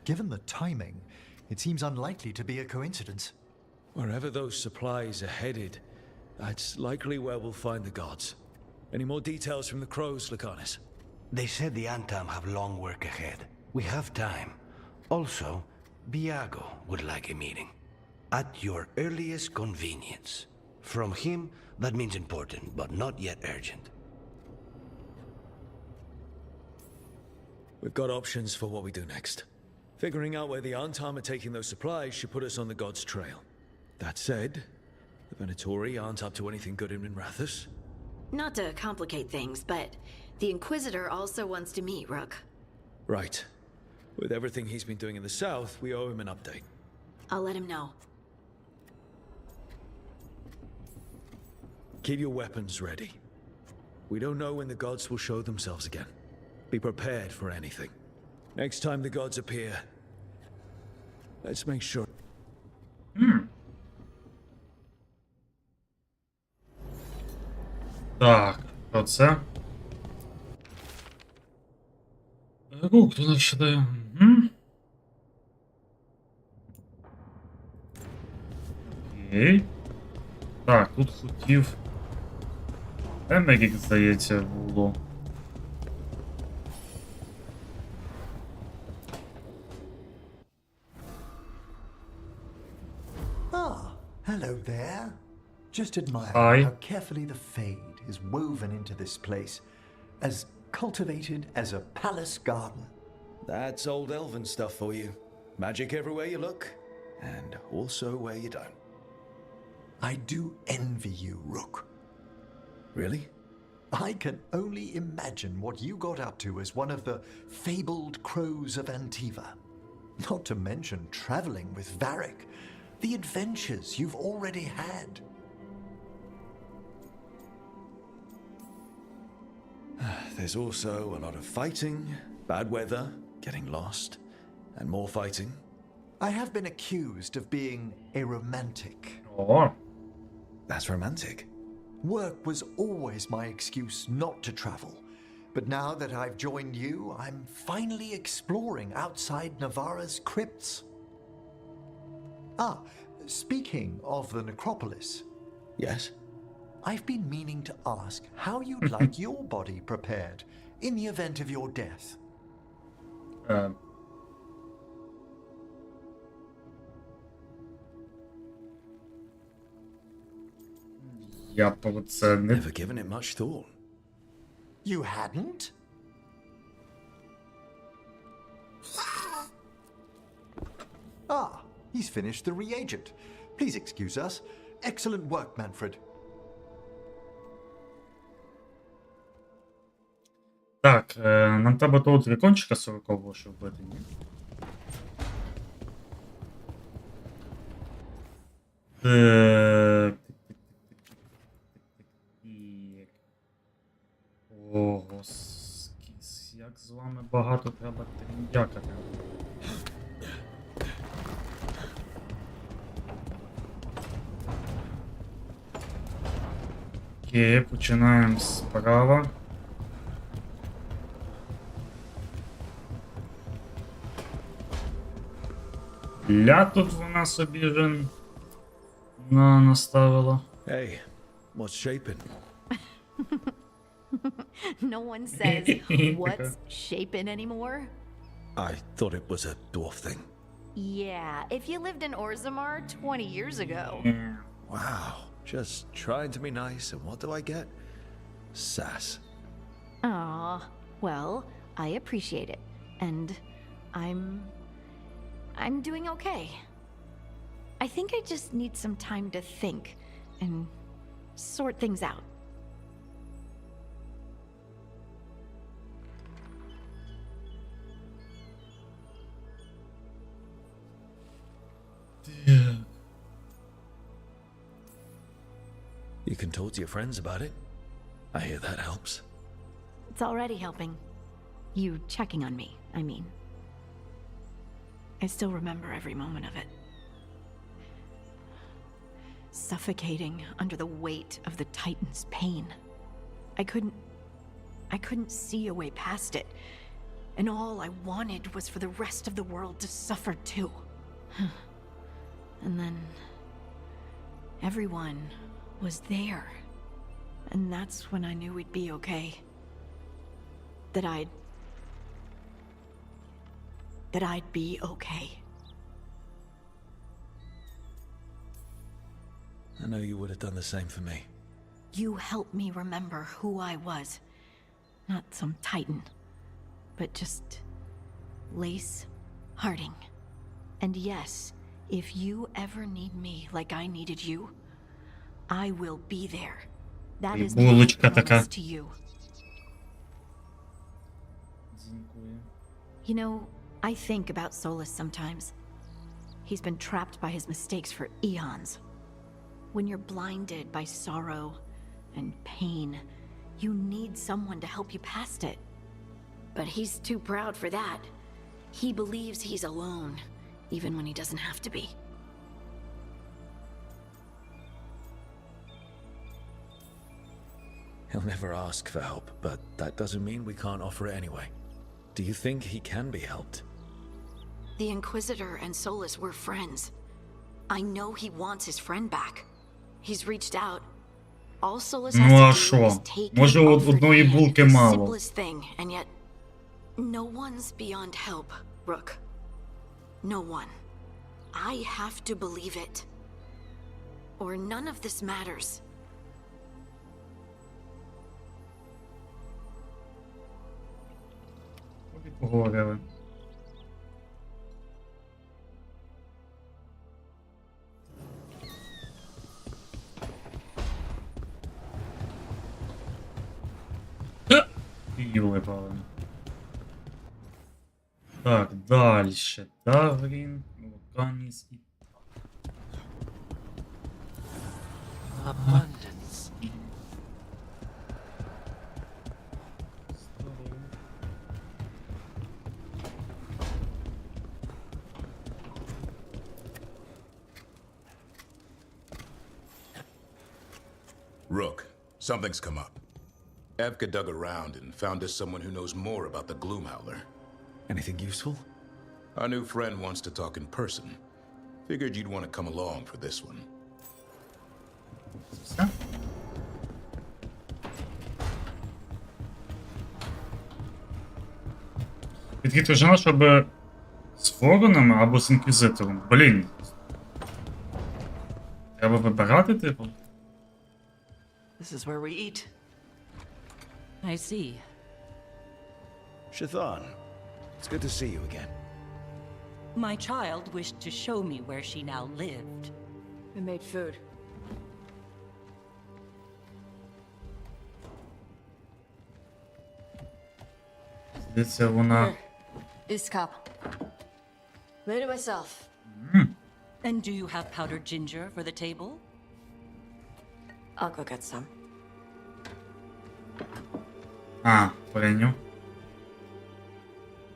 Given the timing, it seems unlikely to be a coincidence. Wherever those supplies are headed, that's likely where we'll find the gods. Any more details from the crows, Lycanis? They said the Antam have long work ahead. We have time. Also, Biago would like a meeting. At your earliest convenience. From him, that means important, but not yet urgent. We've got options for what we do next. Figuring out where the Antam are taking those supplies should put us on the gods' trail. That said, the Venatori aren't up to anything good in Minrathous. Not to complicate things, but the Inquisitor also wants to meet Rook. Right. With everything he's been doing in the south, we owe him an update. I'll let him know. Keep your weapons ready. We don't know when the gods will show themselves again. Be prepared for anything. Next time the gods appear, let's make sure. Так, що це? Рук туди ще дає. Окей. Так, тут хотів. Емерік, здається, було. Hello there. Just admire Hi. how carefully the Fade is woven into this place, as cultivated as a palace garden. That's old elven stuff for you. Magic everywhere you look, and also where you don't. I do envy you, Rook. Really? I can only imagine what you got up to as one of the fabled crows of Antiva. Not to mention traveling with Varric. The adventures you've already had. There's also a lot of fighting, bad weather, getting lost, and more fighting. I have been accused of being a romantic. Oh. That's romantic. Work was always my excuse not to travel. But now that I've joined you, I'm finally exploring outside Navarra's crypts. Ah, speaking of the necropolis. Yes? I've been meaning to ask how you'd like your body prepared in the event of your death. Я про це не... Never given it much thought. You hadn't? Ah, he's finished the reagent. Please excuse us. Excellent work, Manfred. Так, нам треба того дракончика 40-го, щоб вбити, ні? Ого, як з вами багато треба тріндякати. Окей, починаємо справа. Ля тут вона собі вже наставила. Hey, what's shaping? No one says, what's shaping anymore? I thought it was a dwarf thing. Yeah, if you lived in Orzammar 20 years ago. Wow, just trying to be nice, and what do I get? Sass. Aw, well, I appreciate it. And I'm doing okay. I think I just need some time to think and sort things out. You can talk to your friends about it. I hear that helps. It's already helping. You checking on me, I mean. I still remember every moment of it. Suffocating under the weight of the Titan's pain. I couldn't see a way past it. And all I wanted was for the rest of the world to suffer too. And then everyone was there. And that's when I knew we'd be okay. That I'd be okay. I know you would have done the same for me. You helped me remember who I was. Not some titan, but just Lace Harding. And yes, if you ever need me like I needed you, I will be there. That is my promise to you. You know, I think about Solus sometimes. He's been trapped by his mistakes for eons. When you're blinded by sorrow and pain, you need someone to help you past it. But he's too proud for that. He believes he's alone, even when he doesn't have to be. He'll never ask for help, but that doesn't mean we can't offer it anyway. Do you think he can be helped? The Inquisitor and Solus were friends. I know he wants his friend back. He's reached out. All Solus has to do is take Може, одної булки the мало. simplest thing, and yet no one's beyond help, Rook. No one. I have to believe it. Or none of this matters. Поговорили. Юли, палим. Так, дальше. Дагрін, Луканіс і... Abundance. Rook, something's come up. Evka dug around and found us someone who knows more about the Gloomhowler. Anything useful? Our new friend wants to talk in person. Figured you'd want to come along for this one. Підтверджено, щоб з Форонами або з Інквізитором. Блін. Треба вибирати, типу. This is where we eat. I see. Shathan, it's good to see you again. My child wished to show me where she now lived. We made food. Здається, вона... This cup. Made it myself. And do you have powdered ginger for the table? I'll go get some. А, прийняв.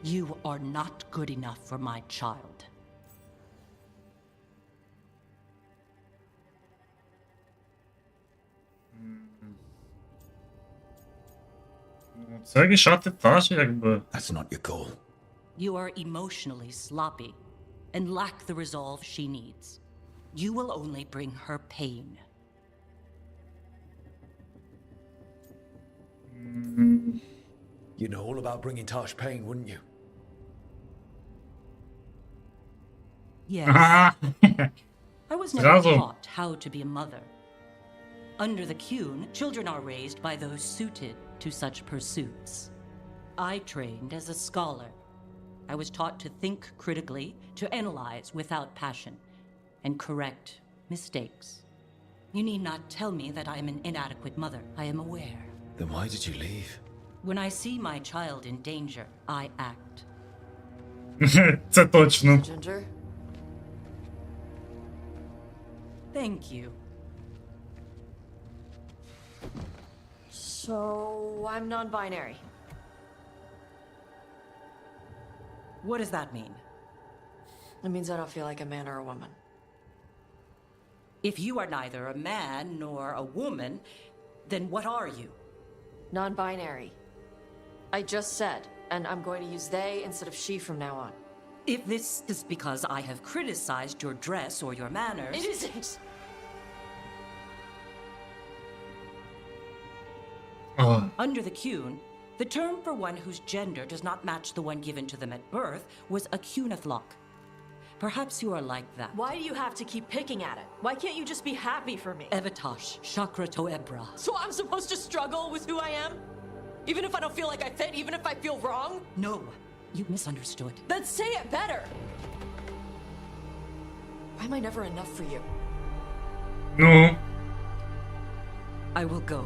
You are not good enough for my child. Ну, це рішати теж, якби. That's not your call. You are emotionally sloppy and lack the resolve she needs. You will only bring her pain. You'd know all about bringing Tosh pain, wouldn't you? Yes. I was never Зразу. taught how to be a mother. Under the Qun, children are raised by those suited to such pursuits. I trained as a scholar. I was taught to think critically, to analyze without passion, and correct mistakes. You need not tell me that I am an inadequate mother. I am aware. Then why did you leave? When I see my child in danger, I act. Це точно. Ginger? Thank you. So, I'm non-binary. What does that mean? It means I don't feel like a man or a woman. If you are neither a man nor a woman, then what are you? Non-binary. I just said, and I'm going to use they instead of she from now on. If this is because I have criticized your dress or your manners... It isn't! Under the Qun, the term for one whose gender does not match the one given to them at birth was a Qunathlok. Perhaps you are like that. Why do you have to keep picking at it? Why can't you just be happy for me? Evatosh, Chakra Toebra. So I'm supposed to struggle with who I am? Even if I don't feel like I fit, even if I feel wrong? No, you misunderstood. Then say it better! Why am I never enough for you? No. I will go.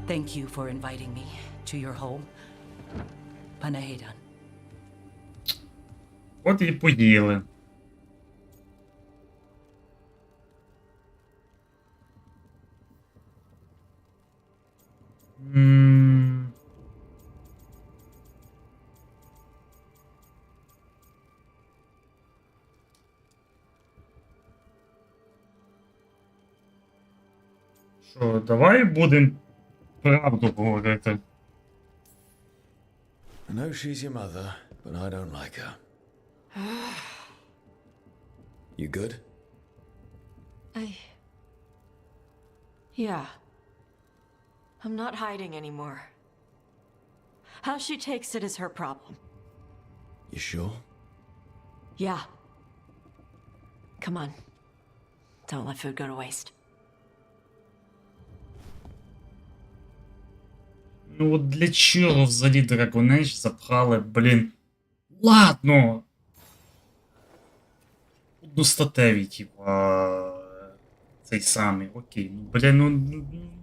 Thank you for inviting me to your home. Panahedan. От і поїли. Що, давай будемо правду говорити. I know she's your mother, but I don't like her. You good? Yeah. I'm not hiding anymore. How she takes it is her problem. You sure? Yeah. Come on. Don't let food go to waste. Ну от для чого взагалі Драгонеч запхали, блін. Ладно. Одностатеві, типа. Цей самий, окей. Ну, блін, ну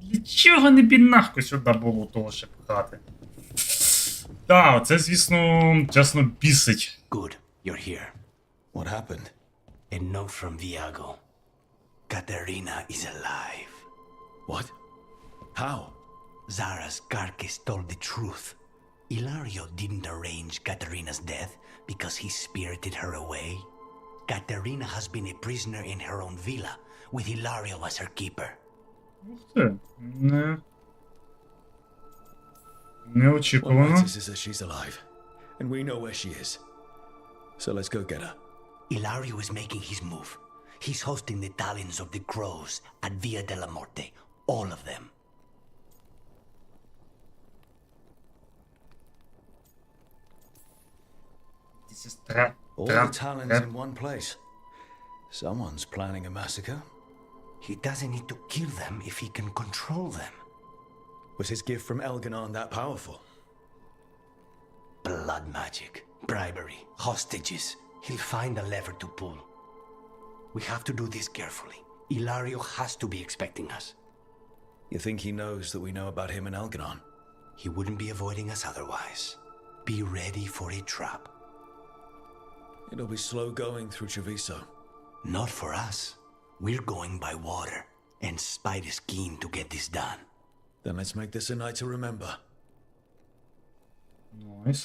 для чого не бінахко сюди було того ще пхати? Так, це, звісно, чесно, бісить. Good, you're here. What happened? A note from Viago. Katerina is alive. What? How? Zara's Karkis told the truth. Ilario didn't arrange Katerina's death because he spirited her away. Katerina has been a prisoner in her own villa, with Ilario as her keeper. Ух ти, неочікувано. What matters is that she's alive, and we know where she is. So let's go get her. Ilario is making his move. He's hosting the talents of the crows at Via della Morte, all of them. This is All the talents in one place. Someone's planning a massacre. He doesn't need to kill them if he can control them. Was his gift from Elganon that powerful? Blood magic, bribery, hostages. He'll find a lever to pull. We have to do this carefully. Ilario has to be expecting us. You think he knows that we know about him and Elganon? He wouldn't be avoiding us otherwise. Be ready for a trap. It'll be slow going through Treviso. Not for us. We're going by water, and Spite is keen to get this done. Then let's make this a night to remember. Nice.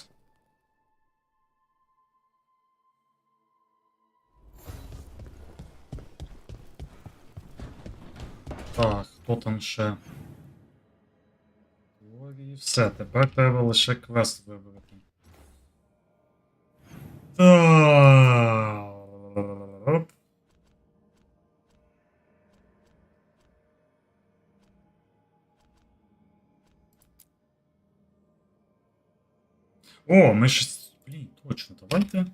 Так, хто там ще? Все, тепер треба лише квест вибрати. Так. О, ми ж... Блін, точно, давайте.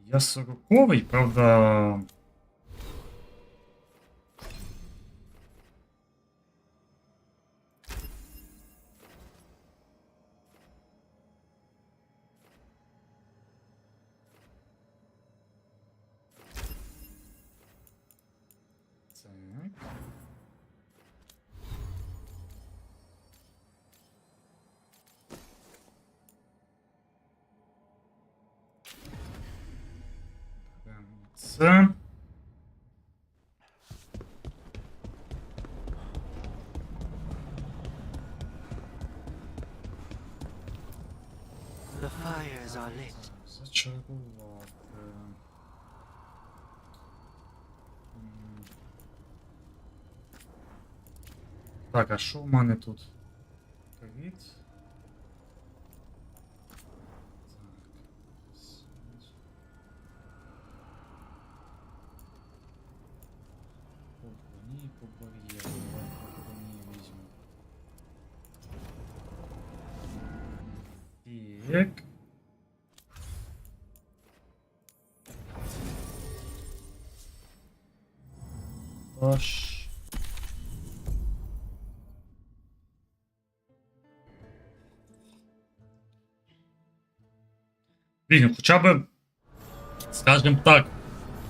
Я 40-й, правда... Це. The fires are lit. Зачарувати. Так, а що в мене тут? Привіт. Ні, по бар'єру. Ні, візьму. Так. Тож. Блін, хоча б, скажімо так,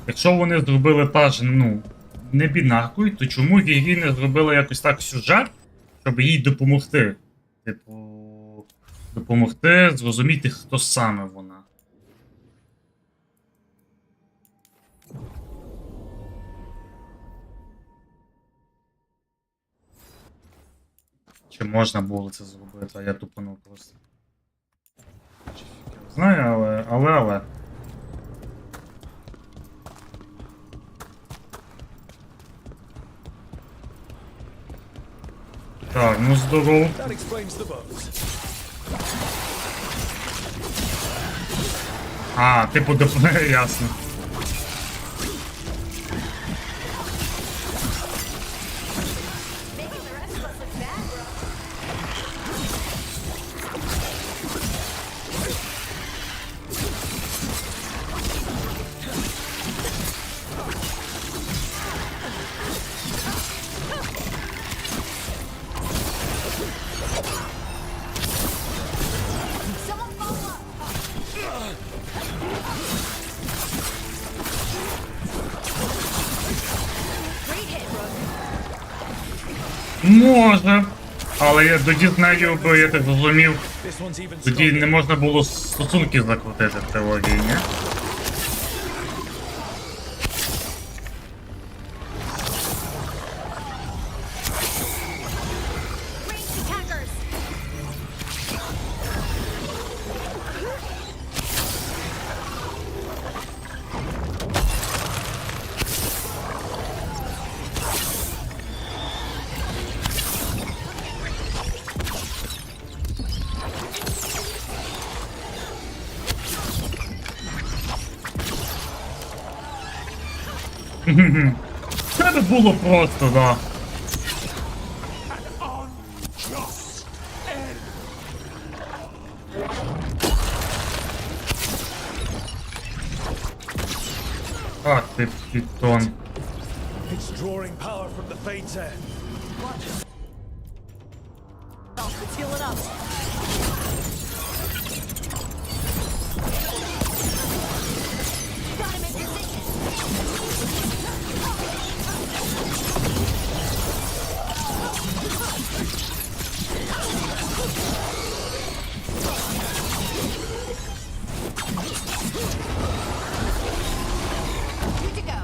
якщо вони зробили та ну, не бінаркою, то чому в ігрі не зробили якось так сюжет, щоб їй допомогти? Типу, допомогти зрозуміти, хто саме вона. Чи можна було це зробити, а я тупанув просто. Знаю, але. Так, ну здорово. А, типу допомагає, ясно. Може, але я тоді з нею, бо я так зрозумів, тоді не можна було стосунки закрутити в трилогії, ні? Це не було просто, да. Ах ти підтон. It's drawing power from the fates end. Let's heal it up. Got him in position. Good to go.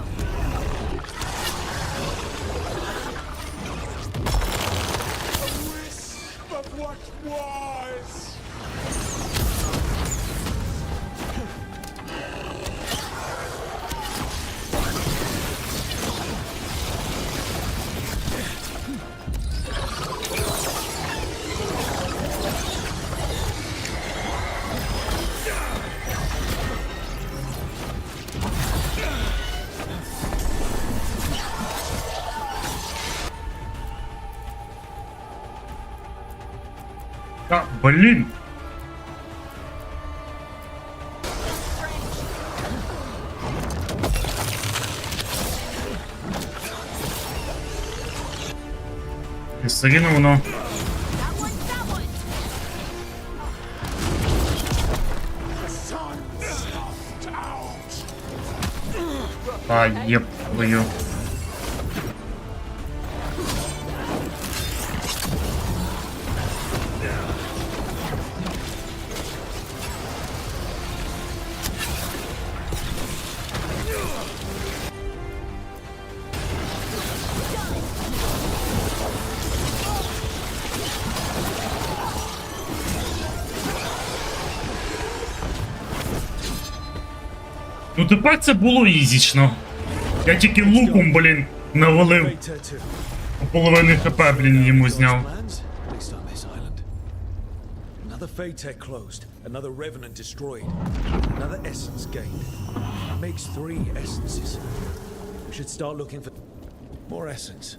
Of what was? А, блін! І все рівно воно... А, єп, твою. Ну тепер це було ізічно. Я тільки луком, блін, навалив. Половину хп, блін, йому зняв. Another Fate closed, another Revenant destroyed, another essence gained. Makes 3 essences. We should start looking for more essence.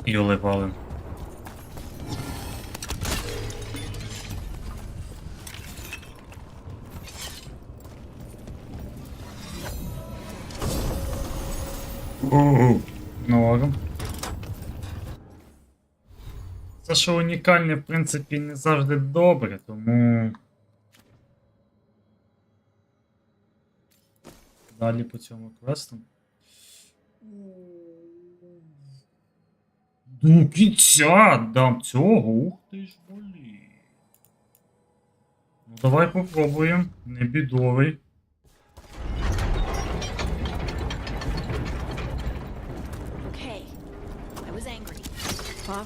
Йоли палин. Норм. Це що унікальне, в принципі, не завжди добре, тому... Далі по цьому квесту. До кінця дам цього, ух ти ж, блін. Ну давай попробуємо, не бідовий. Huh?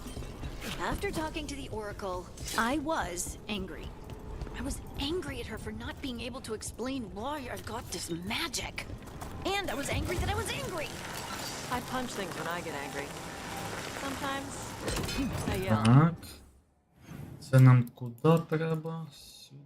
After talking to the Oracle, I was angry. I was angry at her for not being able to explain why I got this magic. And I was angry that I was angry. I punch things when I get angry. Sometimes I yell. Так. Це нам куди треба? Сюди.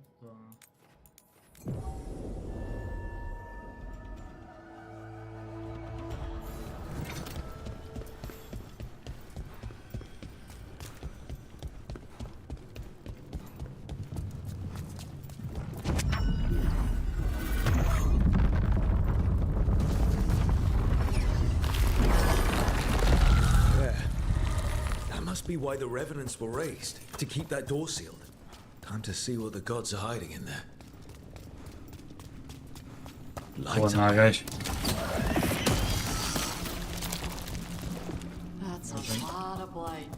Be why the Revenants were raised, to keep that door sealed. Time to see what the gods are hiding in there. Light up. That's a lot of blight.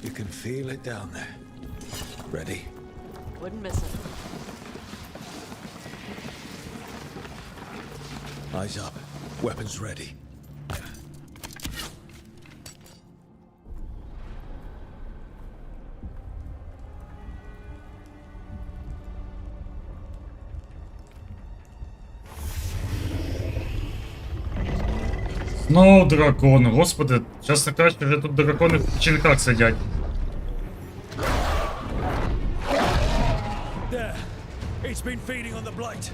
You can feel it down there. Ready? Wouldn't miss it. Eyes up. Weapons ready. Знову дракон, господи, чесно кажучи, вже тут дракони в печінках сидять. There. It's been feeding on the blight.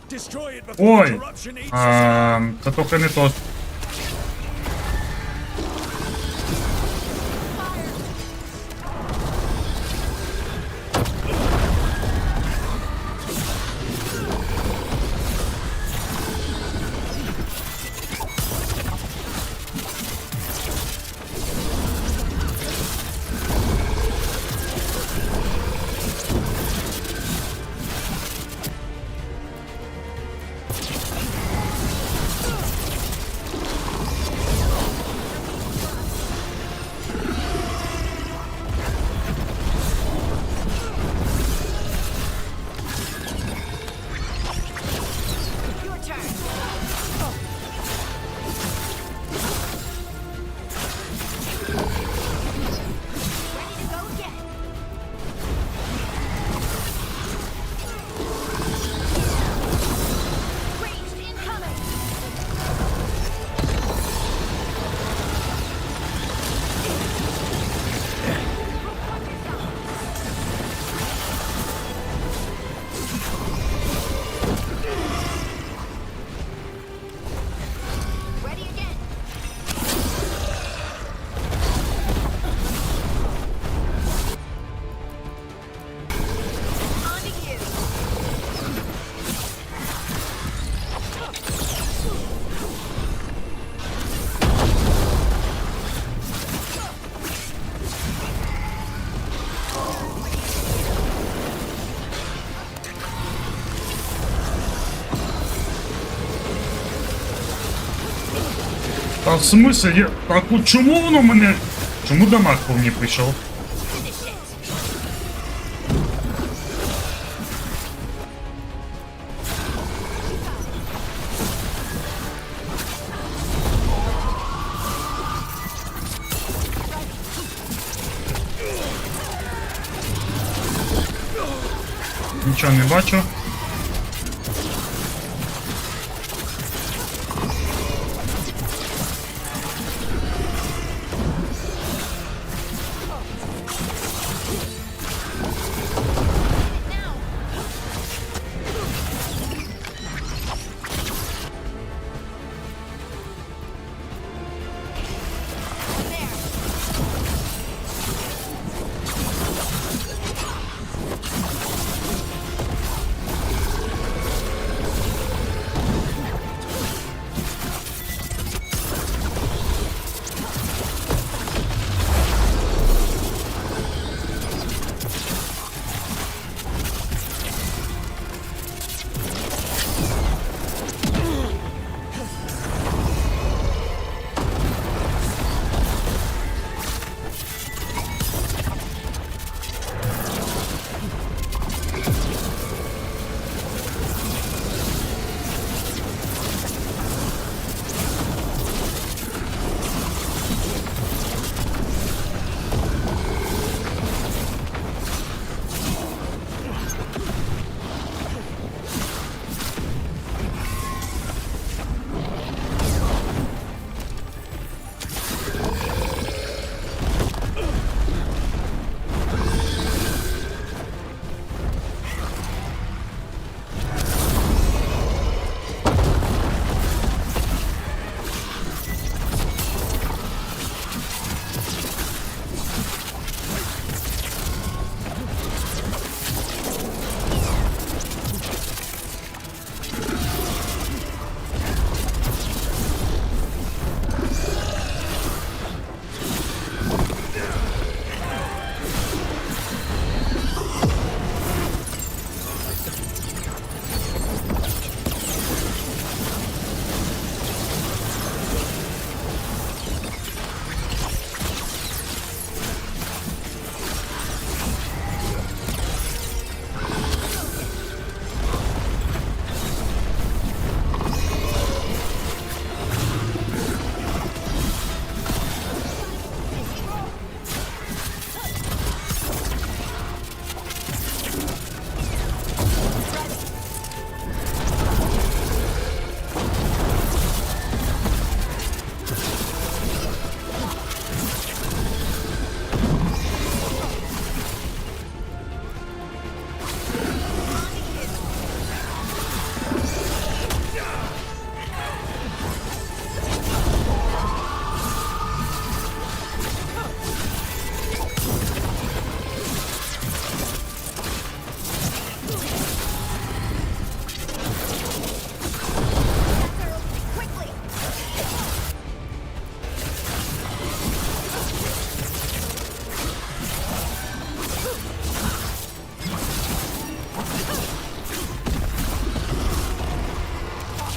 Destroy it before Ой, corruption eats це трохи не то. Та в смысле, я... Так от чому воно мене... Чому дамаг по мені прийшов? Нічого не бачу.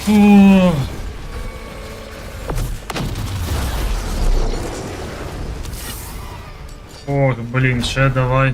Фу. Ох, блін, ще давай.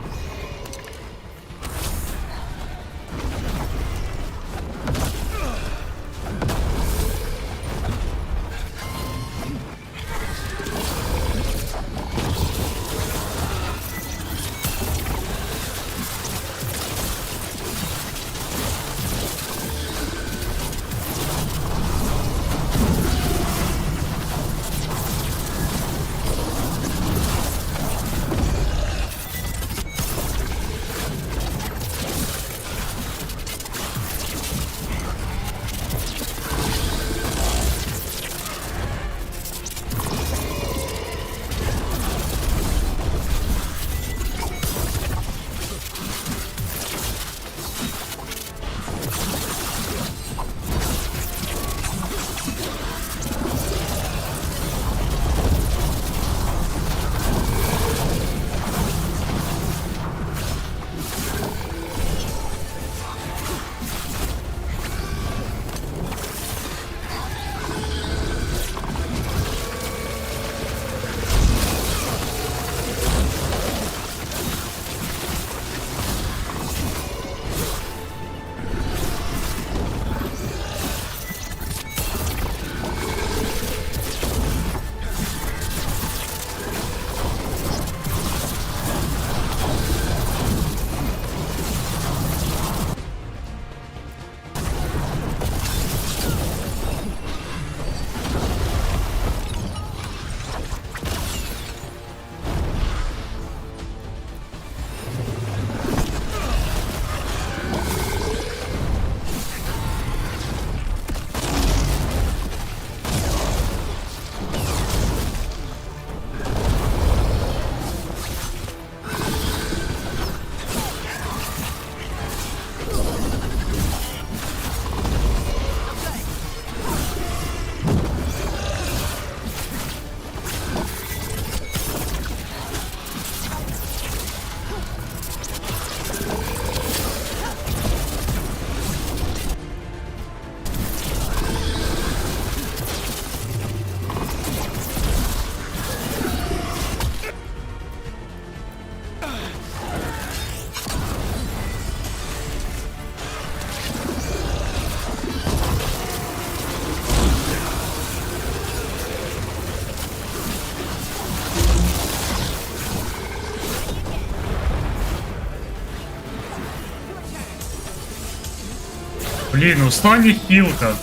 Блін, остання хілка.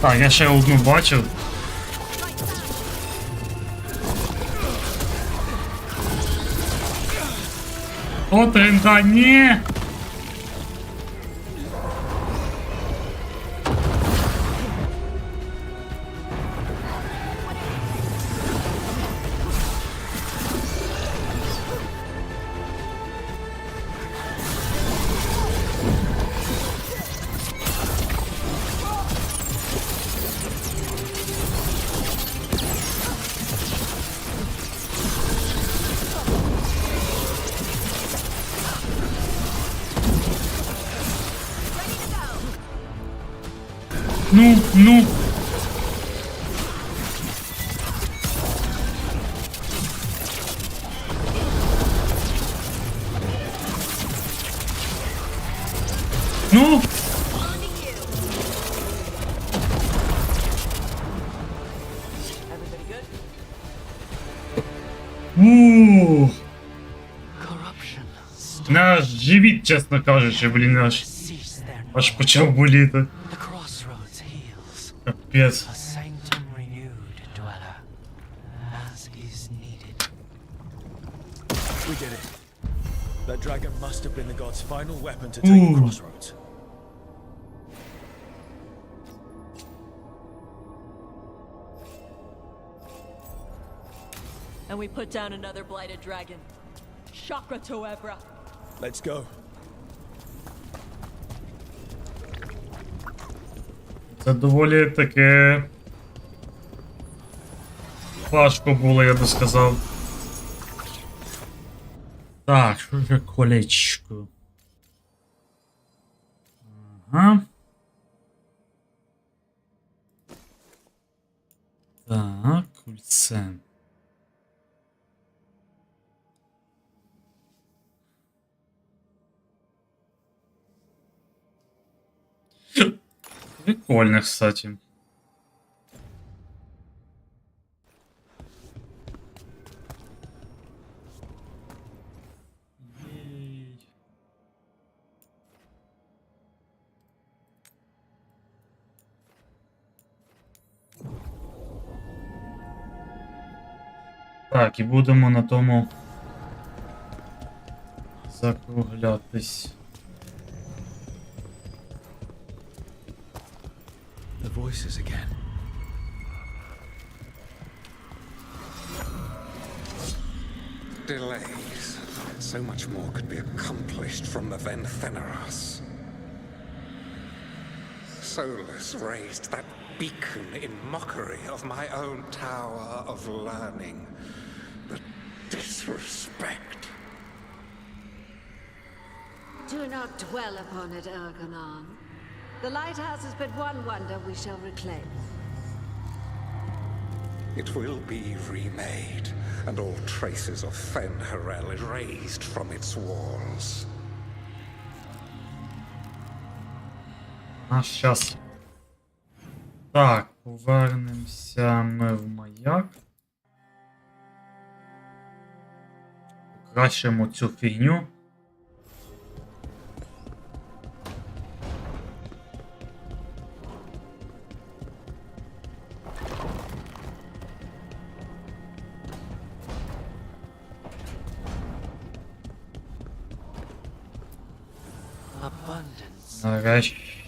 Так, я ще одну бачив. О, тренда, ні! Ну. Ну. Наш живіт, чесно кажучи, блін, аж почав боліти. Капець. We did it. That dragon must have been the god's final weapon to take the crossroads. And we put down another blighted dragon. Chakra Toebra. Let's go. Це доволі таке важко було, я би сказав. Так, що ж колечко? Ага. Так, кольце. Прикольно, кстати. Так, і будемо на тому закруглятись. The voices again. Delays. So much more could be accomplished from the Ventheneros. Solus raised that beacon in mockery of my own tower of learning. The disrespect. Do not dwell upon it, Ergonon. The lighthouse is but one wonder we shall reclaim. It will be remade, and all traces of Fen'Harel erased from its walls. Наш час. Так, повернемося ми в маяк. Покращимо цю фігню. Нарешті.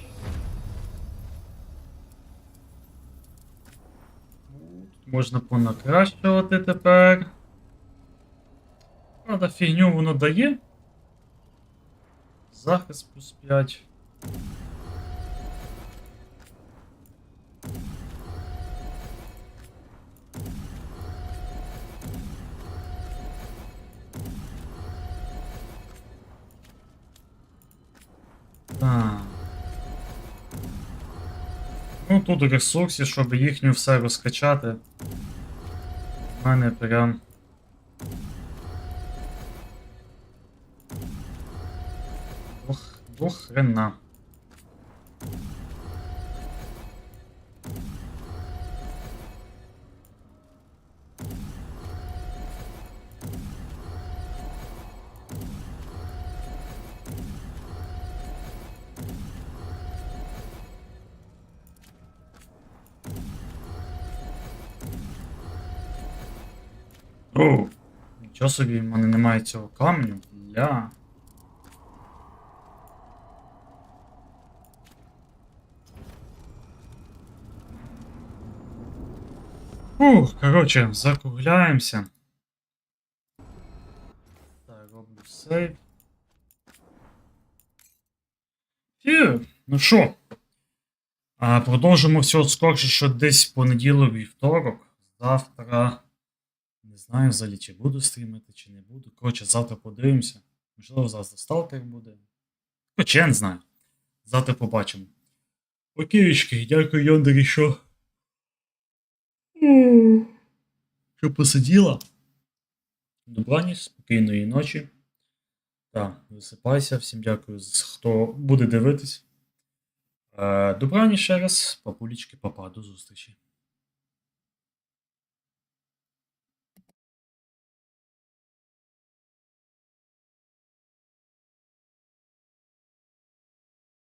Можна понакращувати тепер. Правда, фігню воно дає. Захист плюс 5. Так. Ну тут ресурси, щоб їхню все розкачати. У мене прям до хрена. О, нічого собі, в мене немає цього каменю. Ля. Коротше, закругляємося. Так, роблю сейв. Фью, ну що? Продовжимо всього скорше, що десь понеділок, вівторок. Завтра. Не знаю взагалі, чи буду стрімити, чи не буду. Коротше, завтра подивимося. Можливо, завтра сталкер буде. Хоча я не знаю. Завтра побачимо. Окейчки, дякую, Йондері, що посиділа. Добраніч, спокійної ночі. Так, висипайся. Всім дякую, хто буде дивитись. Добраніч ще раз. Папулечки, папа, до зустрічі.